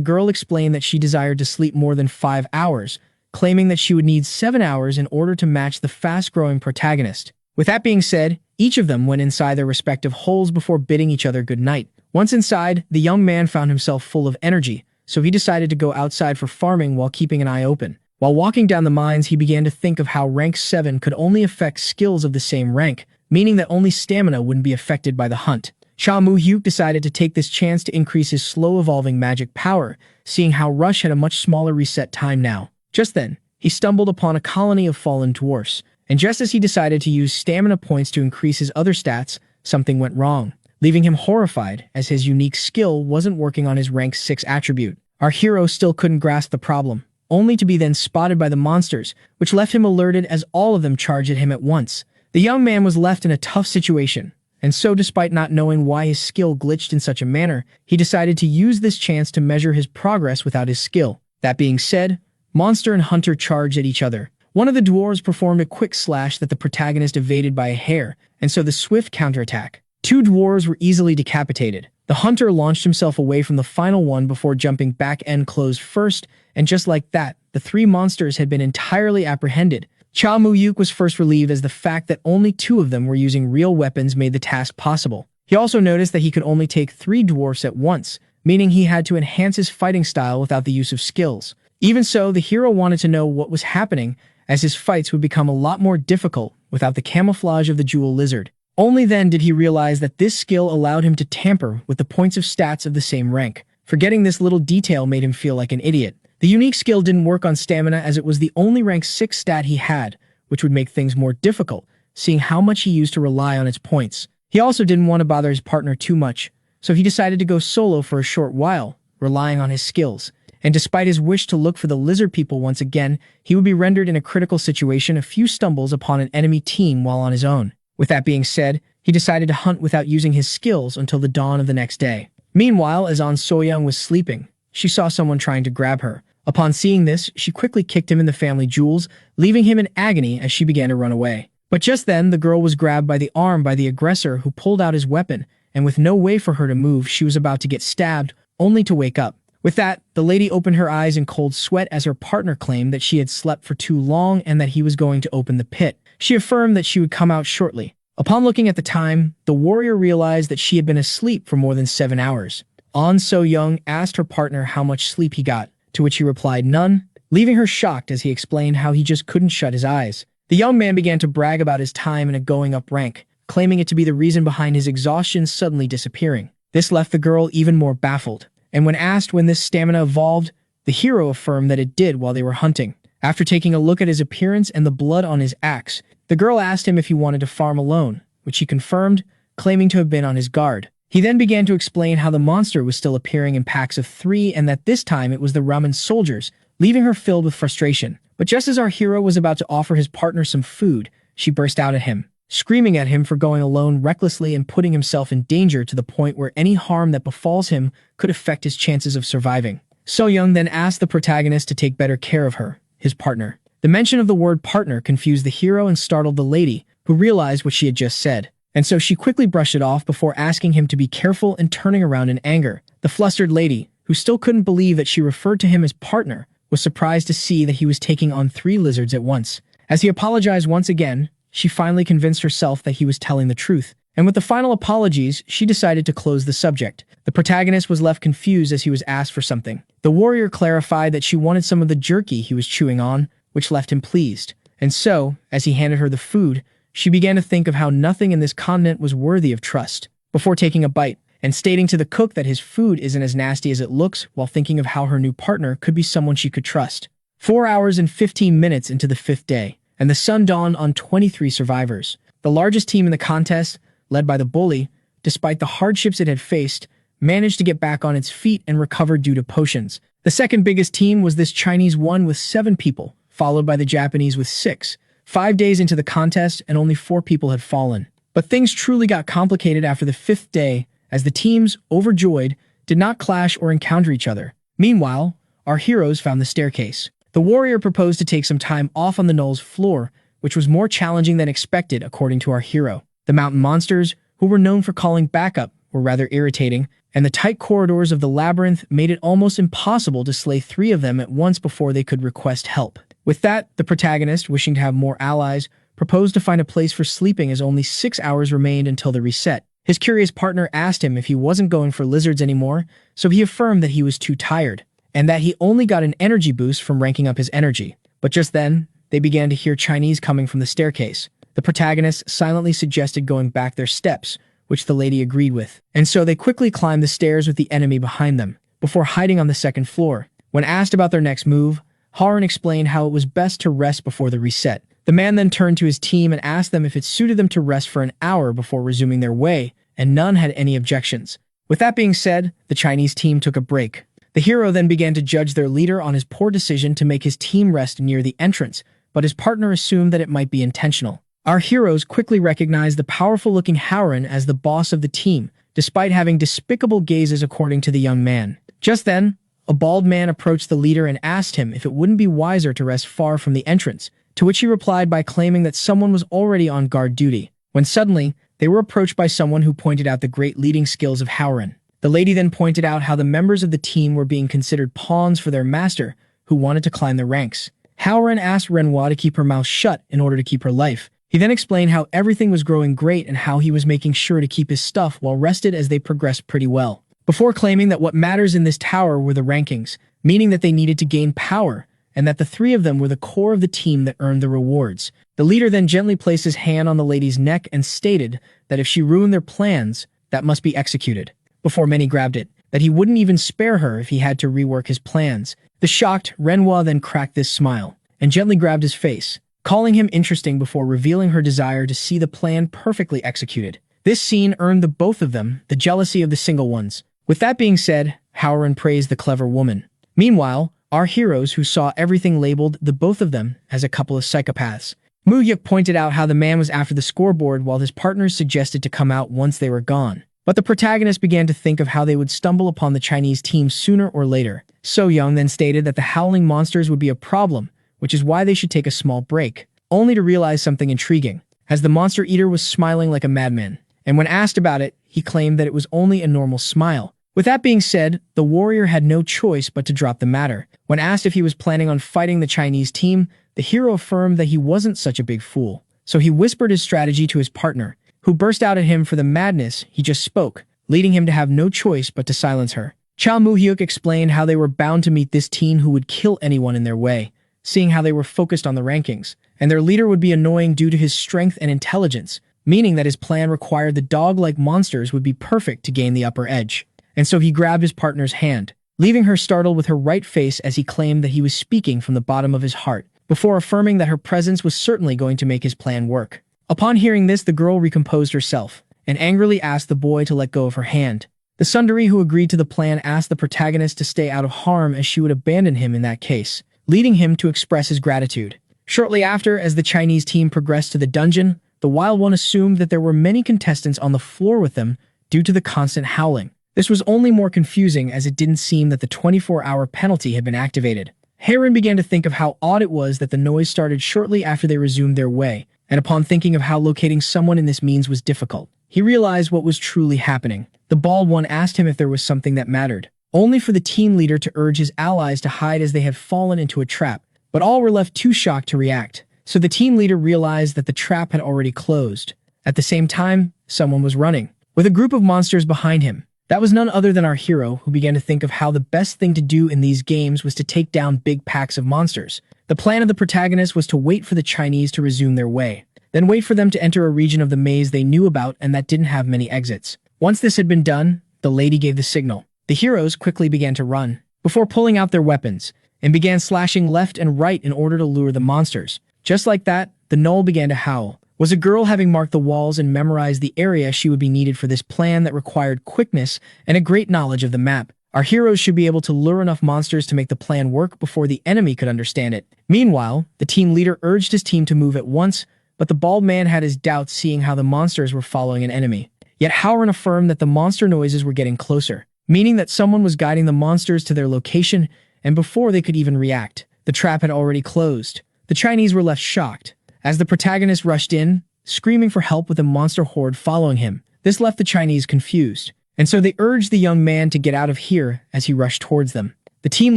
girl explained that she desired to sleep more than 5 hours, claiming that she would need 7 hours in order to match the fast-growing protagonist. With that being said, each of them went inside their respective holes before bidding each other good night. Once inside, the young man found himself full of energy, so he decided to go outside for farming while keeping an eye open. While walking down the mines, he began to think of how rank 7 could only affect skills of the same rank, meaning that only stamina wouldn't be affected by the hunt. Cha Mu-hyuk decided to take this chance to increase his slow-evolving magic power, seeing how Rush had a much smaller reset time now. Just then, he stumbled upon a colony of fallen dwarfs, and just as he decided to use stamina points to increase his other stats, something went wrong, leaving him horrified as his unique skill wasn't working on his rank 6 attribute. Our hero still couldn't grasp the problem, only to be then spotted by the monsters, which left him alerted as all of them charged at him at once. The young man was left in a tough situation, and so despite not knowing why his skill glitched in such a manner, he decided to use this chance to measure his progress without his skill. That being said, monster and hunter charged at each other. One of the dwarves performed a quick slash that the protagonist evaded by a hair, and so the swift counterattack. 2 dwarves were easily decapitated. The hunter launched himself away from the final one before jumping back end closed first, and just like that, the 3 monsters had been entirely apprehended. Cha Mu-yuk was first relieved as the fact that only 2 of them were using real weapons made the task possible. He also noticed that he could only take 3 dwarfs at once, meaning he had to enhance his fighting style without the use of skills. Even so, the hero wanted to know what was happening, as his fights would become a lot more difficult without the camouflage of the jewel lizard. Only then did he realize that this skill allowed him to tamper with the points of stats of the same rank. Forgetting this little detail made him feel like an idiot. The unique skill didn't work on stamina as it was the only rank 6 stat he had, which would make things more difficult, seeing how much he used to rely on its points. He also didn't want to bother his partner too much, so he decided to go solo for a short while, relying on his skills. And despite his wish to look for the lizard people once again, he would be rendered in a critical situation a few stumbles upon an enemy team while on his own. With that being said, he decided to hunt without using his skills until the dawn of the next day. Meanwhile, as An So-young was sleeping, she saw someone trying to grab her. Upon seeing this, she quickly kicked him in the family jewels, leaving him in agony as she began to run away. But just then, the girl was grabbed by the arm by the aggressor who pulled out his weapon, and with no way for her to move, she was about to get stabbed, only to wake up. With that, the lady opened her eyes in cold sweat as her partner claimed that she had slept for too long and that he was going to open the pit. She affirmed that she would come out shortly. Upon looking at the time, the warrior realized that she had been asleep for more than 7 hours. An So-young asked her partner how much sleep he got, to which he replied none, leaving her shocked as he explained how he just couldn't shut his eyes. The young man began to brag about his time in a going up rank, claiming it to be the reason behind his exhaustion suddenly disappearing. This left the girl even more baffled, and when asked when this stamina evolved, the hero affirmed that it did while they were hunting. After taking a look at his appearance and the blood on his axe, the girl asked him if he wanted to farm alone, which he confirmed, claiming to have been on his guard. He then began to explain how the monster was still appearing in packs of 3 and that this time it was the ramen soldiers, leaving her filled with frustration. But just as our hero was about to offer his partner some food, she burst out at him, screaming at him for going alone recklessly and putting himself in danger to the point where any harm that befalls him could affect his chances of surviving. So-young then asked the protagonist to take better care of her, his partner. The mention of the word partner confused the hero and startled the lady, who realized what she had just said. and so she quickly brushed it off before asking him to be careful and turning around in anger. The flustered lady, who still couldn't believe that she referred to him as partner, was surprised to see that he was taking on 3 lizards at once. As he apologized once again, she finally convinced herself that he was telling the truth. And with the final apologies, she decided to close the subject. The protagonist was left confused as he was asked for something. The warrior clarified that she wanted some of the jerky he was chewing on, which left him pleased. And so, as he handed her the food, she began to think of how nothing in this continent was worthy of trust. Before taking a bite, and stating to the cook that his food isn't as nasty as it looks, while thinking of how her new partner could be someone she could trust. 4 hours and 15 minutes into the 5th day, and the sun dawned on 23 survivors. The largest team in the contest, led by the bully, despite the hardships it had faced, managed to get back on its feet and recover due to potions. The second biggest team was this Chinese one with 7 people, followed by the Japanese with 6. 5 days into the contest, and only 4 people had fallen. But things truly got complicated after the 5th day, as the teams, overjoyed, did not clash or encounter each other. Meanwhile, our heroes found the staircase. The warrior proposed to take some time off on the knoll's floor, which was more challenging than expected according to our hero. The mountain monsters, who were known for calling backup, were rather irritating, and the tight corridors of the labyrinth made it almost impossible to slay 3 of them at once before they could request help. With that, the protagonist, wishing to have more allies, proposed to find a place for sleeping as only 6 hours remained until the reset. His curious partner asked him if he wasn't going for lizards anymore, so he affirmed that he was too tired, and that he only got an energy boost from ranking up his energy. But just then, they began to hear Chinese coming from the staircase. The protagonist silently suggested going back their steps, which the lady agreed with. And so they quickly climbed the stairs with the enemy behind them, before hiding on the 2nd floor. When asked about their next move, Harun explained how it was best to rest before the reset. The man then turned to his team and asked them if it suited them to rest for an hour before resuming their way, and none had any objections. With that being said, the Chinese team took a break. The hero then began to judge their leader on his poor decision to make his team rest near the entrance, but his partner assumed that it might be intentional. Our heroes quickly recognized the powerful-looking Harun as the boss of the team, despite having despicable gazes according to the young man. Just then, a bald man approached the leader and asked him if it wouldn't be wiser to rest far from the entrance, to which he replied by claiming that someone was already on guard duty, when suddenly, they were approached by someone who pointed out the great leading skills of Harun. The lady then pointed out how the members of the team were being considered pawns for their master, who wanted to climb the ranks. Harun asked Renoir to keep her mouth shut in order to keep her life. He then explained how everything was growing great and how he was making sure to keep his stuff while rested as they progressed pretty well. Before claiming that what matters in this tower were the rankings, meaning that they needed to gain power, and that the 3 of them were the core of the team that earned the rewards. The leader then gently placed his hand on the lady's neck and stated that if she ruined their plans, that must be executed. Before many grabbed it, that he wouldn't even spare her if he had to rework his plans. The shocked Renoir then cracked this smile, and gently grabbed his face, calling him interesting before revealing her desire to see the plan perfectly executed. This scene earned the both of them the jealousy of the single ones. With that being said, Harun praised the clever woman. Meanwhile, our heroes who saw everything labeled the both of them as a couple of psychopaths. Muyuk pointed out how the man was after the scoreboard while his partners suggested to come out once they were gone. But the protagonist began to think of how they would stumble upon the Chinese team sooner or later. So Young then stated that the howling monsters would be a problem, which is why they should take a small break, only to realize something intriguing, as the monster eater was smiling like a madman. And when asked about it, he claimed that it was only a normal smile. With that being said, the warrior had no choice but to drop the matter. When asked if he was planning on fighting the Chinese team, the hero affirmed that he wasn't such a big fool. So he whispered his strategy to his partner, who burst out at him for the madness he just spoke, leading him to have no choice but to silence her. Cha Mu-hyuk explained how they were bound to meet this team who would kill anyone in their way, seeing how they were focused on the rankings, and their leader would be annoying due to his strength and intelligence, meaning that his plan required the dog-like monsters would be perfect to gain the upper edge. And so he grabbed his partner's hand, leaving her startled with her right face as he claimed that he was speaking from the bottom of his heart, before affirming that her presence was certainly going to make his plan work. Upon hearing this, the girl recomposed herself, and angrily asked the boy to let go of her hand. The tsundere who agreed to the plan asked the protagonist to stay out of harm as she would abandon him in that case, leading him to express his gratitude. Shortly after, as the Chinese team progressed to the dungeon, the Wild One assumed that there were many contestants on the floor with them due to the constant howling. This was only more confusing as it didn't seem that the 24-hour penalty had been activated. Harun began to think of how odd it was that the noise started shortly after they resumed their way, and upon thinking of how locating someone in this means was difficult, he realized what was truly happening. The bald one asked him if there was something that mattered, only for the team leader to urge his allies to hide as they had fallen into a trap, but all were left too shocked to react. So the team leader realized that the trap had already closed. At the same time, someone was running, with a group of monsters behind him. That was none other than our hero, who began to think of how the best thing to do in these games was to take down big packs of monsters. The plan of the protagonist was to wait for the Chinese to resume their way, then wait for them to enter a region of the maze they knew about and that didn't have many exits. Once this had been done, the lady gave the signal. The heroes quickly began to run, before pulling out their weapons, and began slashing left and right in order to lure the monsters. Just like that, the gnoll began to howl. Was a girl having marked the walls and memorized the area she would be needed for this plan that required quickness and a great knowledge of the map. Our heroes should be able to lure enough monsters to make the plan work before the enemy could understand it. Meanwhile, the team leader urged his team to move at once, but the bald man had his doubts seeing how the monsters were following an enemy. Yet Howren affirmed that the monster noises were getting closer, meaning that someone was guiding the monsters to their location, and before they could even react, the trap had already closed. The Chinese were left shocked, as the protagonist rushed in, screaming for help with a monster horde following him. This left the Chinese confused, and so they urged the young man to get out of here as he rushed towards them. The team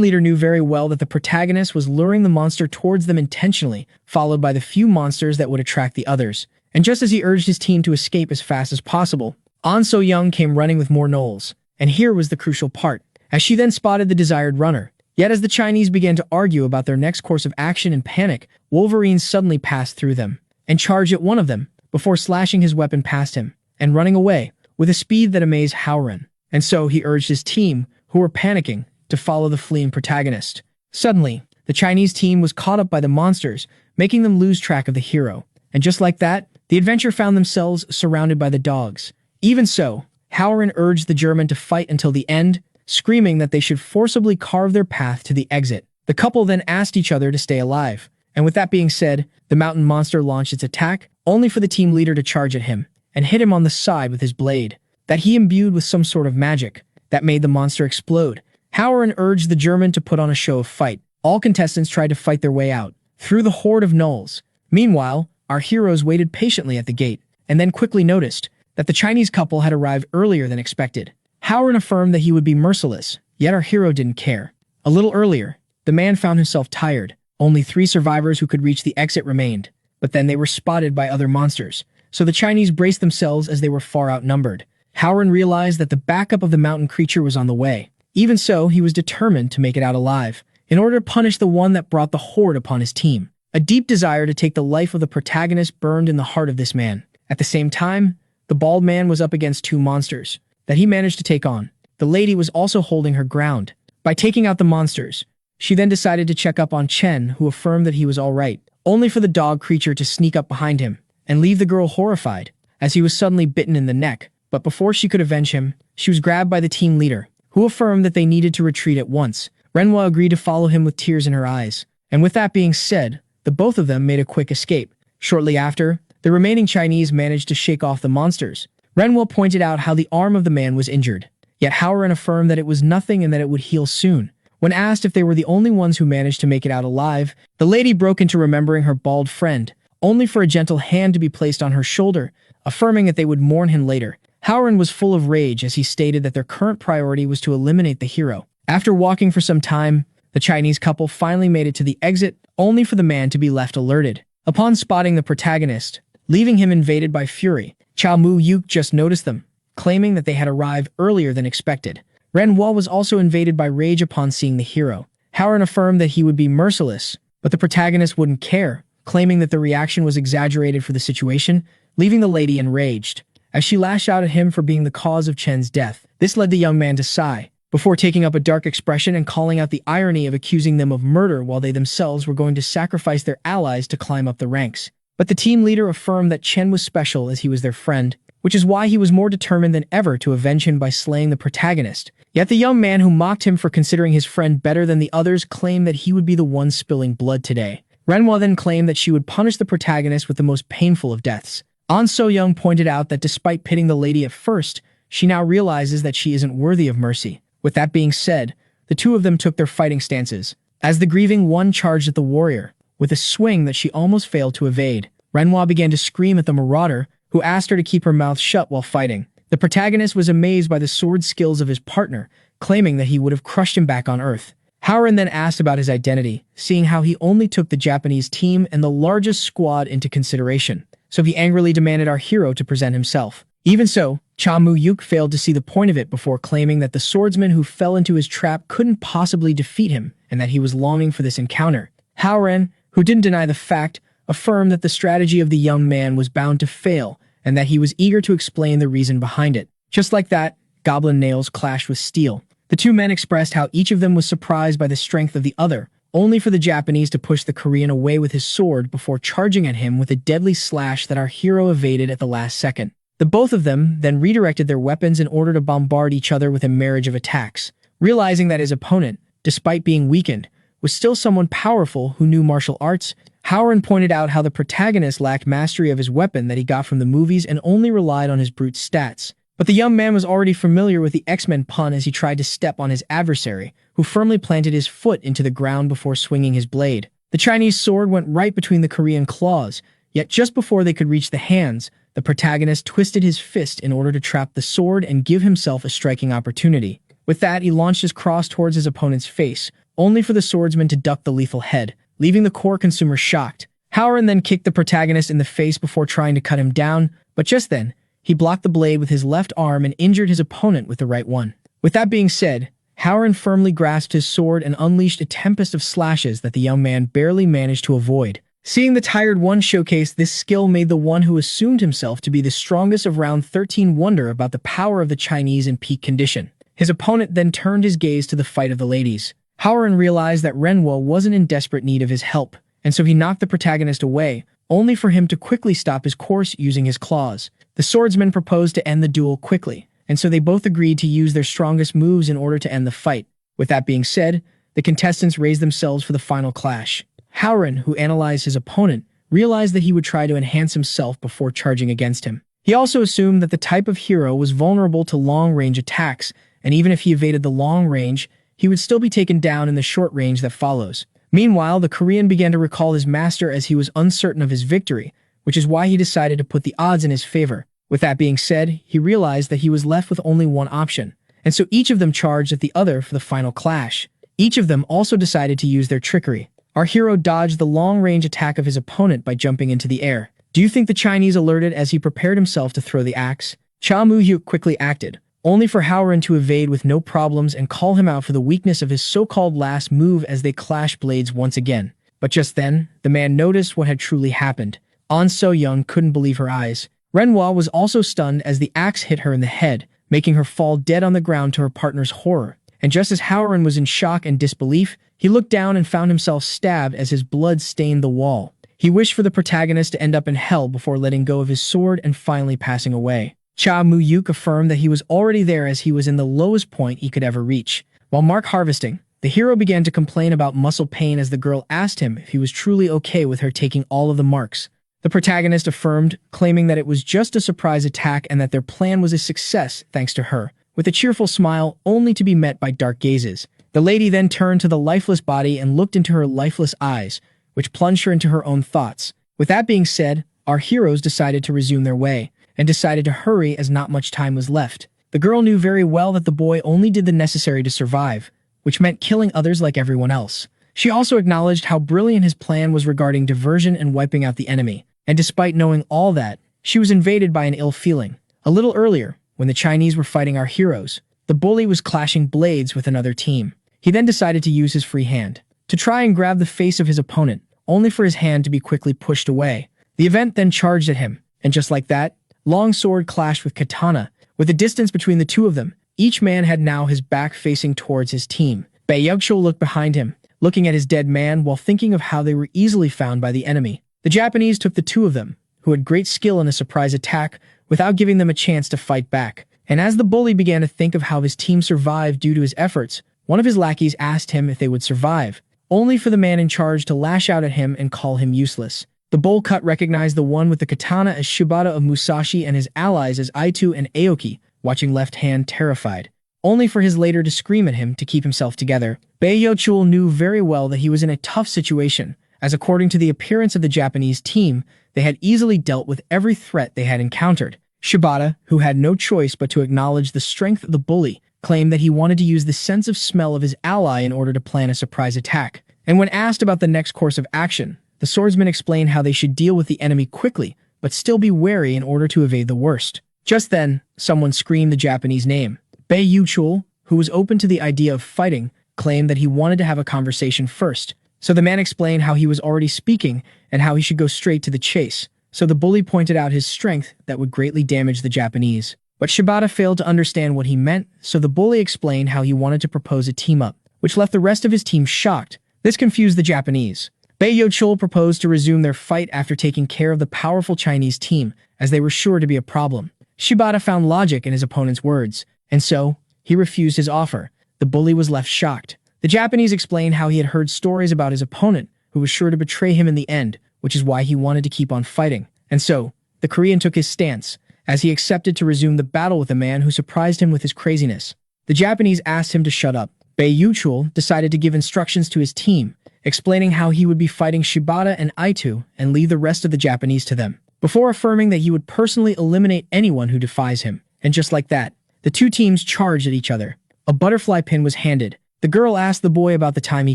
leader knew very well that the protagonist was luring the monster towards them intentionally, followed by the few monsters that would attract the others. And just as he urged his team to escape as fast as possible, An So-young came running with more gnolls. And here was the crucial part, as she then spotted the desired runner. Yet as the Chinese began to argue about their next course of action in panic, Wolverine suddenly passed through them and charged at one of them before slashing his weapon past him and running away with a speed that amazed Howren. And so he urged his team, who were panicking, to follow the fleeing protagonist. Suddenly, the Chinese team was caught up by the monsters, making them lose track of the hero. And just like that, the adventure found themselves surrounded by the dogs. Even so, Howren urged the German to fight until the end, screaming that they should forcibly carve their path to the exit. The couple then asked each other to stay alive. And with that being said, the mountain monster launched its attack, only for the team leader to charge at him and hit him on the side with his blade, that he imbued with some sort of magic that made the monster explode. Howren urged the German to put on a show of fight. All contestants tried to fight their way out, through the horde of gnolls. Meanwhile, our heroes waited patiently at the gate, and then quickly noticed that the Chinese couple had arrived earlier than expected. Howren affirmed that he would be merciless, yet our hero didn't care. A little earlier, the man found himself tired. Only 3 survivors who could reach the exit remained, but then they were spotted by other monsters, so the Chinese braced themselves as they were far outnumbered. Howren realized that the backup of the mountain creature was on the way. Even so, he was determined to make it out alive, in order to punish the one that brought the horde upon his team. A deep desire to take the life of the protagonist burned in the heart of this man. At the same time, the bald man was up against 2 monsters that he managed to take on. The lady was also holding her ground. By taking out the monsters, she then decided to check up on Chen, who affirmed that he was alright, only for the dog creature to sneak up behind him and leave the girl horrified, as he was suddenly bitten in the neck. But before she could avenge him, she was grabbed by the team leader, who affirmed that they needed to retreat at once. Renwa agreed to follow him with tears in her eyes, and with that being said, the both of them made a quick escape. Shortly after, the remaining Chinese managed to shake off the monsters. Renwa pointed out how the arm of the man was injured, yet Howren affirmed that it was nothing and that it would heal soon. When asked if they were the only ones who managed to make it out alive, the lady broke into remembering her bald friend, only for a gentle hand to be placed on her shoulder, affirming that they would mourn him later. Howren was full of rage as he stated that their current priority was to eliminate the hero. After walking for some time, the Chinese couple finally made it to the exit, only for the man to be left alerted. Upon spotting the protagonist, leaving him invaded by fury, Chao Mu-yuk just noticed them, claiming that they had arrived earlier than expected. Renwa was also invaded by rage upon seeing the hero. Howren affirmed that he would be merciless, but the protagonist wouldn't care, claiming that the reaction was exaggerated for the situation, leaving the lady enraged, as she lashed out at him for being the cause of Chen's death. This led the young man to sigh, before taking up a dark expression and calling out the irony of accusing them of murder while they themselves were going to sacrifice their allies to climb up the ranks. But the team leader affirmed that Chen was special as he was their friend, which is why he was more determined than ever to avenge him by slaying the protagonist. Yet the young man who mocked him for considering his friend better than the others claimed that he would be the one spilling blood today. Renwa then claimed that she would punish the protagonist with the most painful of deaths. An So-young pointed out that despite pitting the lady at first, she now realizes that she isn't worthy of mercy. With that being said, the two of them took their fighting stances, as the grieving one charged at the warrior, with a swing that she almost failed to evade. Renwa began to scream at the marauder, who asked her to keep her mouth shut while fighting. The protagonist was amazed by the sword skills of his partner, claiming that he would have crushed him back on Earth. Howren then asked about his identity, seeing how he only took the Japanese team and the largest squad into consideration. So he angrily demanded our hero to present himself. Even so, Cha Mu-yuk failed to see the point of it before claiming that the swordsman who fell into his trap couldn't possibly defeat him and that he was longing for this encounter. Howren, who didn't deny the fact, affirmed that the strategy of the young man was bound to fail and that he was eager to explain the reason behind it. Just like that, goblin nails clashed with steel. The two men expressed how each of them was surprised by the strength of the other, only for the Japanese to push the Korean away with his sword before charging at him with a deadly slash that our hero evaded at the last second. The both of them then redirected their weapons in order to bombard each other with a marriage of attacks. Realizing that his opponent, despite being weakened, was still someone powerful who knew martial arts, Howren pointed out how the protagonist lacked mastery of his weapon that he got from the movies and only relied on his brute stats. But the young man was already familiar with the X-Men pun as he tried to step on his adversary, who firmly planted his foot into the ground before swinging his blade. The Chinese sword went right between the Korean claws, yet just before they could reach the hands, the protagonist twisted his fist in order to trap the sword and give himself a striking opportunity. With that, he launched his cross towards his opponent's face, only for the swordsman to duck the lethal head, leaving the core consumer shocked. Howren then kicked the protagonist in the face before trying to cut him down, but just then, he blocked the blade with his left arm and injured his opponent with the right one. With that being said, Howren firmly grasped his sword and unleashed a tempest of slashes that the young man barely managed to avoid. Seeing the tired one showcase this skill made the one who assumed himself to be the strongest of round 13 wonder about the power of the Chinese in peak condition. His opponent then turned his gaze to the fight of the ladies. Howren realized that Renwa wasn't in desperate need of his help, and so he knocked the protagonist away, only for him to quickly stop his course using his claws. The swordsman proposed to end the duel quickly, and so they both agreed to use their strongest moves in order to end the fight. With that being said, the contestants raised themselves for the final clash. Howren, who analyzed his opponent, realized that he would try to enhance himself before charging against him. He also assumed that the type of hero was vulnerable to long-range attacks, and even if he evaded the long range, he would still be taken down in the short range that follows. Meanwhile, the Korean began to recall his master as he was uncertain of his victory, which is why he decided to put the odds in his favor. With that being said, he realized that he was left with only one option, and so each of them charged at the other for the final clash. Each of them also decided to use their trickery. Our hero dodged the long-range attack of his opponent by jumping into the air. Do you think the Chinese alerted as he prepared himself to throw the axe? Cha Mu-hyuk quickly acted, only for Howren to evade with no problems and call him out for the weakness of his so-called last move as they clashed blades once again. But just then, the man noticed what had truly happened. An So-young couldn't believe her eyes. Renwa was also stunned as the axe hit her in the head, making her fall dead on the ground to her partner's horror. And just as Howren was in shock and disbelief, he looked down and found himself stabbed as his blood stained the wall. He wished for the protagonist to end up in hell before letting go of his sword and finally passing away. Cha Mu-yuk affirmed that he was already there as he was in the lowest point he could ever reach. While mark harvesting, the hero began to complain about muscle pain as the girl asked him if he was truly okay with her taking all of the marks. The protagonist affirmed, claiming that it was just a surprise attack and that their plan was a success thanks to her, with a cheerful smile only to be met by dark gazes. The lady then turned to the lifeless body and looked into her lifeless eyes, which plunged her into her own thoughts. With that being said, our heroes decided to resume their way, and decided to hurry as not much time was left. The girl knew very well that the boy only did the necessary to survive, which meant killing others like everyone else. She also acknowledged how brilliant his plan was regarding diversion and wiping out the enemy. And despite knowing all that, she was invaded by an ill feeling. A little earlier, when the Chinese were fighting our heroes, the bully was clashing blades with another team. He then decided to use his free hand to try and grab the face of his opponent, only for his hand to be quickly pushed away. The event then charged at him, and just like that, long sword clashed with katana. With the distance between the two of them, each man had now his back facing towards his team. Bae-yugshul looked behind him, looking at his dead man while thinking of how they were easily found by the enemy. The Japanese took the two of them, who had great skill in a surprise attack, without giving them a chance to fight back. And as the bully began to think of how his team survived due to his efforts, one of his lackeys asked him if they would survive, only for the man in charge to lash out at him and call him useless. The bowl cut recognized the one with the katana as Shibata of Musashi and his allies as Aitu and Aoki, watching Left Hand terrified, only for his later to scream at him to keep himself together. Bae-yugshul knew very well that he was in a tough situation, as according to the appearance of the Japanese team, they had easily dealt with every threat they had encountered. Shibata, who had no choice but to acknowledge the strength of the bully, claimed that he wanted to use the sense of smell of his ally in order to plan a surprise attack. And when asked about the next course of action, the swordsman explained how they should deal with the enemy quickly, but still be wary in order to evade the worst. Just then, someone screamed the Japanese name. Bei Yuchul, who was open to the idea of fighting, claimed that he wanted to have a conversation first. So the man explained how he was already speaking and how he should go straight to the chase. So the bully pointed out his strength that would greatly damage the Japanese. But Shibata failed to understand what he meant, so the bully explained how he wanted to propose a team-up, which left the rest of his team shocked. This confused the Japanese. Bei Yuchul proposed to resume their fight after taking care of the powerful Chinese team, as they were sure to be a problem. Shibata found logic in his opponent's words, and so, he refused his offer. The bully was left shocked. The Japanese explained how he had heard stories about his opponent, who was sure to betray him in the end, which is why he wanted to keep on fighting. And so, the Korean took his stance, as he accepted to resume the battle with a man who surprised him with his craziness. The Japanese asked him to shut up. Bei Yuchul decided to give instructions to his team, explaining how he would be fighting Shibata and Aitu and leave the rest of the Japanese to them, before affirming that he would personally eliminate anyone who defies him. And just like that, the two teams charged at each other. A butterfly pin was handed. The girl asked the boy about the time he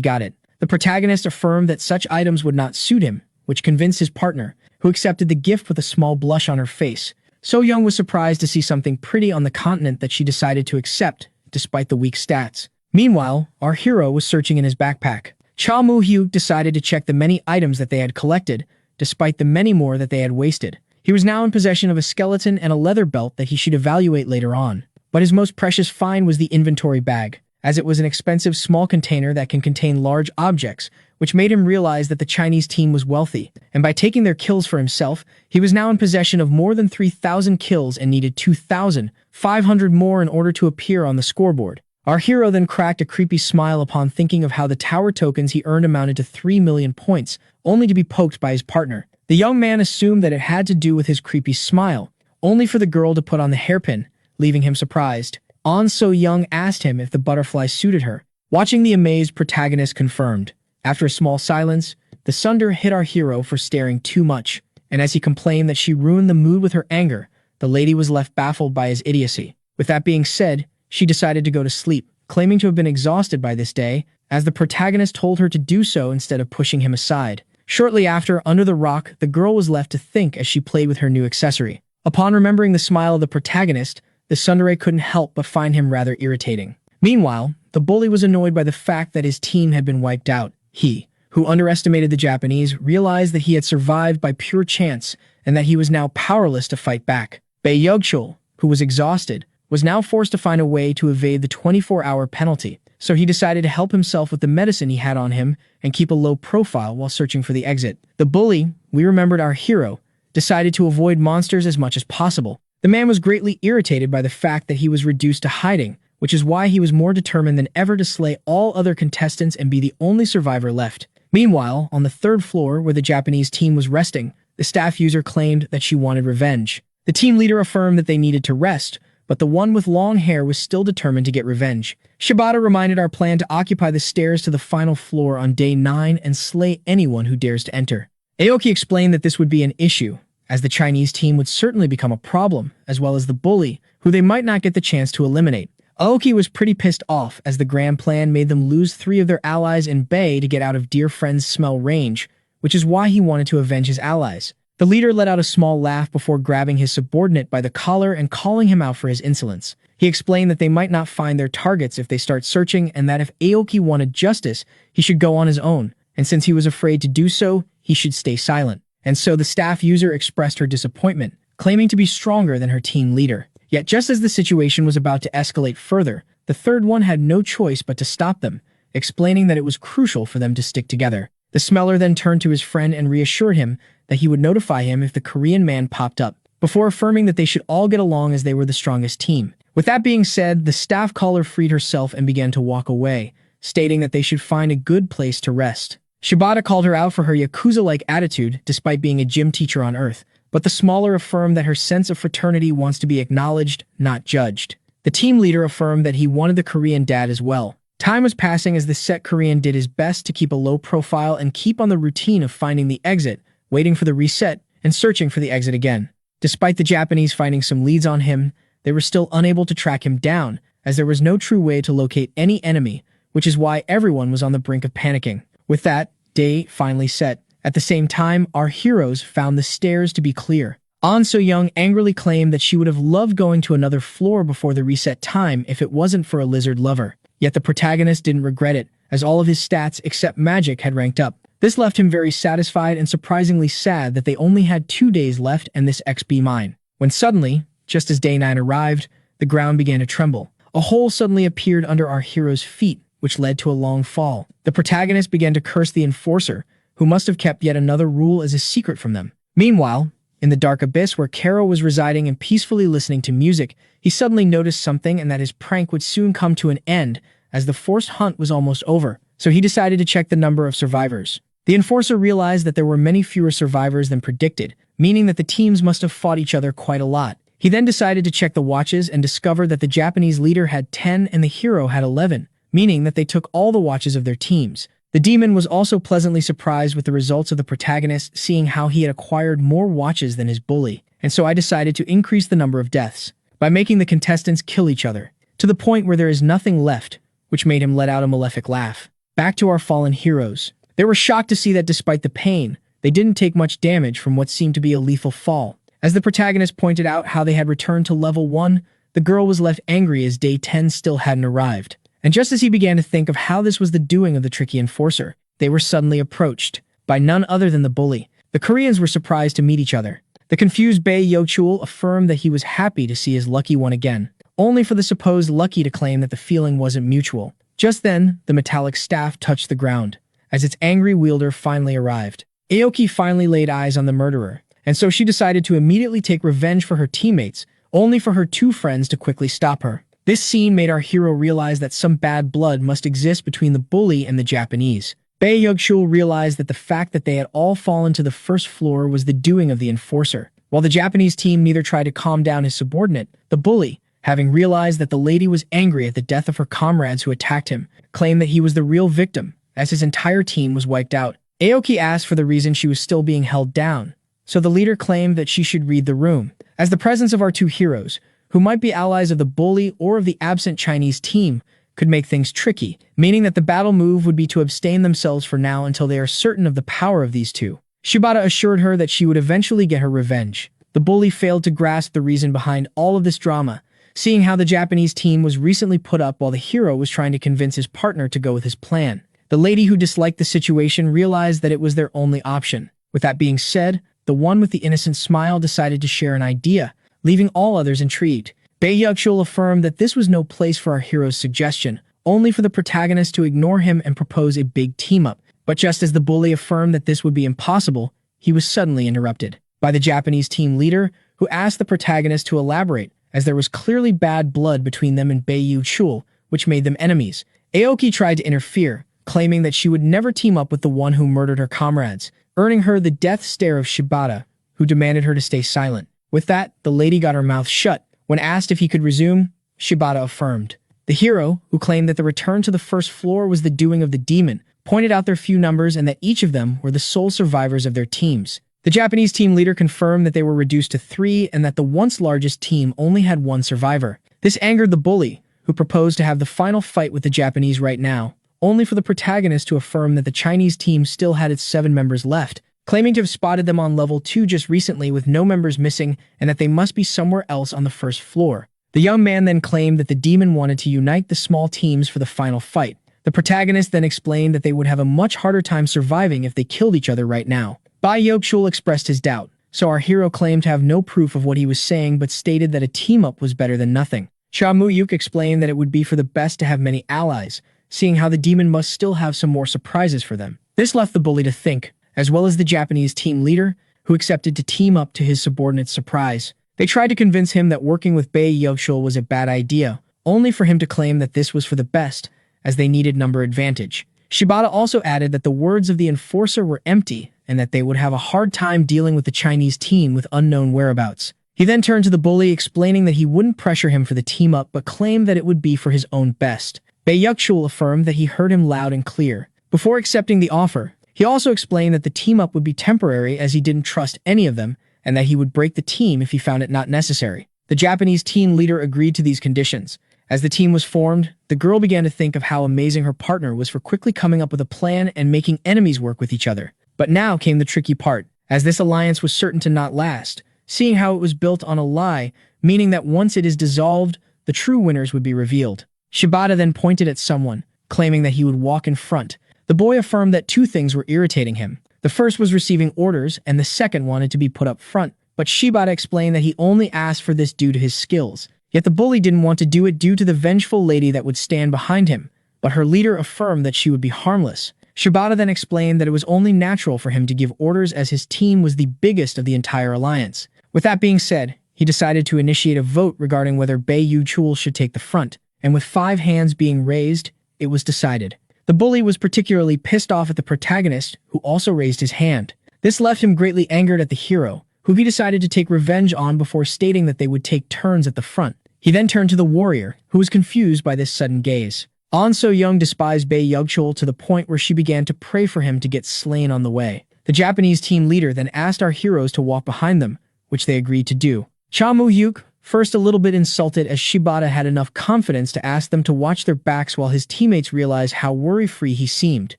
got it. The protagonist affirmed that such items would not suit him, which convinced his partner, who accepted the gift with a small blush on her face. So Young was surprised to see something pretty on the continent that she decided to accept, despite the weak stats. Meanwhile, our hero was searching in his backpack. Cha Mu-hyu decided to check the many items that they had collected, despite the many more that they had wasted. He was now in possession of a skeleton and a leather belt that he should evaluate later on. But his most precious find was the inventory bag, as it was an expensive small container that can contain large objects, which made him realize that the Chinese team was wealthy, and by taking their kills for himself, he was now in possession of more than 3,000 kills and needed 2,500 more in order to appear on the scoreboard. Our hero then cracked a creepy smile upon thinking of how the tower tokens he earned amounted to 3 million points, only to be poked by his partner. The young man assumed that it had to do with his creepy smile, only for the girl to put on the hairpin, leaving him surprised. On So Young asked him if the butterfly suited her. Watching the amazed protagonist confirmed. After a small silence, the sunder hit our hero for staring too much, and as he complained that she ruined the mood with her anger, the lady was left baffled by his idiocy. With that being said, she decided to go to sleep, claiming to have been exhausted by this day, as the protagonist told her to do so instead of pushing him aside. Shortly after, under the rock, the girl was left to think as she played with her new accessory. Upon remembering the smile of the protagonist, the tsundere couldn't help but find him rather irritating. Meanwhile, the bully was annoyed by the fact that his team had been wiped out. He, who underestimated the Japanese, realized that he had survived by pure chance and that he was now powerless to fight back. Bei Yuchul, who was exhausted, was now forced to find a way to evade the 24-hour penalty, so he decided to help himself with the medicine he had on him and keep a low profile while searching for the exit. The bully, we remembered our hero, decided to avoid monsters as much as possible. The man was greatly irritated by the fact that he was reduced to hiding, which is why he was more determined than ever to slay all other contestants and be the only survivor left. Meanwhile, on the third floor where the Japanese team was resting, the staff user claimed that she wanted revenge. The team leader affirmed that they needed to rest, but the one with long hair was still determined to get revenge. Shibata reminded our plan to occupy the stairs to the final floor on day 9 and slay anyone who dares to enter. Aoki explained that this would be an issue, as the Chinese team would certainly become a problem, as well as the bully, who they might not get the chance to eliminate. Aoki was pretty pissed off as the grand plan made them lose 3 of their allies in Bay to get out of dear friend's smell range, which is why he wanted to avenge his allies. The leader let out a small laugh before grabbing his subordinate by the collar and calling him out for his insolence. He explained that they might not find their targets if they start searching and that if Aoki wanted justice, he should go on his own, and since he was afraid to do so, he should stay silent. And so the staff user expressed her disappointment, claiming to be stronger than her team leader. Yet just as the situation was about to escalate further, the third one had no choice but to stop them, explaining that it was crucial for them to stick together. The smeller then turned to his friend and reassured him that he would notify him if the Korean man popped up, before affirming that they should all get along as they were the strongest team. With that being said, the staff caller freed herself and began to walk away, stating that they should find a good place to rest. Shibata called her out for her Yakuza-like attitude despite being a gym teacher on Earth, but the smaller affirmed that her sense of fraternity wants to be acknowledged, not judged. The team leader affirmed that he wanted the Korean dad as well. Time was passing as the set Korean did his best to keep a low profile and keep on the routine of finding the exit, waiting for the reset, and searching for the exit again. Despite the Japanese finding some leads on him, they were still unable to track him down, as there was no true way to locate any enemy, which is why everyone was on the brink of panicking. With that, day finally set. At the same time, our heroes found the stairs to be clear. An So-young angrily claimed that she would have loved going to another floor before the reset time if it wasn't for a lizard lover. Yet the protagonist didn't regret it, as all of his stats except magic had ranked up. This left him very satisfied and surprisingly sad that they only had 2 days left and this XP mine. When suddenly, just as day 9 arrived, the ground began to tremble. A hole suddenly appeared under our hero's feet, which led to a long fall. The protagonist began to curse the enforcer, who must have kept yet another rule as a secret from them. Meanwhile, in the dark abyss where Karo was residing and peacefully listening to music, he suddenly noticed something, and that his prank would soon come to an end, as the forced hunt was almost over. So he decided to check the number of survivors. The enforcer realized that there were many fewer survivors than predicted, meaning that the teams must have fought each other quite a lot. He then decided to check the watches and discovered that the Japanese leader had 10 and the hero had 11, meaning that they took all the watches of their teams. The demon was also pleasantly surprised with the results of the protagonist, seeing how he had acquired more watches than his bully, and so I decided to increase the number of deaths by making the contestants kill each other, to the point where there is nothing left, which made him let out a malefic laugh. Back to our fallen heroes. They were shocked to see that despite the pain, they didn't take much damage from what seemed to be a lethal fall. As the protagonist pointed out how they had returned to level 1, the girl was left angry as day 10 still hadn't arrived. And just as he began to think of how this was the doing of the tricky enforcer, they were suddenly approached by none other than the bully. The Koreans were surprised to meet each other. The confused Bae Yeokchul affirmed that he was happy to see his lucky one again, only for the supposed lucky to claim that the feeling wasn't mutual. Just then, the metallic staff touched the ground, as its angry wielder finally arrived. Aoki finally laid eyes on the murderer, and so she decided to immediately take revenge for her teammates, only for her 2 friends to quickly stop her. This scene made our hero realize that some bad blood must exist between the bully and the Japanese. Bae Yeokchul realized that the fact that they had all fallen to the first floor was the doing of the enforcer. While the Japanese team neither tried to calm down his subordinate, the bully, having realized that the lady was angry at the death of her comrades who attacked him, claimed that he was the real victim, as his entire team was wiped out. Aoki asked for the reason she was still being held down, so the leader claimed that she should read the room. As the presence of our 2 heroes, who might be allies of the bully or of the absent Chinese team, could make things tricky, meaning that the battle move would be to abstain themselves for now until they are certain of the power of these 2. Shibata assured her that she would eventually get her revenge. The bully failed to grasp the reason behind all of this drama, seeing how the Japanese team was recently put up while the hero was trying to convince his partner to go with his plan. The lady who disliked the situation realized that it was their only option. With that being said, the one with the innocent smile decided to share an idea, leaving all others intrigued. Bae Yeokchul affirmed that this was no place for our hero's suggestion, only for the protagonist to ignore him and propose a big team-up. But just as the bully affirmed that this would be impossible, he was suddenly interrupted by the Japanese team leader, who asked the protagonist to elaborate, as there was clearly bad blood between them and Bae Yeokchul, which made them enemies. Aoki tried to interfere, claiming that she would never team up with the one who murdered her comrades, earning her the death stare of Shibata, who demanded her to stay silent. With that, the lady got her mouth shut. When asked if he could resume, Shibata affirmed. The hero, who claimed that the return to the first floor was the doing of the demon, pointed out their few numbers and that each of them were the sole survivors of their teams. The Japanese team leader confirmed that they were reduced to 3 and that the once largest team only had 1 survivor. This angered the bully, who proposed to have the final fight with the Japanese right now, only for the protagonist to affirm that the Chinese team still had its 7 members left, claiming to have spotted them on level 2 just recently with no members missing and that they must be somewhere else on the first floor. The young man then claimed that the demon wanted to unite the small teams for the final fight. The protagonist then explained that they would have a much harder time surviving if they killed each other right now. Bae Yeokchul expressed his doubt, so our hero claimed to have no proof of what he was saying but stated that a team-up was better than nothing. Cha Mu-yuk explained that it would be for the best to have many allies, seeing how the demon must still have some more surprises for them. This left the bully to think, as well as the Japanese team leader, who accepted to team up to his subordinate's surprise. They tried to convince him that working with Bae Yeokchul was a bad idea, only for him to claim that this was for the best, as they needed number advantage. Shibata also added that the words of the enforcer were empty and that they would have a hard time dealing with the Chinese team with unknown whereabouts. He then turned to the bully, explaining that he wouldn't pressure him for the team-up but claimed that it would be for his own best. Bae Yeokchul affirmed that he heard him loud and clear. Before accepting the offer, He also explained that the team-up would be temporary as he didn't trust any of them, and that he would break the team if he found it not necessary. The Japanese team leader agreed to these conditions. As the team was formed, the girl began to think of how amazing her partner was for quickly coming up with a plan and making enemies work with each other. But now came the tricky part, as this alliance was certain to not last, seeing how it was built on a lie, meaning that once it is dissolved, the true winners would be revealed. Shibata then pointed at someone, claiming that he would walk in front. The boy affirmed that two things were irritating him. The first was receiving orders, and the second wanted to be put up front. But Shibata explained that he only asked for this due to his skills. Yet the bully didn't want to do it due to the vengeful lady that would stand behind him, but her leader affirmed that she would be harmless. Shibata then explained that it was only natural for him to give orders as his team was the biggest of the entire alliance. With that being said, he decided to initiate a vote regarding whether Bei Yu-chul should take the front, and with 5 hands being raised, it was decided. The bully was particularly pissed off at the protagonist, who also raised his hand. This left him greatly angered at the hero, who he decided to take revenge on before stating that they would take turns at the front. He then turned to the warrior, who was confused by this sudden gaze. An So-young despised Bei Yu-chul to the point where she began to pray for him to get slain on the way. The Japanese team leader then asked our heroes to walk behind them, which they agreed to do. Cha Mu-hyuk, first a little bit insulted as Shibata had enough confidence to ask them to watch their backs while his teammates realized how worry-free he seemed.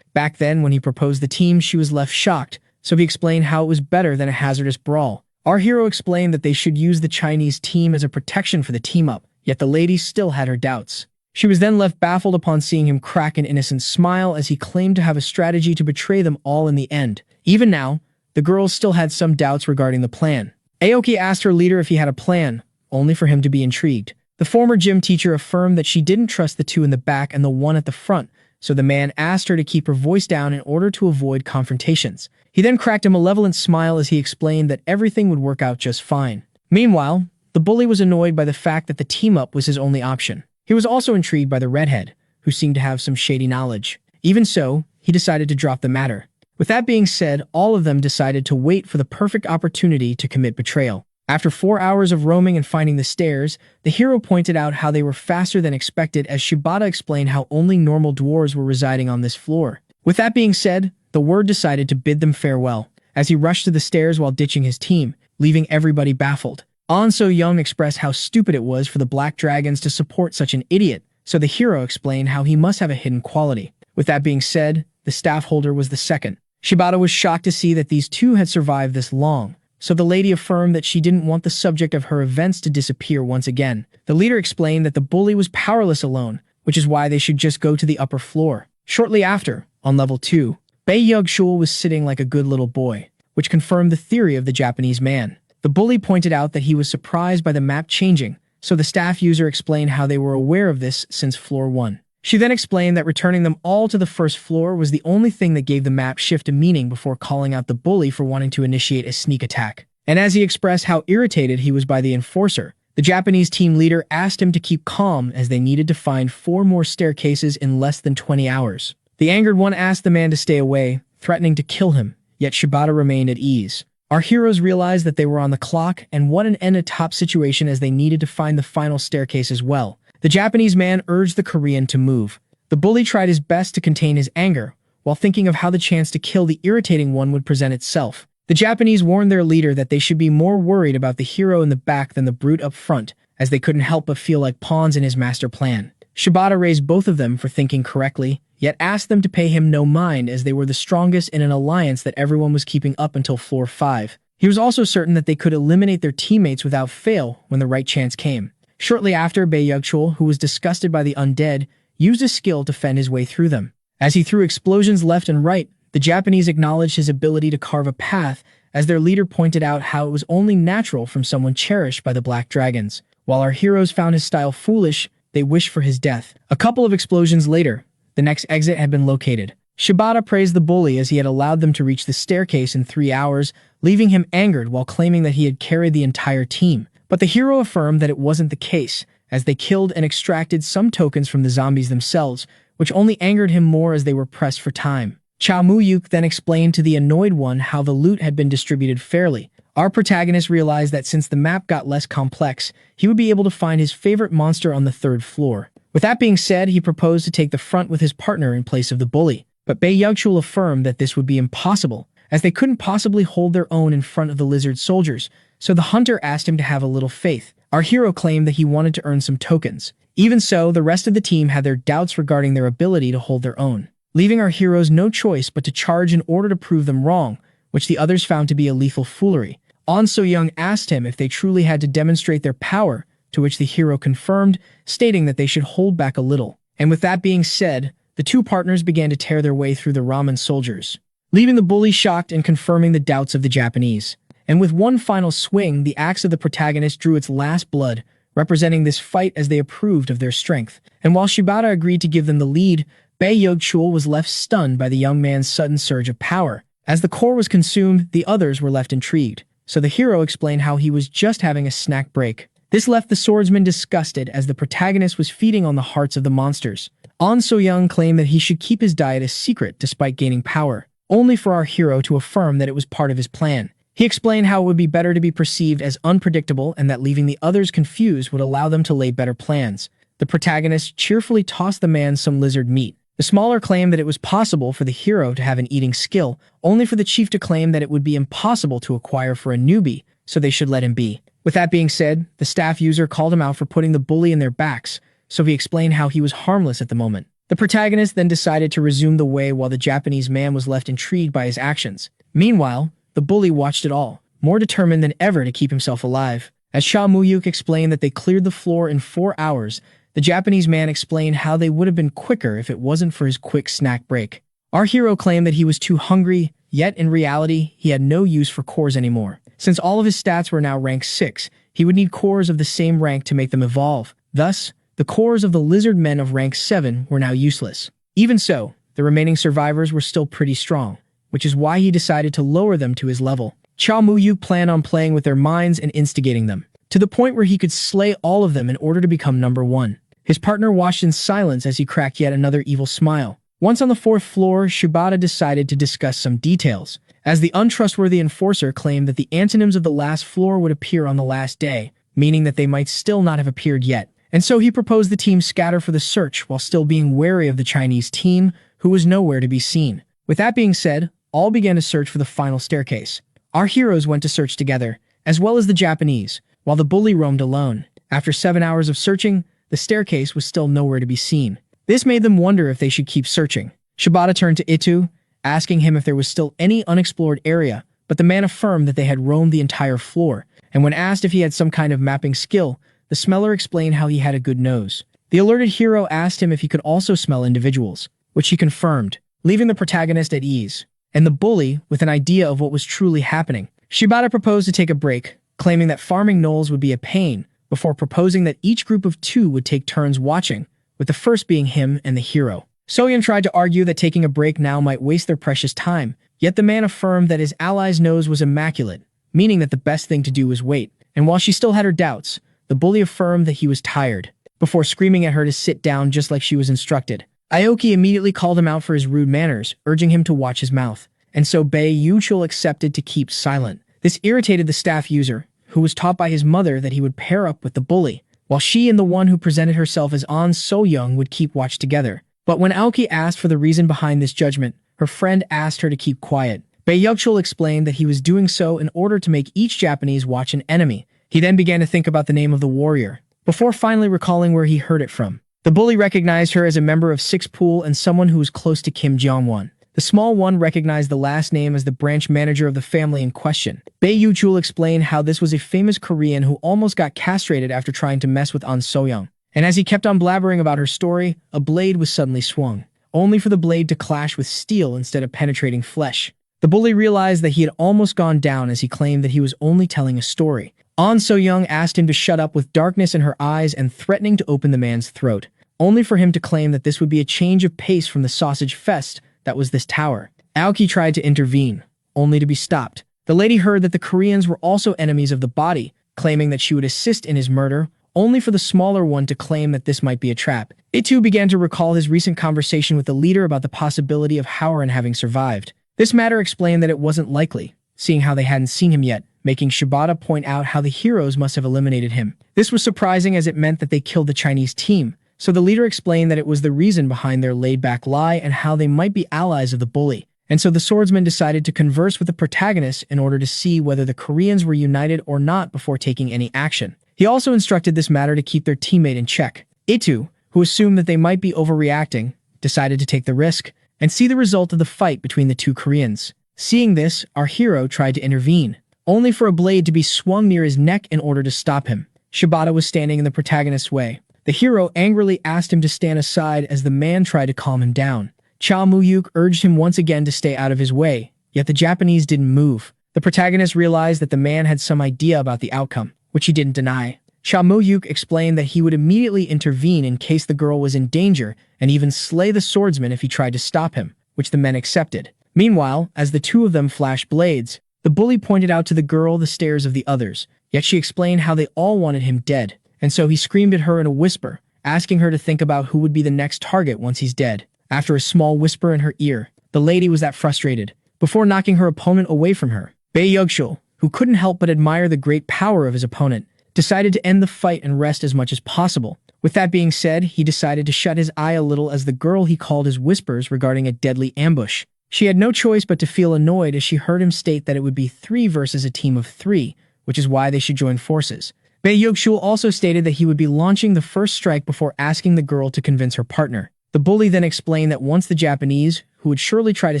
Back then, when he proposed the team, she was left shocked, so he explained how it was better than a hazardous brawl. Our hero explained that they should use the Chinese team as a protection for the team-up, yet the lady still had her doubts. She was then left baffled upon seeing him crack an innocent smile as he claimed to have a strategy to betray them all in the end. Even now, the girls still had some doubts regarding the plan. Aoki asked her leader if he had a plan, only for him to be intrigued. The former gym teacher affirmed that she didn't trust the two in the back and the one at the front, so the man asked her to keep her voice down in order to avoid confrontations. He then cracked a malevolent smile as he explained that everything would work out just fine. Meanwhile, the bully was annoyed by the fact that the team-up was his only option. He was also intrigued by the redhead, who seemed to have some shady knowledge. Even so, he decided to drop the matter. With that being said, all of them decided to wait for the perfect opportunity to commit betrayal. After 4 hours of roaming and finding the stairs, the hero pointed out how they were faster than expected as Shibata explained how only normal dwarves were residing on this floor. With that being said, the word decided to bid them farewell, as he rushed to the stairs while ditching his team, leaving everybody baffled. An So-young expressed how stupid it was for the Black Dragons to support such an idiot, so the hero explained how he must have a hidden quality. With that being said, the staff holder was the second. Shibata was shocked to see that these two had survived this long, so the lady affirmed that she didn't want the subject of her events to disappear once again. The leader explained that the bully was powerless alone, which is why they should just go to the upper floor. Shortly after, on level 2, Bei Yu-chul was sitting like a good little boy, which confirmed the theory of the Japanese man. The bully pointed out that he was surprised by the map changing, so the staff user explained how they were aware of this since floor 1. She then explained that returning them all to the first floor was the only thing that gave the map shift a meaning before calling out the bully for wanting to initiate a sneak attack. And as he expressed how irritated he was by the enforcer, the Japanese team leader asked him to keep calm as they needed to find 4 more staircases in less than 20 hours. The angered one asked the man to stay away, threatening to kill him, yet Shibata remained at ease. Our heroes realized that they were on the clock and what an end-a-top situation as they needed to find the final staircase as well. The Japanese man urged the Korean to move. The bully tried his best to contain his anger, while thinking of how the chance to kill the irritating one would present itself. The Japanese warned their leader that they should be more worried about the hero in the back than the brute up front, as they couldn't help but feel like pawns in his master plan. Shibata raised both of them for thinking correctly, yet asked them to pay him no mind as they were the strongest in an alliance that everyone was keeping up until floor 5. He was also certain that they could eliminate their teammates without fail when the right chance came. Shortly after, Bei Yu-chul, who was disgusted by the undead, used a skill to fend his way through them. As he threw explosions left and right, the Japanese acknowledged his ability to carve a path, as their leader pointed out how it was only natural from someone cherished by the Black Dragons. While our heroes found his style foolish, they wished for his death. A couple of explosions later, the next exit had been located. Shibata praised the bully as he had allowed them to reach the staircase in 3 hours, leaving him angered while claiming that he had carried the entire team. But the hero affirmed that it wasn't the case, as they killed and extracted some tokens from the zombies themselves, which only angered him more as they were pressed for time. Cha Mu-hyuk then explained to the annoyed one how the loot had been distributed fairly. Our protagonist realized that since the map got less complex, he would be able to find his favorite monster on the 3rd floor. With that being said, he proposed to take the front with his partner in place of the bully. but Bei Yugchul affirmed that this would be impossible, as they couldn't possibly hold their own in front of the lizard soldiers, so the hunter asked him to have a little faith. Our hero claimed that he wanted to earn some tokens. Even so, the rest of the team had their doubts regarding their ability to hold their own, leaving our heroes no choice but to charge in order to prove them wrong, which the others found to be a lethal foolery. An So-young asked him if they truly had to demonstrate their power, to which the hero confirmed, stating that they should hold back a little. And with that being said, the two partners began to tear their way through the ramen soldiers, leaving the bully shocked and confirming the doubts of the Japanese. And with one final swing, the axe of the protagonist drew its last blood, representing this fight as they approved of their strength. And while Shibata agreed to give them the lead, Bei Yugchul was left stunned by the young man's sudden surge of power. As the core was consumed, the others were left intrigued, so the hero explained how he was just having a snack break. This left the swordsman disgusted as the protagonist was feeding on the hearts of the monsters. An So-young claimed that he should keep his diet a secret despite gaining power, only for our hero to affirm that it was part of his plan. He explained how it would be better to be perceived as unpredictable and that leaving the others confused would allow them to lay better plans. The protagonist cheerfully tossed the man some lizard meat. The smaller claimed that it was possible for the hero to have an eating skill, only for the chief to claim that it would be impossible to acquire for a newbie, so they should let him be. With that being said, the staff user called him out for putting the bully in their backs, so he explained how he was harmless at the moment. The protagonist then decided to resume the way while the Japanese man was left intrigued by his actions. Meanwhile, the bully watched it all, more determined than ever to keep himself alive. As Sha Muyuk explained that they cleared the floor in 4 hours, the Japanese man explained how they would have been quicker if it wasn't for his quick snack break. Our hero claimed that he was too hungry, yet in reality, he had no use for cores anymore. Since all of his stats were now rank 6, he would need cores of the same rank to make them evolve. Thus, the cores of the lizard men of rank 7 were now useless. Even so, the remaining survivors were still pretty strong, which is why he decided to lower them to his level. Cha Muyuk planned on playing with their minds and instigating them, to the point where he could slay all of them in order to become number 1. His partner watched in silence as he cracked yet another evil smile. Once on the 4th floor, Shibata decided to discuss some details, as the untrustworthy enforcer claimed that the antonyms of the last floor would appear on the last day, meaning that they might still not have appeared yet. And so he proposed the team scatter for the search while still being wary of the Chinese team, who was nowhere to be seen. With that being said, all began to search for the final staircase. Our heroes went to search together, as well as the Japanese, while the bully roamed alone. After 7 hours of searching, the staircase was still nowhere to be seen. This made them wonder if they should keep searching. Shibata turned to Itu, asking him if there was still any unexplored area, but the man affirmed that they had roamed the entire floor, and when asked if he had some kind of mapping skill, the smeller explained how he had a good nose. The alerted hero asked him if he could also smell individuals, which he confirmed, leaving the protagonist at ease, and the bully with an idea of what was truly happening. Shibata proposed to take a break, claiming that farming gnolls would be a pain, before proposing that each group of 2 would take turns watching, with the first being him and the hero. Soyeon tried to argue that taking a break now might waste their precious time, yet the man affirmed that his ally's nose was immaculate, meaning that the best thing to do was wait. And while she still had her doubts, the bully affirmed that he was tired, before screaming at her to sit down just like she was instructed. Aoki immediately called him out for his rude manners, urging him to watch his mouth, and so Bei Yugchul accepted to keep silent. This irritated the staff user, who was taught by his mother that he would pair up with the bully, while she and the one who presented herself as An So-young would keep watch together. But when Aoki asked for the reason behind this judgment, her friend asked her to keep quiet. Bei Yugchul explained that he was doing so in order to make each Japanese watch an enemy. He then began to think about the name of the warrior, before finally recalling where he heard it from. The bully recognized her as a member of Six Pool and someone who was close to Kim Jong-won. The small one recognized the last name as the branch manager of the family in question. Bei Yugchul explained how this was a famous Korean who almost got castrated after trying to mess with An So-young. And as he kept on blabbering about her story, a blade was suddenly swung, only for the blade to clash with steel instead of penetrating flesh. The bully realized that he had almost gone down as he claimed that he was only telling a story. An So-young asked him to shut up with darkness in her eyes and threatening to open the man's throat, only for him to claim that this would be a change of pace from the sausage fest that was this tower. Aoki tried to intervene, only to be stopped. The lady heard that the Koreans were also enemies of the body, claiming that she would assist in his murder, only for the smaller one to claim that this might be a trap. Itu began to recall his recent conversation with the leader about the possibility of Howren having survived. This matter explained that it wasn't likely, seeing how they hadn't seen him yet, making Shibata point out how the heroes must have eliminated him. This was surprising as it meant that they killed the Chinese team, So the leader explained that it was the reason behind their laid-back lie and how they might be allies of the bully. And so the swordsman decided to converse with the protagonist in order to see whether the Koreans were united or not before taking any action. He also instructed this matter to keep their teammate in check. Itu, who assumed that they might be overreacting, decided to take the risk and see the result of the fight between the two Koreans. Seeing this, our hero tried to intervene, only for a blade to be swung near his neck in order to stop him. Shibata was standing in the protagonist's way. The hero angrily asked him to stand aside as the man tried to calm him down. Cha Muyuk urged him once again to stay out of his way, yet the Japanese didn't move. The protagonist realized that the man had some idea about the outcome, which he didn't deny. Cha Muyuk explained that he would immediately intervene in case the girl was in danger and even slay the swordsman if he tried to stop him, which the men accepted. Meanwhile, as the two of them flashed blades, the bully pointed out to the girl the stares of the others, yet she explained how they all wanted him dead, and so he screamed at her in a whisper, asking her to think about who would be the next target once he's dead. After a small whisper in her ear, the lady was that frustrated, before knocking her opponent away from her. Bae Yugshul, who couldn't help but admire the great power of his opponent, decided to end the fight and rest as much as possible. With that being said, he decided to shut his eye a little as the girl he called his whispers regarding a deadly ambush. She had no choice but to feel annoyed as she heard him state that it would be 3 versus a team of 3, which is why they should join forces. Bae Yugshul also stated that he would be launching the first strike before asking the girl to convince her partner. The bully then explained that once the Japanese, who would surely try to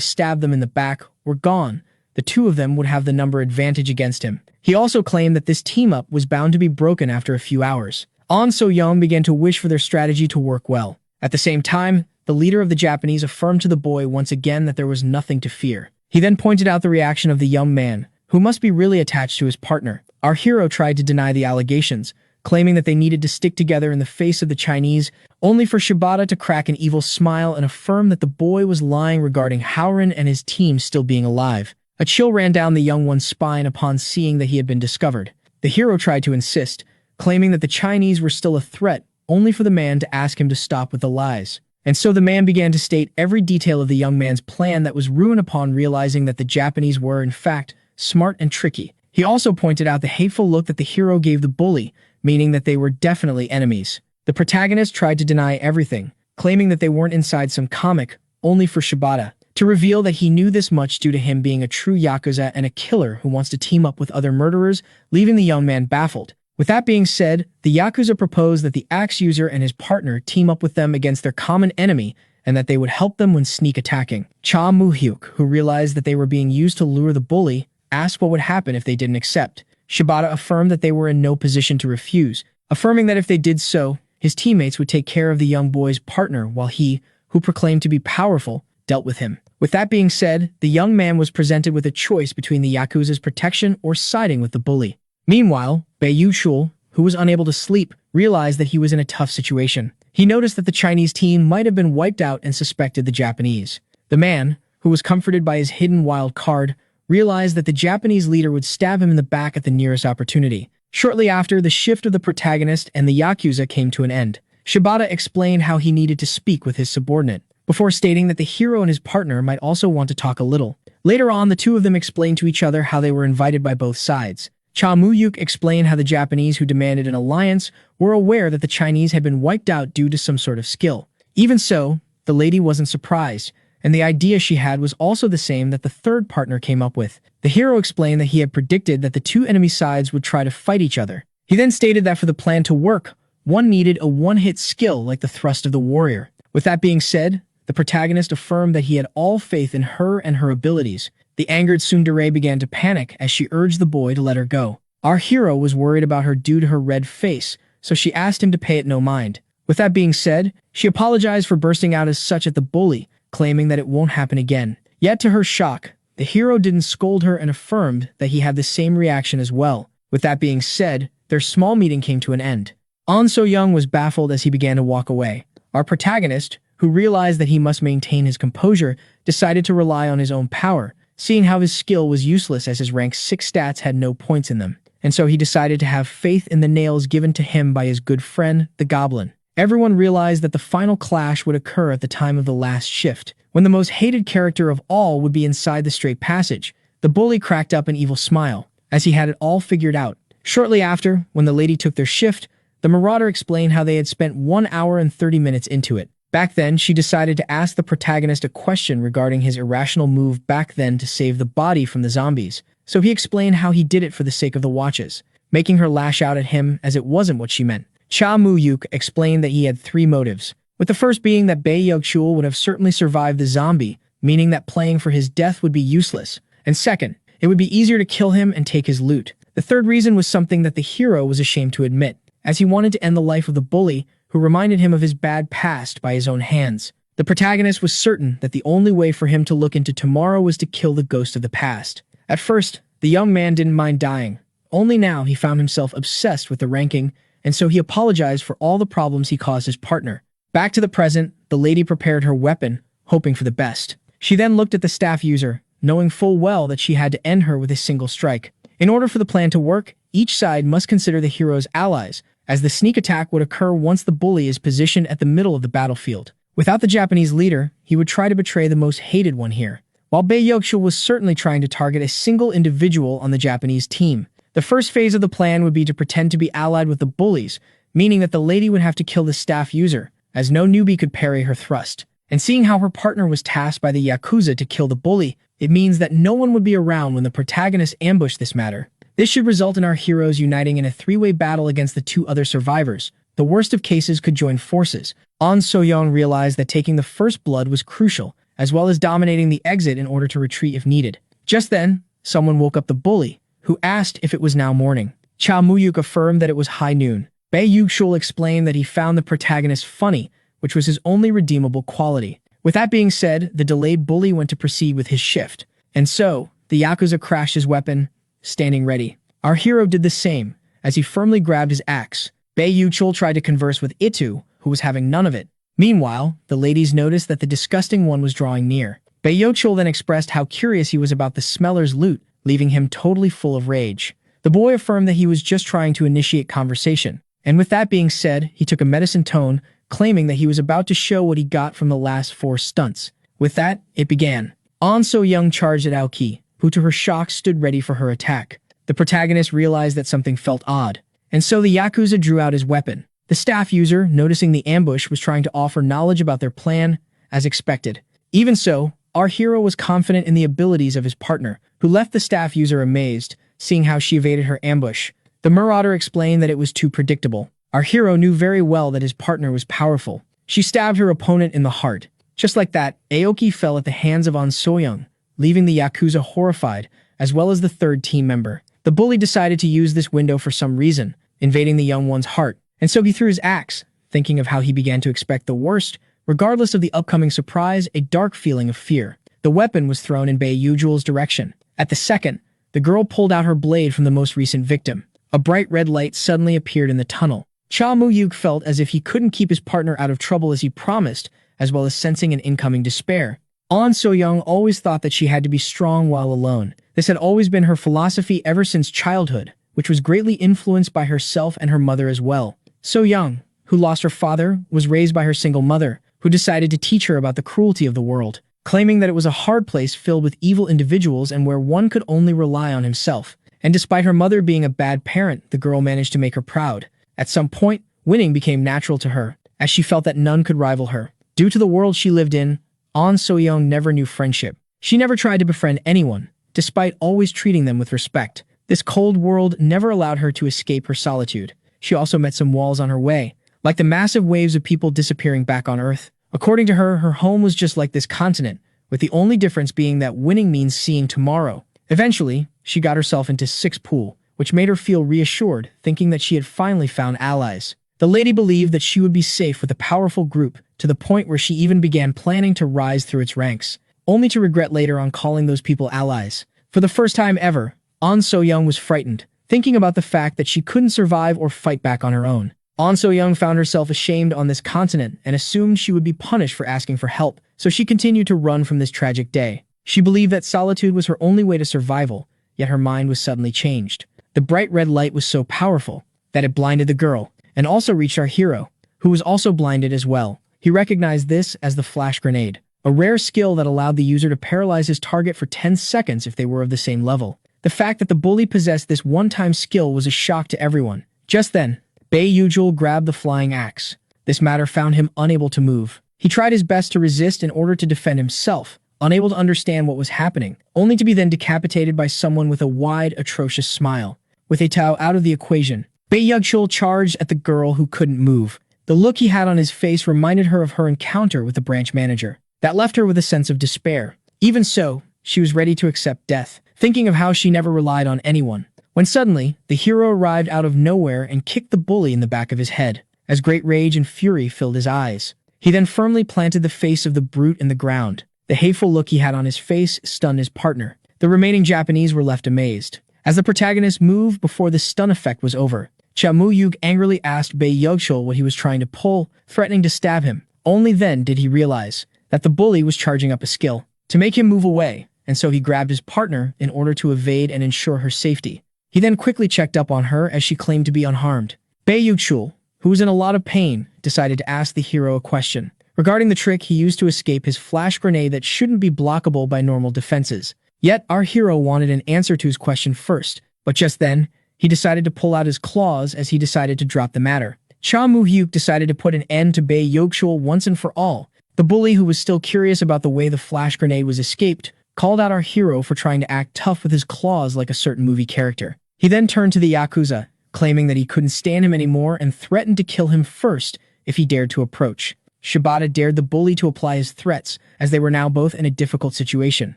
stab them in the back, were gone, the two of them would have the number advantage against him. He also claimed that this team-up was bound to be broken after a few hours. An So-young began to wish for their strategy to work well. At the same time, the leader of the Japanese affirmed to the boy once again that there was nothing to fear. He then pointed out the reaction of the young man, who must be really attached to his partner. Our hero tried to deny the allegations, claiming that they needed to stick together in the face of the Chinese, only for Shibata to crack an evil smile and affirm that the boy was lying regarding Howren and his team still being alive. A chill ran down the young one's spine upon seeing that he had been discovered. The hero tried to insist, claiming that the Chinese were still a threat, only for the man to ask him to stop with the lies. And so the man began to state every detail of the young man's plan that was ruined upon realizing that the Japanese were, in fact, smart and tricky. He also pointed out the hateful look that the hero gave the bully, meaning that they were definitely enemies. The protagonist tried to deny everything, claiming that they weren't inside some comic, only for Shibata to reveal that he knew this much due to him being a true Yakuza and a killer who wants to team up with other murderers, leaving the young man baffled. With that being said, the Yakuza proposed that the axe user and his partner team up with them against their common enemy and that they would help them when sneak attacking. Cha Mu-hyuk, who realized that they were being used to lure the bully, asked what would happen if they didn't accept. Shibata affirmed that they were in no position to refuse, affirming that if they did so, his teammates would take care of the young boy's partner while he, who proclaimed to be powerful, dealt with him. With that being said, the young man was presented with a choice between the Yakuza's protection or siding with the bully. Meanwhile, Bae Yugshul, who was unable to sleep, realized that he was in a tough situation. He noticed that the Chinese team might have been wiped out and suspected the Japanese. The man, who was comforted by his hidden wild card, realized that the Japanese leader would stab him in the back at the nearest opportunity. Shortly after, the shift of the protagonist and the Yakuza came to an end. Shibata explained how he needed to speak with his subordinate, before stating that the hero and his partner might also want to talk a little. Later on, the two of them explained to each other how they were invited by both sides. Cha Mu-hyuk explained how the Japanese who demanded an alliance were aware that the Chinese had been wiped out due to some sort of skill. Even so, the lady wasn't surprised, and the idea she had was also the same that the third partner came up with. The hero explained that he had predicted that the two enemy sides would try to fight each other. He then stated that for the plan to work, one needed a one-hit skill like the thrust of the warrior. With that being said, the protagonist affirmed that he had all faith in her and her abilities. The angered tsundere began to panic as she urged the boy to let her go. Our hero was worried about her due to her red face, so she asked him to pay it no mind. With that being said, she apologized for bursting out as such at the bully, claiming that it won't happen again. Yet to her shock, the hero didn't scold her and affirmed that he had the same reaction as well. With that being said, their small meeting came to an end. An So-young was baffled as he began to walk away. Our protagonist, who realized that he must maintain his composure, decided to rely on his own power, seeing how his skill was useless as his rank 6 stats had no points in them. And so he decided to have faith in the nails given to him by his good friend, the Goblin. Everyone realized that the final clash would occur at the time of the last shift, when the most hated character of all would be inside the straight passage. The bully cracked up an evil smile, as he had it all figured out. Shortly after, when the lady took their shift, The Marauder explained how they had spent 1 hour and 30 minutes into it. Back then, she decided to ask the protagonist a question regarding his irrational move back then to save the body from the zombies. So he explained how he did it for the sake of the watches, making her lash out at him as it wasn't what she meant. Cha Mu-yuk explained that he had 3 motives, with the first being that Bae Yug-chul would have certainly survived the zombie, meaning that playing for his death would be useless. And second, it would be easier to kill him and take his loot. The third reason was something that the hero was ashamed to admit, as he wanted to end the life of the bully who reminded him of his bad past by his own hands. The protagonist was certain that the only way for him to look into tomorrow was to kill the ghost of the past. At first, the young man didn't mind dying. Only now he found himself obsessed with the ranking, and so he apologized for all the problems he caused his partner. Back to the present, the lady prepared her weapon, hoping for the best. She then looked at the staff user, knowing full well that she had to end her with a single strike. In order for the plan to work, each side must consider the hero's allies, as the sneak attack would occur once the bully is positioned at the middle of the battlefield. Without the Japanese leader, he would try to betray the most hated one here. While Bae Yog-chul was certainly trying to target a single individual on the Japanese team, the first phase of the plan would be to pretend to be allied with the bullies, meaning that the lady would have to kill the staff user, as no newbie could parry her thrust. And seeing how her partner was tasked by the Yakuza to kill the bully, it means that no one would be around when the protagonist ambushed this matter. This should result in our heroes uniting in a 3-way battle against the 2 other survivors. The worst of cases could join forces. An So-young realized that taking the first blood was crucial, as well as dominating the exit in order to retreat if needed. Just then, someone woke up the bully, who asked if it was now morning. Cha Mu-yuk affirmed that it was high noon. Bae Yug-chul explained that he found the protagonist funny, which was his only redeemable quality. With that being said, the delayed bully went to proceed with his shift. And so, the Yakuza crashed his weapon, standing ready. Our hero did the same, as he firmly grabbed his axe. Bae Yug-chul tried to converse with Itu, who was having none of it. Meanwhile, the ladies noticed that the disgusting one was drawing near. Bae Yug-chul then expressed how curious he was about the smeller's loot, leaving him totally full of rage. The boy affirmed that he was just trying to initiate conversation. And with that being said, he took a menacing tone, claiming that he was about to show what he got from the last 4 stunts. With that, it began. An So-young charged at Aoki, who to her shock stood ready for her attack. The protagonist realized that something felt odd, and so the Yakuza drew out his weapon. The staff user, noticing the ambush, was trying to offer knowledge about their plan, as expected. Even so, our hero was confident in the abilities of his partner, who left the staff user amazed, seeing how she evaded her ambush. The Marauder explained that it was too predictable. Our hero knew very well that his partner was powerful. She stabbed her opponent in the heart. Just like that, Aoki fell at the hands of An So-young, leaving the Yakuza horrified, as well as the 3rd team member. The bully decided to use this window for some reason, invading the young one's heart, and so he threw his axe, thinking of how he began to expect the worst. Regardless of the upcoming surprise, a dark feeling of fear. The weapon was thrown in Bae Yug-chul's direction. At the second, the girl pulled out her blade from the most recent victim. A bright red light suddenly appeared in the tunnel. Cha Mu-yuk felt as if he couldn't keep his partner out of trouble as he promised, as well as sensing an incoming despair. An So-young always thought that she had to be strong while alone. This had always been her philosophy ever since childhood, which was greatly influenced by herself and her mother as well. So-young, who lost her father, was raised by her single mother, who decided to teach her about the cruelty of the world, claiming that it was a hard place filled with evil individuals and where one could only rely on himself. And despite her mother being a bad parent, the girl managed to make her proud. At some point, winning became natural to her, as she felt that none could rival her. Due to the world she lived in, An So-young never knew friendship. She never tried to befriend anyone, despite always treating them with respect. This cold world never allowed her to escape her solitude. She also met some walls on her way, like the massive waves of people disappearing back on Earth. According to her, her home was just like this continent, with the only difference being that winning means seeing tomorrow. Eventually, she got herself into 6th pool, which made her feel reassured, thinking that she had finally found allies. The lady believed that she would be safe with a powerful group, to the point where she even began planning to rise through its ranks, only to regret later on calling those people allies. For the first time ever, An So-young was frightened, thinking about the fact that she couldn't survive or fight back on her own. An So-young found herself ashamed on this continent and assumed she would be punished for asking for help, so she continued to run from this tragic day. She believed that solitude was her only way to survival, yet her mind was suddenly changed. The bright red light was so powerful that it blinded the girl, and also reached our hero, who was also blinded as well. He recognized this as the flash grenade, a rare skill that allowed the user to paralyze his target for 10 seconds if they were of the same level. The fact that the bully possessed this one-time skill was a shock to everyone. Just then, Bei Yujul grabbed the flying axe. This matter found him unable to move. He tried his best to resist in order to defend himself, unable to understand what was happening, only to be then decapitated by someone with a wide, atrocious smile. With Atao out of the equation, Bei Yujul charged at the girl who couldn't move. The look he had on his face reminded her of her encounter with the branch manager. That left her with a sense of despair. Even so, she was ready to accept death, thinking of how she never relied on anyone. When suddenly, the hero arrived out of nowhere and kicked the bully in the back of his head, as great rage and fury filled his eyes. He then firmly planted the face of the brute in the ground. The hateful look he had on his face stunned his partner. The remaining Japanese were left amazed. As the protagonist moved before the stun effect was over, Cha Mu-yuk angrily asked Bei Yugshul what he was trying to pull, threatening to stab him. Only then did he realize that the bully was charging up a skill to make him move away, and so he grabbed his partner in order to evade and ensure her safety. He then quickly checked up on her as she claimed to be unharmed. Bei Yugshul, who was in a lot of pain, decided to ask the hero a question regarding the trick he used to escape his flash grenade that shouldn't be blockable by normal defenses. Yet, our hero wanted an answer to his question first, but just then, he decided to pull out his claws as he decided to drop the matter. Cha Mu-hyuk decided to put an end to Bei Yogshul once and for all. The bully, who was still curious about the way the flash grenade was escaped, called out our hero for trying to act tough with his claws like a certain movie character. He then turned to the Yakuza, claiming that he couldn't stand him anymore and threatened to kill him first if he dared to approach. Shibata dared the bully to apply his threats, as they were now both in a difficult situation.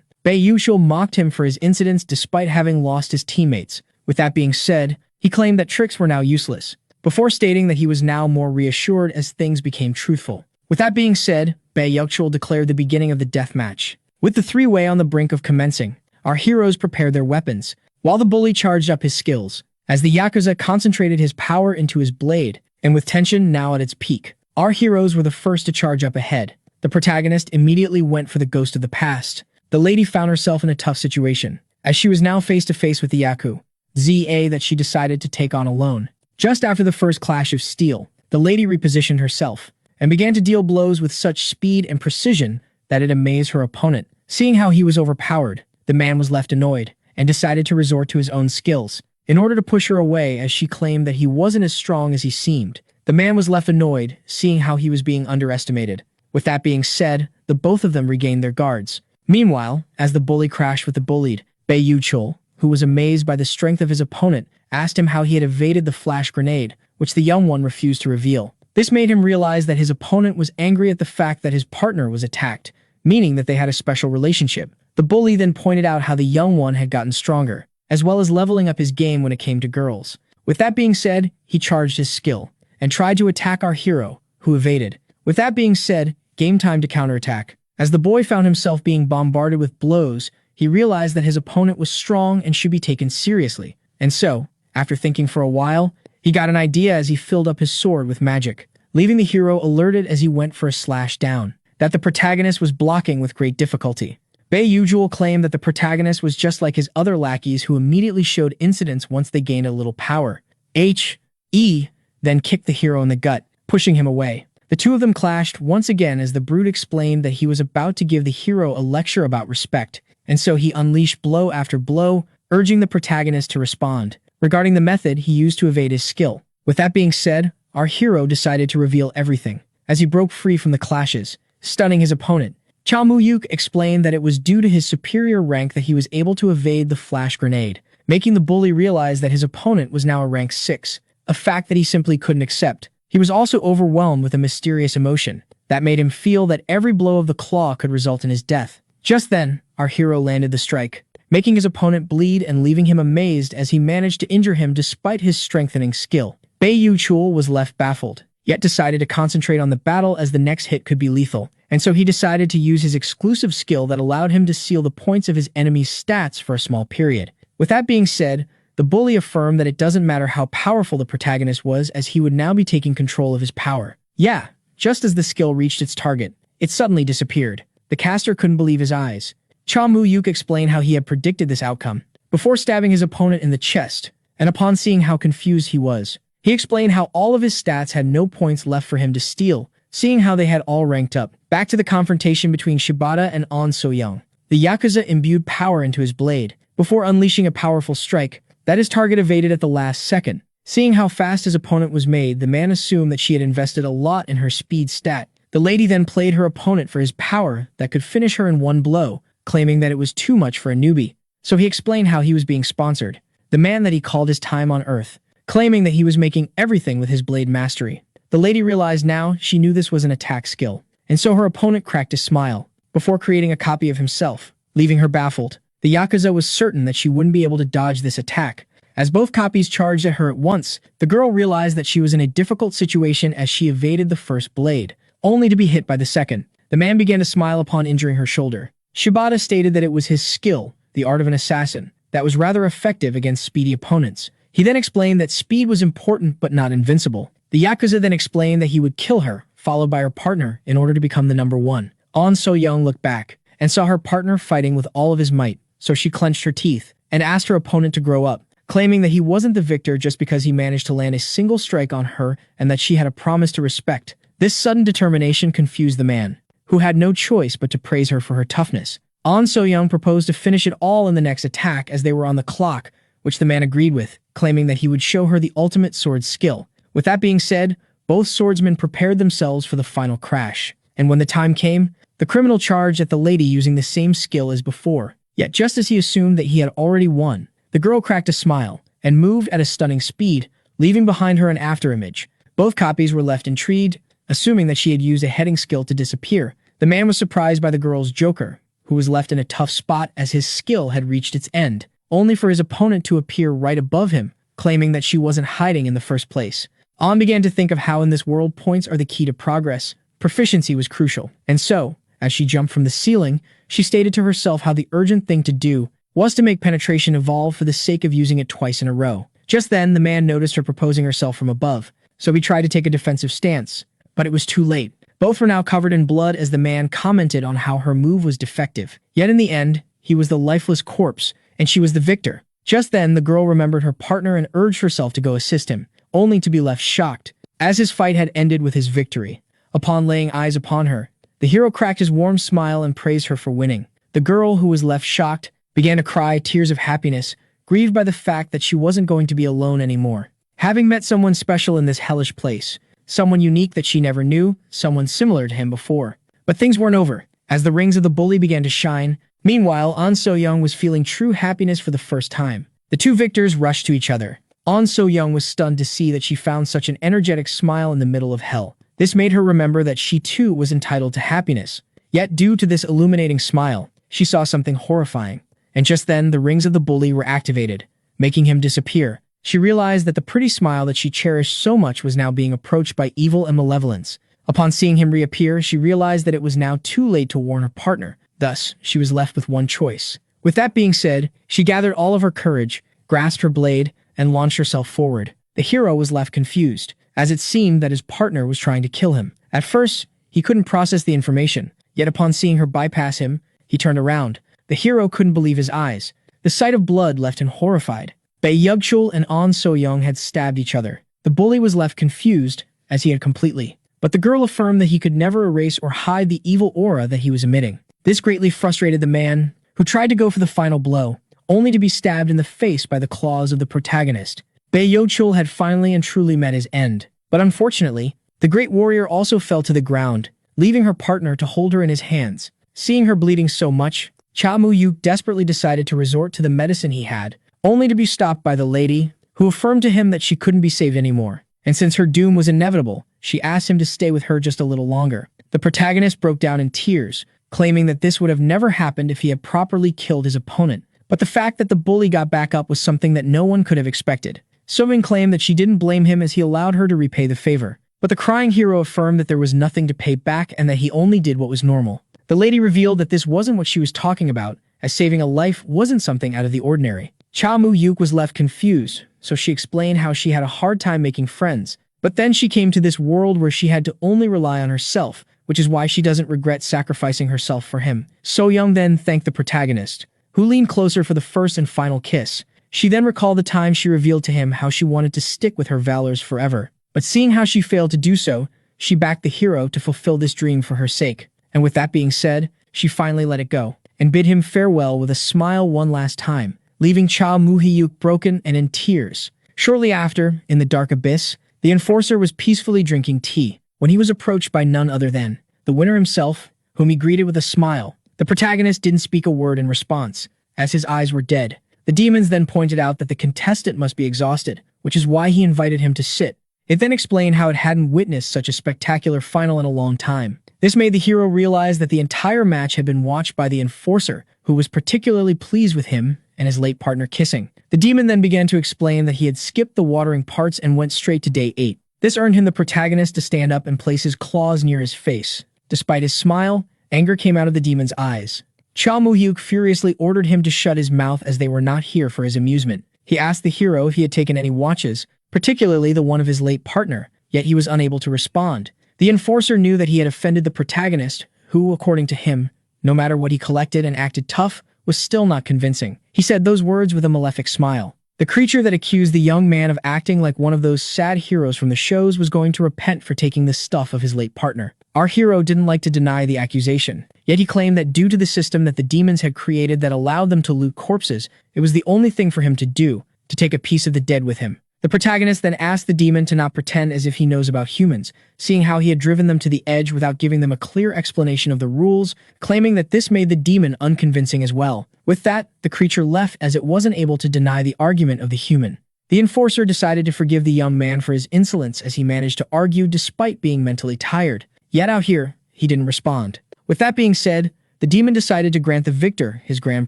Bei Yugshul mocked him for his incidents despite having lost his teammates. With that being said, he claimed that tricks were now useless, before stating that he was now more reassured as things became truthful. With that being said, Bei Yugshul declared the beginning of the death match. With the three-way on the brink of commencing, our heroes prepared their weapons, while the bully charged up his skills, as the Yakuza concentrated his power into his blade, and with tension now at its peak. Our heroes were the first to charge up ahead. The protagonist immediately went for the ghost of the past. The lady found herself in a tough situation, as she was now face-to-face with the Yakuza that she decided to take on alone. Just after the first clash of steel, the lady repositioned herself, and began to deal blows with such speed and precision that it amazed her opponent. Seeing how he was overpowered, the man was left annoyed, and decided to resort to his own skills, in order to push her away as she claimed that he wasn't as strong as he seemed. The man was left annoyed, seeing how he was being underestimated. With that being said, the both of them regained their guards. Meanwhile, as the bully crashed with the bullied, Bei Yugshul, who was amazed by the strength of his opponent, asked him how he had evaded the flash grenade, which the young one refused to reveal. This made him realize that his opponent was angry at the fact that his partner was attacked, meaning that they had a special relationship. The bully then pointed out how the young one had gotten stronger, as well as leveling up his game when it came to girls. With that being said, he charged his skill, and tried to attack our hero, who evaded. With that being said, game time to counterattack. As the boy found himself being bombarded with blows, he realized that his opponent was strong and should be taken seriously. And so, after thinking for a while, he got an idea as he filled up his sword with magic, leaving the hero alerted as he went for a slash down, that the protagonist was blocking with great difficulty. Bei Yugshul claimed that the protagonist was just like his other lackeys who immediately showed incidents once they gained a little power. He then kicked the hero in the gut, pushing him away. The two of them clashed once again as the brute explained that he was about to give the hero a lecture about respect, and so he unleashed blow after blow, urging the protagonist to respond regarding the method he used to evade his skill. With that being said, our hero decided to reveal everything, as he broke free from the clashes, stunning his opponent. Cha Mu-yuk explained that it was due to his superior rank that he was able to evade the flash grenade, making the bully realize that his opponent was now a rank 6. A fact that he simply couldn't accept. He was also overwhelmed with a mysterious emotion that made him feel that every blow of the claw could result in his death. Just then, our hero landed the strike, making his opponent bleed and leaving him amazed as he managed to injure him despite his strengthening skill. Bei Yugshul was left baffled, yet decided to concentrate on the battle as the next hit could be lethal, and so he decided to use his exclusive skill that allowed him to seal the points of his enemy's stats for a small period. With that being said, the bully affirmed that it doesn't matter how powerful the protagonist was, as he would now be taking control of his power. Yeah, just as the skill reached its target, it suddenly disappeared. The caster couldn't believe his eyes. Cha Mu-yuk explained how he had predicted this outcome, before stabbing his opponent in the chest, and upon seeing how confused he was, he explained how all of his stats had no points left for him to steal, seeing how they had all ranked up. Back to the confrontation between Shibata and On So-young. The Yakuza imbued power into his blade, before unleashing a powerful strike, that his target evaded at the last second. Seeing how fast his opponent was made, the man assumed that she had invested a lot in her speed stat. The lady then played her opponent for his power that could finish her in one blow, claiming that it was too much for a newbie. So he explained how he was being sponsored, the man that he called his time on Earth, claiming that he was making everything with his blade mastery. The lady realized now she knew this was an attack skill, and so her opponent cracked a smile, before creating a copy of himself, leaving her baffled. The Yakuza was certain that she wouldn't be able to dodge this attack. As both copies charged at her at once, the girl realized that she was in a difficult situation as she evaded the first blade, only to be hit by the second. The man began to smile upon injuring her shoulder. Shibata stated that it was his skill, the art of an assassin, that was rather effective against speedy opponents. He then explained that speed was important but not invincible. The Yakuza then explained that he would kill her, followed by her partner, in order to become the number one. An So-young looked back and saw her partner fighting with all of his might, so she clenched her teeth and asked her opponent to grow up, claiming that he wasn't the victor just because he managed to land a single strike on her and that she had a promise to respect. This sudden determination confused the man, who had no choice but to praise her for her toughness. An So-young proposed to finish it all in the next attack as they were on the clock, which the man agreed with, claiming that he would show her the ultimate sword skill. With that being said, both swordsmen prepared themselves for the final crash. And when the time came, the criminal charged at the lady using the same skill as before. Yet just as he assumed that he had already won, the girl cracked a smile and moved at a stunning speed, leaving behind her an afterimage. Both copies were left intrigued, assuming that she had used a heading skill to disappear. The man was surprised by the girl's joker, who was left in a tough spot as his skill had reached its end, only for his opponent to appear right above him, claiming that she wasn't hiding in the first place. An began to think of how in this world points are the key to progress. Proficiency was crucial. And so, as she jumped from the ceiling, she stated to herself how the urgent thing to do was to make penetration evolve for the sake of using it twice in a row. Just then, the man noticed her proposing herself from above, so he tried to take a defensive stance, but it was too late. Both were now covered in blood as the man commented on how her move was defective. Yet in the end, he was the lifeless corpse, and she was the victor. Just then, the girl remembered her partner and urged herself to go assist him, only to be left shocked, as his fight had ended with his victory. Upon laying eyes upon her, the hero cracked his warm smile and praised her for winning. The girl, who was left shocked, began to cry tears of happiness, grieved by the fact that she wasn't going to be alone anymore. Having met someone special in this hellish place, someone unique that she never knew, someone similar to him before. But things weren't over, as the rings of the bully began to shine. Meanwhile, An So-young was feeling true happiness for the first time. The two victors rushed to each other. An So-young was stunned to see that she found such an energetic smile in the middle of hell. This made her remember that she too was entitled to happiness. Yet due to this illuminating smile, she saw something horrifying. And just then, the rings of the bully were activated, making him disappear. She realized that the pretty smile that she cherished so much was now being approached by evil and malevolence. Upon seeing him reappear, she realized that it was now too late to warn her partner. Thus, she was left with one choice. With that being said, she gathered all of her courage, grasped her blade, and launched herself forward. The hero was left confused, as it seemed that his partner was trying to kill him. At first, he couldn't process the information, yet upon seeing her bypass him, he turned around. The hero couldn't believe his eyes. The sight of blood left him horrified. Bae Yugchul and An So-young had stabbed each other. The bully was left confused, as he had completely. But the girl affirmed that he could never erase or hide the evil aura that he was emitting. This greatly frustrated the man, who tried to go for the final blow, only to be stabbed in the face by the claws of the protagonist. Bae Yugchul had finally and truly met his end. But unfortunately, the great warrior also fell to the ground, leaving her partner to hold her in his hands. Seeing her bleeding so much, Cha Mu-yuk desperately decided to resort to the medicine he had, only to be stopped by the lady, who affirmed to him that she couldn't be saved anymore. And since her doom was inevitable, she asked him to stay with her just a little longer. The protagonist broke down in tears, claiming that this would have never happened if he had properly killed his opponent. But the fact that the bully got back up was something that no one could have expected. So-min claimed that she didn't blame him as he allowed her to repay the favor. But the crying hero affirmed that there was nothing to pay back and that he only did what was normal. The lady revealed that this wasn't what she was talking about, as saving a life wasn't something out of the ordinary. Cha Mu-yuk was left confused, so she explained how she had a hard time making friends. But then she came to this world where she had to only rely on herself, which is why she doesn't regret sacrificing herself for him. So-young then thanked the protagonist, who leaned closer for the first and final kiss. She then recalled the time she revealed to him how she wanted to stick with her valors forever. But seeing how she failed to do so, she backed the hero to fulfill this dream for her sake. And with that being said, she finally let it go, and bid him farewell with a smile one last time, leaving Cha Mu-hyuk broken and in tears. Shortly after, in the dark abyss, the enforcer was peacefully drinking tea when he was approached by none other than the winner himself, whom he greeted with a smile. The protagonist didn't speak a word in response, as his eyes were dead. The demons then pointed out that the contestant must be exhausted, which is why he invited him to sit. It then explained how it hadn't witnessed such a spectacular final in a long time. This made the hero realize that the entire match had been watched by the enforcer, who was particularly pleased with him and his late partner kissing. The demon then began to explain that he had skipped the watering parts and went straight to day 8. This earned him the protagonist to stand up and place his claws near his face. Despite his smile, anger came out of the demon's eyes. Cha Mu-hyuk furiously ordered him to shut his mouth as they were not here for his amusement. He asked the hero if he had taken any watches, particularly the one of his late partner, yet he was unable to respond. The enforcer knew that he had offended the protagonist, who, according to him, no matter what he collected and acted tough, was still not convincing. He said those words with a malefic smile. The creature that accused the young man of acting like one of those sad heroes from the shows was going to repent for taking the stuff of his late partner. Our hero didn't like to deny the accusation, yet he claimed that due to the system that the demons had created that allowed them to loot corpses, it was the only thing for him to do, to take a piece of the dead with him. The protagonist then asked the demon to not pretend as if he knows about humans, seeing how he had driven them to the edge without giving them a clear explanation of the rules, claiming that this made the demon unconvincing as well. With that, the creature left as it wasn't able to deny the argument of the human. The enforcer decided to forgive the young man for his insolence as he managed to argue despite being mentally tired. Yet out here, he didn't respond. With that being said, the demon decided to grant the victor his grand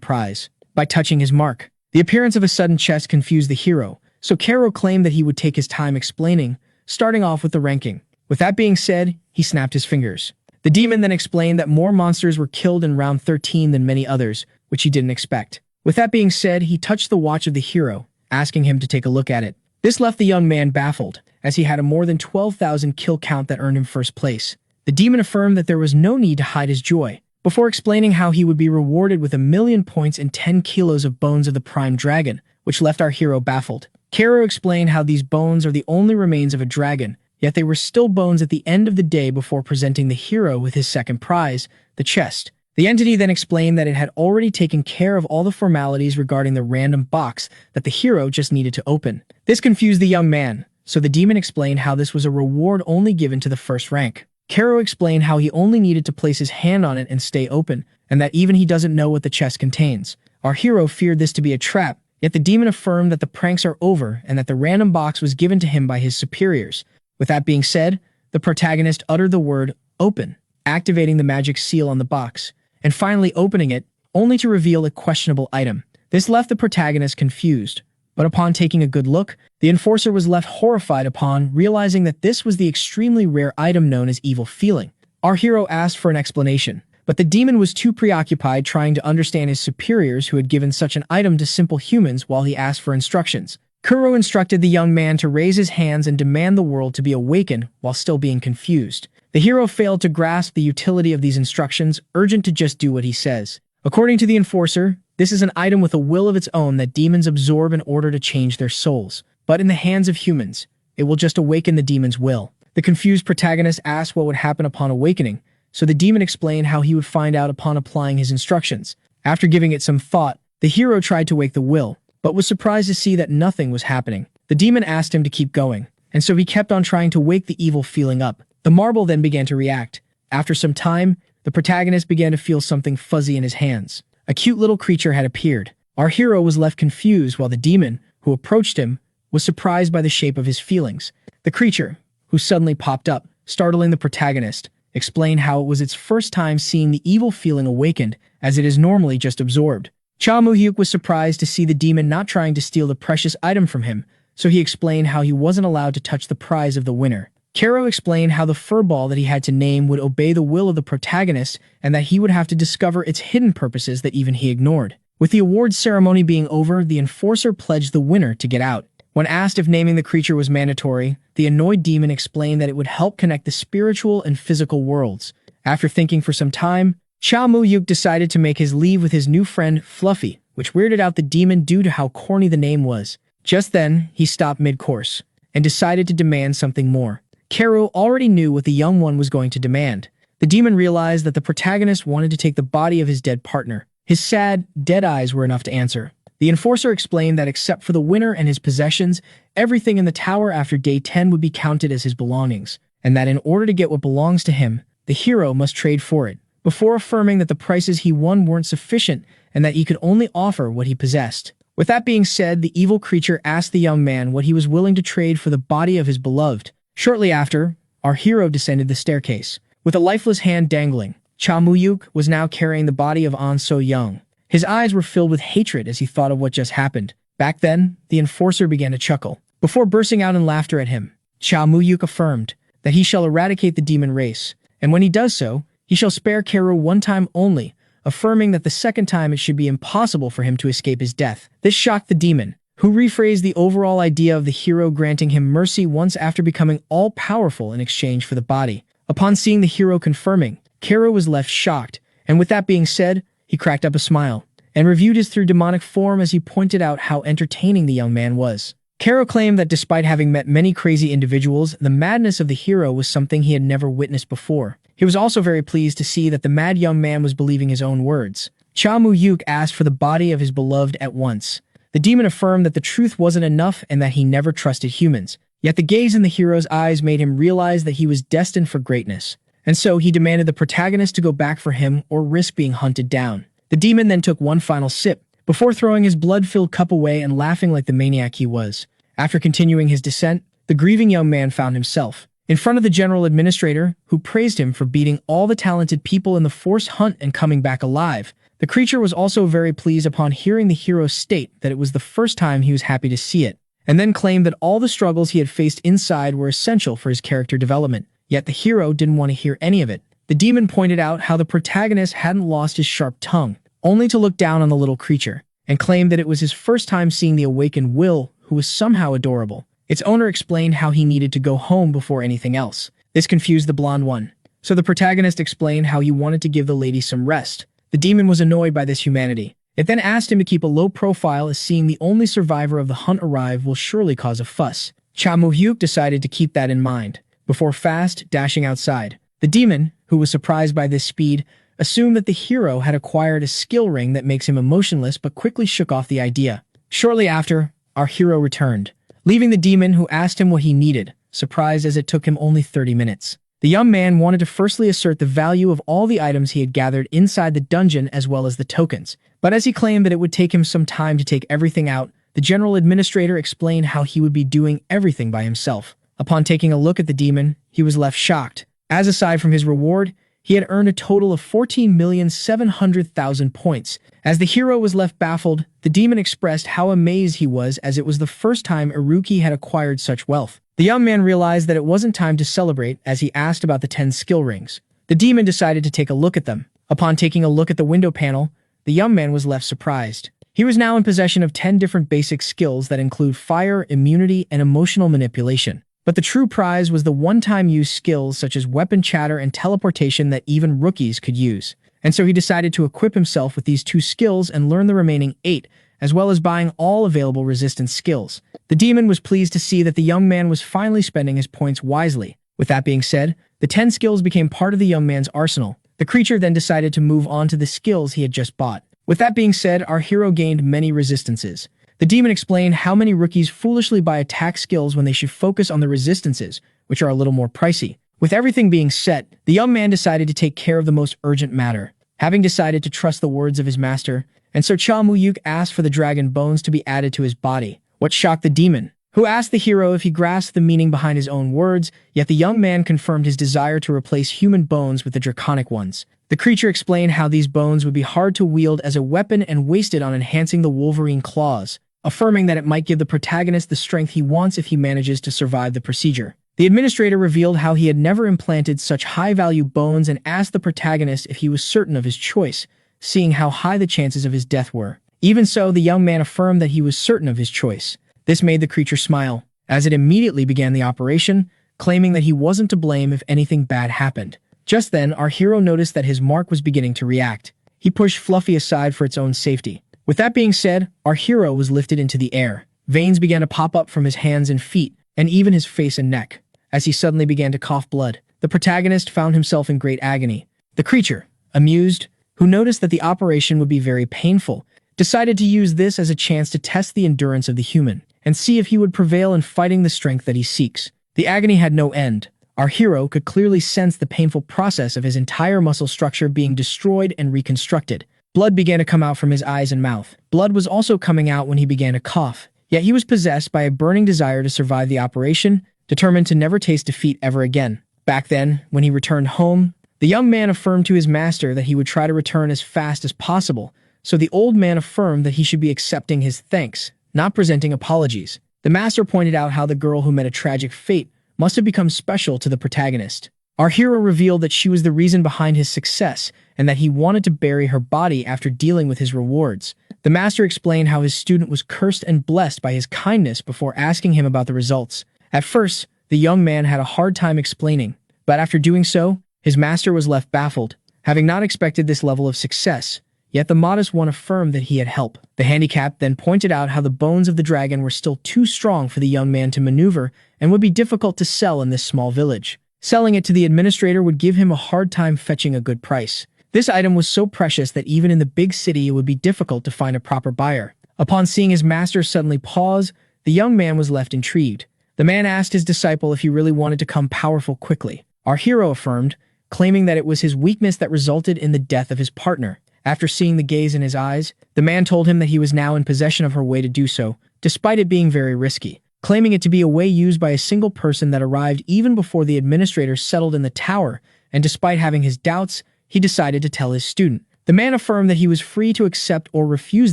prize by touching his mark. The appearance of a sudden chest confused the hero, so Kero claimed that he would take his time explaining, starting off with the ranking. With that being said, he snapped his fingers. The demon then explained that more monsters were killed in round 13 than many others, which he didn't expect. With that being said, he touched the watch of the hero, asking him to take a look at it. This left the young man baffled, as he had a more than 12,000 kill count that earned him first place. The demon affirmed that there was no need to hide his joy, before explaining how he would be rewarded with 1,000,000 points and 10 kilos of bones of the prime dragon, which left our hero baffled. Kero explained how these bones are the only remains of a dragon, yet they were still bones at the end of the day before presenting the hero with his second prize, the chest. The entity then explained that it had already taken care of all the formalities regarding the random box that the hero just needed to open. This confused the young man, so the demon explained how this was a reward only given to the first rank. Kero explained how he only needed to place his hand on it and stay open, and that even he doesn't know what the chest contains. Our hero feared this to be a trap, yet the demon affirmed that the pranks are over and that the random box was given to him by his superiors. With that being said, the protagonist uttered the word "open," activating the magic seal on the box, and finally opening it, only to reveal a questionable item. This left the protagonist confused, but upon taking a good look, the enforcer was left horrified upon realizing that this was the extremely rare item known as Evil Feeling. Our hero asked for an explanation, but the demon was too preoccupied trying to understand his superiors who had given such an item to simple humans while he asked for instructions. Kuro instructed the young man to raise his hands and demand the world to be awakened while still being confused. The hero failed to grasp the utility of these instructions, urgent to just do what he says. According to the enforcer, this is an item with a will of its own that demons absorb in order to change their souls. But in the hands of humans, it will just awaken the demon's will. The confused protagonist asked what would happen upon awakening, so the demon explained how he would find out upon applying his instructions. After giving it some thought, the hero tried to wake the will, but was surprised to see that nothing was happening. The demon asked him to keep going, and so he kept on trying to wake the evil feeling up. The marble then began to react. After some time, the protagonist began to feel something fuzzy in his hands. A cute little creature had appeared. Our hero was left confused while the demon, who approached him, was surprised by the shape of his feelings. The creature, who suddenly popped up, startling the protagonist, explained how it was its first time seeing the evil feeling awakened, as it is normally just absorbed. Cha Mu-hyuk was surprised to see the demon not trying to steal the precious item from him, so he explained how he wasn't allowed to touch the prize of the winner. Kero explained how the furball that he had to name would obey the will of the protagonist and that he would have to discover its hidden purposes that even he ignored. With the awards ceremony being over, the enforcer pledged the winner to get out. When asked if naming the creature was mandatory, the annoyed demon explained that it would help connect the spiritual and physical worlds. After thinking for some time, Cha Mu-hyuk decided to make his leave with his new friend, Fluffy, which weirded out the demon due to how corny the name was. Just then, he stopped mid-course and decided to demand something more. Kero already knew what the young one was going to demand. The demon realized that the protagonist wanted to take the body of his dead partner. His sad, dead eyes were enough to answer. The enforcer explained that except for the winner and his possessions, everything in the tower after day 10 would be counted as his belongings, and that in order to get what belongs to him, the hero must trade for it, before affirming that the prices he won weren't sufficient and that he could only offer what he possessed. With that being said, the evil creature asked the young man what he was willing to trade for the body of his beloved. Shortly after, our hero descended the staircase. With a lifeless hand dangling, Cha Muyuk was now carrying the body of An So Young. His eyes were filled with hatred as he thought of what just happened. Back then, the enforcer began to chuckle. Before bursting out in laughter at him, Cha Muyuk affirmed that he shall eradicate the demon race, and when he does so, he shall spare Kero one time only, affirming that the second time it should be impossible for him to escape his death. This shocked the demon, who rephrased the overall idea of the hero granting him mercy once after becoming all-powerful in exchange for the body. Upon seeing the hero confirming, Kero was left shocked, and with that being said, he cracked up a smile, and reviewed his through demonic form as he pointed out how entertaining the young man was. Kero claimed that despite having met many crazy individuals, the madness of the hero was something he had never witnessed before. He was also very pleased to see that the mad young man was believing his own words. Cha Muyuk asked for the body of his beloved at once. The demon affirmed that the truth wasn't enough and that he never trusted humans. Yet the gaze in the hero's eyes made him realize that he was destined for greatness. And so he demanded the protagonist to go back for him or risk being hunted down. The demon then took one final sip, before throwing his blood-filled cup away and laughing like the maniac he was. After continuing his descent, the grieving young man found himself in front of the general administrator, who praised him for beating all the talented people in the forced hunt and coming back alive. The creature was also very pleased upon hearing the hero state that it was the first time he was happy to see it, and then claimed that all the struggles he had faced inside were essential for his character development. Yet the hero didn't want to hear any of it. The demon pointed out how the protagonist hadn't lost his sharp tongue, only to look down on the little creature, and claimed that it was his first time seeing the awakened Will, who was somehow adorable. Its owner explained how he needed to go home before anything else. This confused the blonde one, so the protagonist explained how he wanted to give the lady some rest. The demon was annoyed by this humanity. It then asked him to keep a low profile, as seeing the only survivor of the hunt arrive will surely cause a fuss. Cha Mu-hyuk decided to keep that in mind, before fast dashing outside. The demon, who was surprised by this speed, assumed that the hero had acquired a skill ring that makes him emotionless, but quickly shook off the idea. Shortly after, our hero returned, leaving the demon, who asked him what he needed, surprised as it took him only 30 minutes. The young man wanted to firstly assert the value of all the items he had gathered inside the dungeon as well as the tokens, but as he claimed that it would take him some time to take everything out, the general administrator explained how he would be doing everything by himself. Upon taking a look at the demon, he was left shocked, as aside from his reward, he had earned a total of 14,700,000 points. As the hero was left baffled, the demon expressed how amazed he was, as it was the first time Iruki had acquired such wealth. The young man realized that it wasn't time to celebrate, as he asked about the 10 skill rings. The demon decided to take a look at them. Upon taking a look at the window panel, the young man was left surprised. He was now in possession of 10 different basic skills that include fire, immunity, and emotional manipulation. But the true prize was the one-time use skills such as weapon chatter and teleportation that even rookies could use. And so he decided to equip himself with these 2 skills and learn the remaining 8, as well as buying all available resistance skills. The demon was pleased to see that the young man was finally spending his points wisely. With that being said, the 10 skills became part of the young man's arsenal. The creature then decided to move on to the skills he had just bought. With that being said, our hero gained many resistances. The demon explained how many rookies foolishly buy attack skills when they should focus on the resistances, which are a little more pricey. With everything being set, the young man decided to take care of the most urgent matter. Having decided to trust the words of his master, and so Cha Mu-yuk asked for the dragon bones to be added to his body. What shocked the demon, who asked the hero if he grasped the meaning behind his own words, yet the young man confirmed his desire to replace human bones with the draconic ones. The creature explained how these bones would be hard to wield as a weapon and wasted on enhancing the Wolverine claws, affirming that it might give the protagonist the strength he wants if he manages to survive the procedure. The administrator revealed how he had never implanted such high-value bones and asked the protagonist if he was certain of his choice, seeing how high the chances of his death were. Even so, the young man affirmed that he was certain of his choice. This made the creature smile, as it immediately began the operation, claiming that he wasn't to blame if anything bad happened. Just then, our hero noticed that his mark was beginning to react. He pushed Fluffy aside for its own safety. With that being said, our hero was lifted into the air. Veins began to pop up from his hands and feet, and even his face and neck, as he suddenly began to cough blood. The protagonist found himself in great agony. The creature, amused, who noticed that the operation would be very painful, decided to use this as a chance to test the endurance of the human and see if he would prevail in fighting the strength that he seeks. The agony had no end. Our hero could clearly sense the painful process of his entire muscle structure being destroyed and reconstructed. Blood began to come out from his eyes and mouth. Blood was also coming out when he began to cough. Yet he was possessed by a burning desire to survive the operation, determined to never taste defeat ever again. Back then, when he returned home, the young man affirmed to his master that he would try to return as fast as possible, so the old man affirmed that he should be accepting his thanks, not presenting apologies. The master pointed out how the girl who met a tragic fate must have become special to the protagonist. Our hero revealed that she was the reason behind his success and that he wanted to bury her body after dealing with his rewards. The master explained how his student was cursed and blessed by his kindness before asking him about the results. At first, the young man had a hard time explaining, but after doing so, his master was left baffled, having not expected this level of success. Yet the modest one affirmed that he had help. The handicapped then pointed out how the bones of the dragon were still too strong for the young man to maneuver and would be difficult to sell in this small village. Selling it to the administrator would give him a hard time fetching a good price. This item was so precious that even in the big city it would be difficult to find a proper buyer. Upon seeing his master suddenly pause, the young man was left intrigued. The man asked his disciple if he really wanted to become powerful quickly. Our hero affirmed, claiming that it was his weakness that resulted in the death of his partner. After seeing the gaze in his eyes, the man told him that he was now in possession of her way to do so, despite it being very risky, claiming it to be a way used by a single person that arrived even before the administrator settled in the tower, and despite having his doubts, he decided to tell his student. The man affirmed that he was free to accept or refuse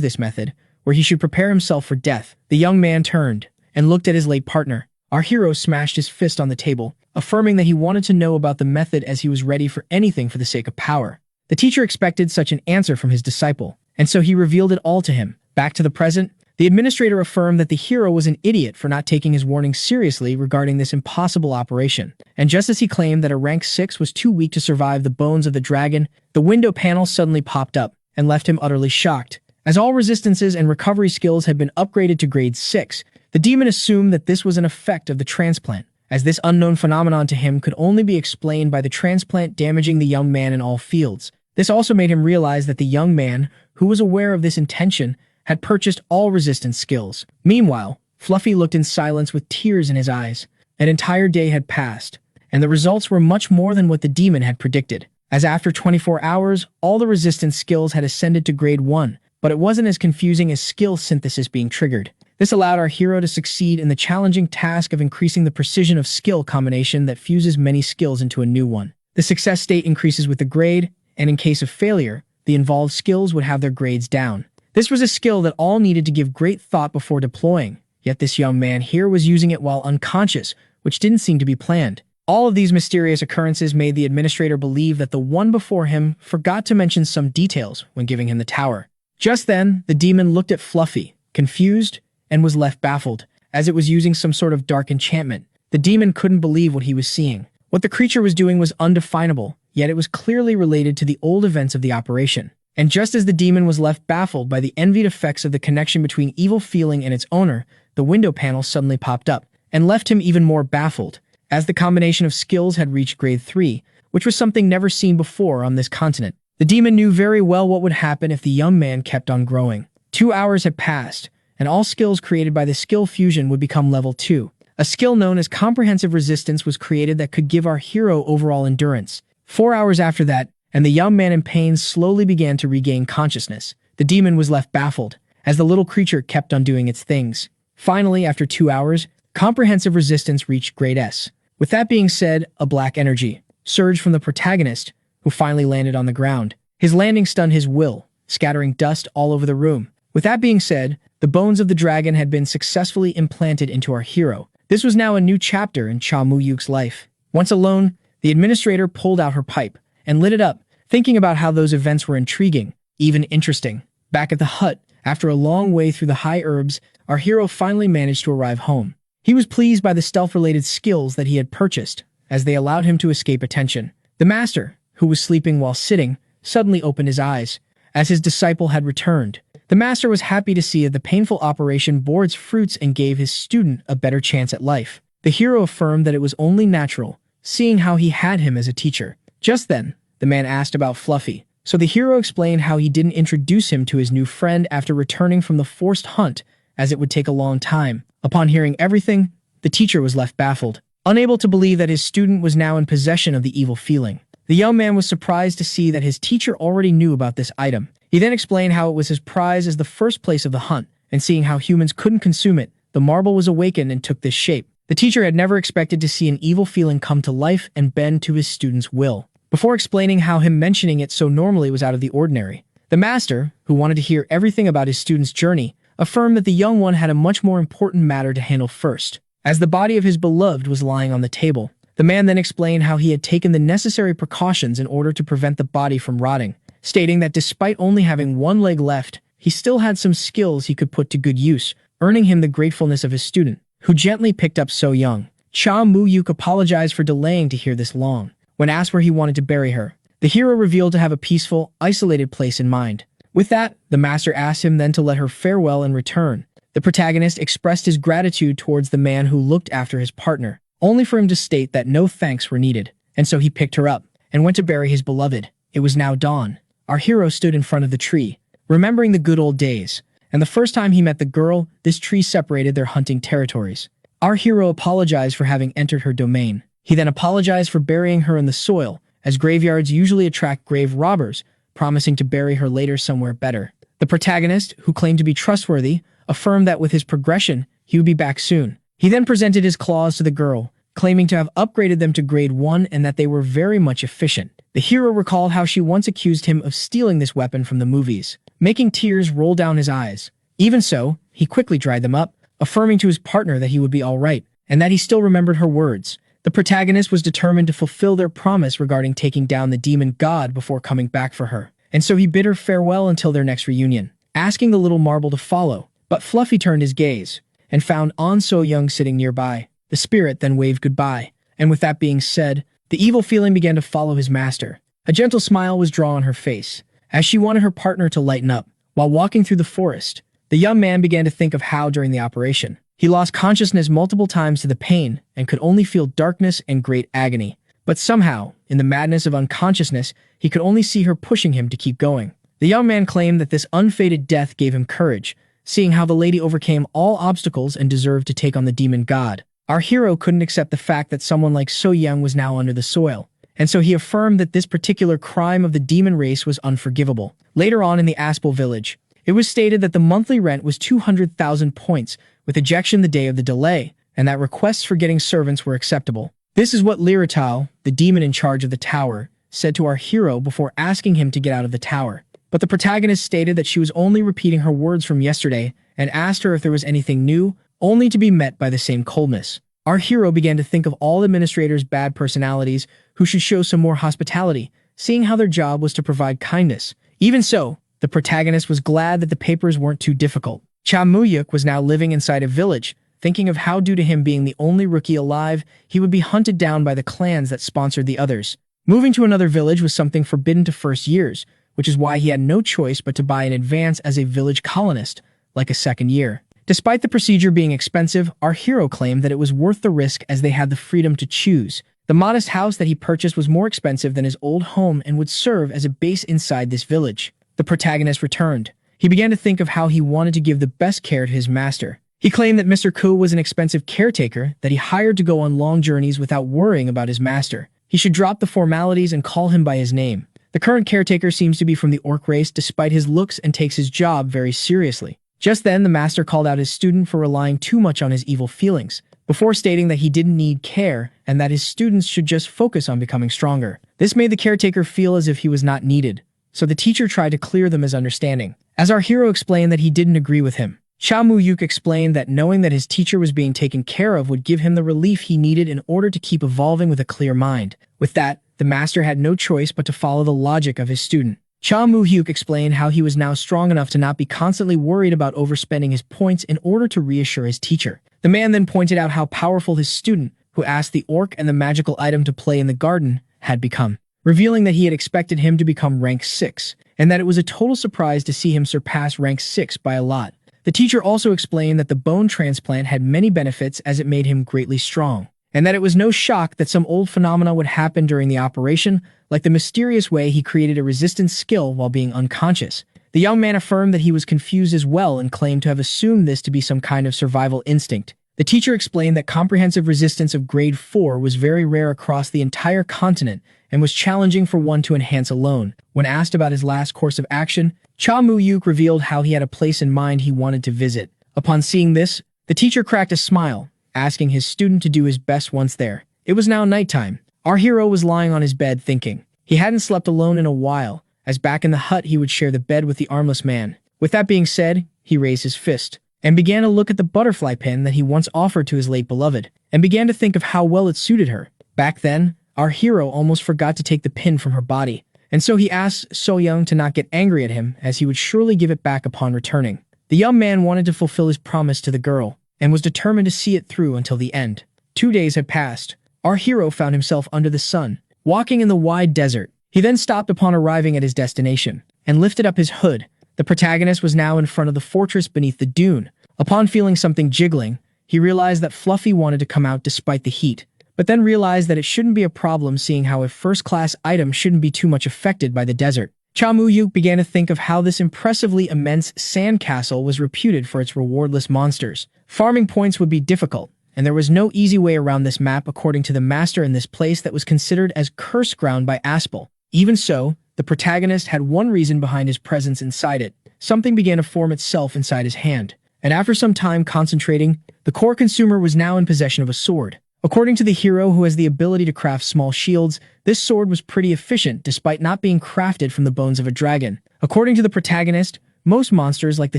this method, where he should prepare himself for death. The young man turned and looked at his late partner. Our hero smashed his fist on the table, affirming that he wanted to know about the method as he was ready for anything for the sake of power. The teacher expected such an answer from his disciple, and so he revealed it all to him. Back to the present, the administrator affirmed that the hero was an idiot for not taking his warning seriously regarding this impossible operation. And just as he claimed that a rank 6 was too weak to survive the bones of the dragon, the window panel suddenly popped up and left him utterly shocked. As all resistances and recovery skills had been upgraded to grade 6, the demon assumed that this was an effect of the transplant, as this unknown phenomenon to him could only be explained by the transplant damaging the young man in all fields. This also made him realize that the young man, who was aware of this intention, had purchased all resistance skills. Meanwhile, Fluffy looked in silence with tears in his eyes. An entire day had passed, and the results were much more than what the demon had predicted, as after 24 hours, all the resistance skills had ascended to grade 1, but it wasn't as confusing as skill synthesis being triggered. This allowed our hero to succeed in the challenging task of increasing the precision of skill combination that fuses many skills into a new one. The success state increases with the grade, and in case of failure, the involved skills would have their grades down. This was a skill that all needed to give great thought before deploying, yet this young man here was using it while unconscious, which didn't seem to be planned. All of these mysterious occurrences made the administrator believe that the one before him forgot to mention some details when giving him the tower. Just then, the demon looked at Fluffy, confused, and was left baffled, as it was using some sort of dark enchantment. The demon couldn't believe what he was seeing. What the creature was doing was undefinable, yet it was clearly related to the old events of the operation. And just as the demon was left baffled by the envied effects of the connection between evil feeling and its owner, the window panel suddenly popped up, and left him even more baffled, as the combination of skills had reached grade 3, which was something never seen before on this continent. The demon knew very well what would happen if the young man kept on growing. 2 hours had passed, and all skills created by the skill fusion would become level 2. A skill known as comprehensive resistance was created that could give our hero overall endurance. 4 hours after that, and the young man in pain slowly began to regain consciousness. The demon was left baffled, as the little creature kept on doing its things. Finally, after 2 hours, comprehensive resistance reached grade S. With that being said, a black energy surged from the protagonist, who finally landed on the ground. His landing stunned his will, scattering dust all over the room. With that being said, the bones of the dragon had been successfully implanted into our hero. This was now a new chapter in Cha Mu-yuk's life. Once alone, the administrator pulled out her pipe and lit it up, thinking about how those events were intriguing, even interesting. Back at the hut, after a long way through the high herbs, our hero finally managed to arrive home. He was pleased by the stealth-related skills that he had purchased, as they allowed him to escape attention. The master, who was sleeping while sitting, suddenly opened his eyes, as his disciple had returned. The master was happy to see that the painful operation bore its fruits and gave his student a better chance at life. The hero affirmed that it was only natural, seeing how he had him as a teacher. Just then, the man asked about Fluffy, So the hero explained how he didn't introduce him to his new friend after returning from the forced hunt, as it would take a long time. Upon hearing everything, the teacher was left baffled, unable to believe that his student was now in possession of the evil feeling. The young man was surprised to see that his teacher already knew about this item. He then explained how it was his prize as the first place of the hunt, and seeing how humans couldn't consume it, the marble was awakened and took this shape. The teacher had never expected to see an evil feeling come to life and bend to his student's will. Before explaining how him mentioning it so normally was out of the ordinary, the master, who wanted to hear everything about his student's journey, affirmed that the young one had a much more important matter to handle first, as the body of his beloved was lying on the table. The man then explained how he had taken the necessary precautions in order to prevent the body from rotting, stating that despite only having one leg left, he still had some skills he could put to good use, earning him the gratefulness of his student, who gently picked up so young. Cha Mu-yuk apologized for delaying to hear this long. When asked where he wanted to bury her, the hero revealed to have a peaceful, isolated place in mind. With that, the master asked him then to let her farewell and return. The protagonist expressed his gratitude towards the man who looked after his partner, only for him to state that no thanks were needed, and so he picked her up and went to bury his beloved. It was now dawn. Our hero stood in front of the tree, remembering the good old days, and the first time he met the girl, this tree separated their hunting territories. Our hero apologized for having entered her domain. He then apologized for burying her in the soil, as graveyards usually attract grave robbers, promising to bury her later somewhere better. The protagonist, who claimed to be trustworthy, affirmed that with his progression, he would be back soon. He then presented his claws to the girl, claiming to have upgraded them to grade 1 and that they were very much efficient. The hero recalled how she once accused him of stealing this weapon from the movies, making tears roll down his eyes. Even so, he quickly dried them up, affirming to his partner that he would be all right, and that he still remembered her words. The protagonist was determined to fulfill their promise regarding taking down the demon god before coming back for her, and so he bid her farewell until their next reunion, asking the little marble to follow. But Fluffy turned his gaze, and found On So Young sitting nearby. The spirit then waved goodbye, and with that being said, the evil feeling began to follow his master. A gentle smile was drawn on her face, as she wanted her partner to lighten up. While walking through the forest, the young man began to think of how during the operation, he lost consciousness multiple times to the pain and could only feel darkness and great agony. But somehow, in the madness of unconsciousness, he could only see her pushing him to keep going. The young man claimed that this unfated death gave him courage, seeing how the lady overcame all obstacles and deserved to take on the demon god. Our hero couldn't accept the fact that someone like So Young was now under the soil, and so he affirmed that this particular crime of the demon race was unforgivable. Later on in the Aspel village, it was stated that the monthly rent was 200,000 points, with ejection the day of the delay, and that requests for getting servants were acceptable. This is what Liratal, the demon in charge of the tower, said to our hero before asking him to get out of the tower. But the protagonist stated that she was only repeating her words from yesterday and asked her if there was anything new, only to be met by the same coldness. Our hero began to think of all administrators' bad personalities who should show some more hospitality, seeing how their job was to provide kindness. Even so, the protagonist was glad that the papers weren't too difficult. Cha Mu-yuk was now living inside a village, thinking of how due to him being the only rookie alive, he would be hunted down by the clans that sponsored the others. Moving to another village was something forbidden to first years, which is why he had no choice but to buy in advance as a village colonist, like a second year. Despite the procedure being expensive, our hero claimed that it was worth the risk as they had the freedom to choose. The modest house that he purchased was more expensive than his old home and would serve as a base inside this village. The protagonist returned. He began to think of how he wanted to give the best care to his master. He claimed that Mr. Ku was an expensive caretaker that he hired to go on long journeys without worrying about his master. He should drop the formalities and call him by his name. The current caretaker seems to be from the orc race despite his looks and takes his job very seriously. Just then, the master called out his student for relying too much on his evil feelings, before stating that he didn't need care and that his students should just focus on becoming stronger. This made the caretaker feel as if he was not needed, so the teacher tried to clear the misunderstanding. As our hero explained that he didn't agree with him, Cha Mu-yuk explained that knowing that his teacher was being taken care of would give him the relief he needed in order to keep evolving with a clear mind. With that, the master had no choice but to follow the logic of his student. Cha Mu-hyuk explained how he was now strong enough to not be constantly worried about overspending his points in order to reassure his teacher. The man then pointed out how powerful his student, who asked the orc and the magical item to play in the garden, had become, revealing that he had expected him to become rank 6, and that it was a total surprise to see him surpass rank 6 by a lot. The teacher also explained that the bone transplant had many benefits as it made him greatly strong, and that it was no shock that some old phenomena would happen during the operation, like the mysterious way he created a resistance skill while being unconscious. The young man affirmed that he was confused as well and claimed to have assumed this to be some kind of survival instinct. The teacher explained that comprehensive resistance of grade 4 was very rare across the entire continent and was challenging for one to enhance alone. When asked about his last course of action, Cha Mu-yuk revealed how he had a place in mind he wanted to visit. Upon seeing this, the teacher cracked a smile, asking his student to do his best once there. It was now nighttime. Our hero was lying on his bed thinking. He hadn't slept alone in a while, as back in the hut he would share the bed with the armless man. With that being said, he raised his fist and began to look at the butterfly pin that he once offered to his late beloved, and began to think of how well it suited her. Back then, our hero almost forgot to take the pin from her body, and so he asked So Young to not get angry at him, as he would surely give it back upon returning. The young man wanted to fulfill his promise to the girl, and was determined to see it through until the end. 2 days had passed. Our hero found himself under the sun, walking in the wide desert. He then stopped upon arriving at his destination, and lifted up his hood. The protagonist was now in front of the fortress beneath the dune. Upon feeling something jiggling, he realized that Fluffy wanted to come out despite the heat, but then realized that it shouldn't be a problem seeing how a first-class item shouldn't be too much affected by the desert. Cha Mu-yuk began to think of how this impressively immense sandcastle was reputed for its rewardless monsters. Farming points would be difficult, and there was no easy way around this map according to the master in this place that was considered as cursed ground by Aspel. Even so, the protagonist had one reason behind his presence inside it. Something began to form itself inside his hand, and after some time concentrating, the core consumer was now in possession of a sword. According to the hero who has the ability to craft small shields, this sword was pretty efficient despite not being crafted from the bones of a dragon. According to the protagonist, most monsters like the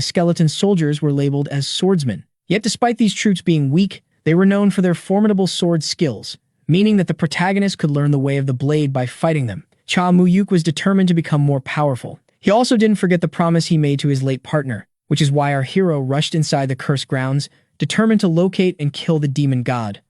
skeleton soldiers were labeled as swordsmen. Yet despite these troops being weak, they were known for their formidable sword skills, meaning that the protagonist could learn the way of the blade by fighting them. Cha Mu-yuk was determined to become more powerful. He also didn't forget the promise he made to his late partner, which is why our hero rushed inside the cursed grounds, determined to locate and kill the demon god.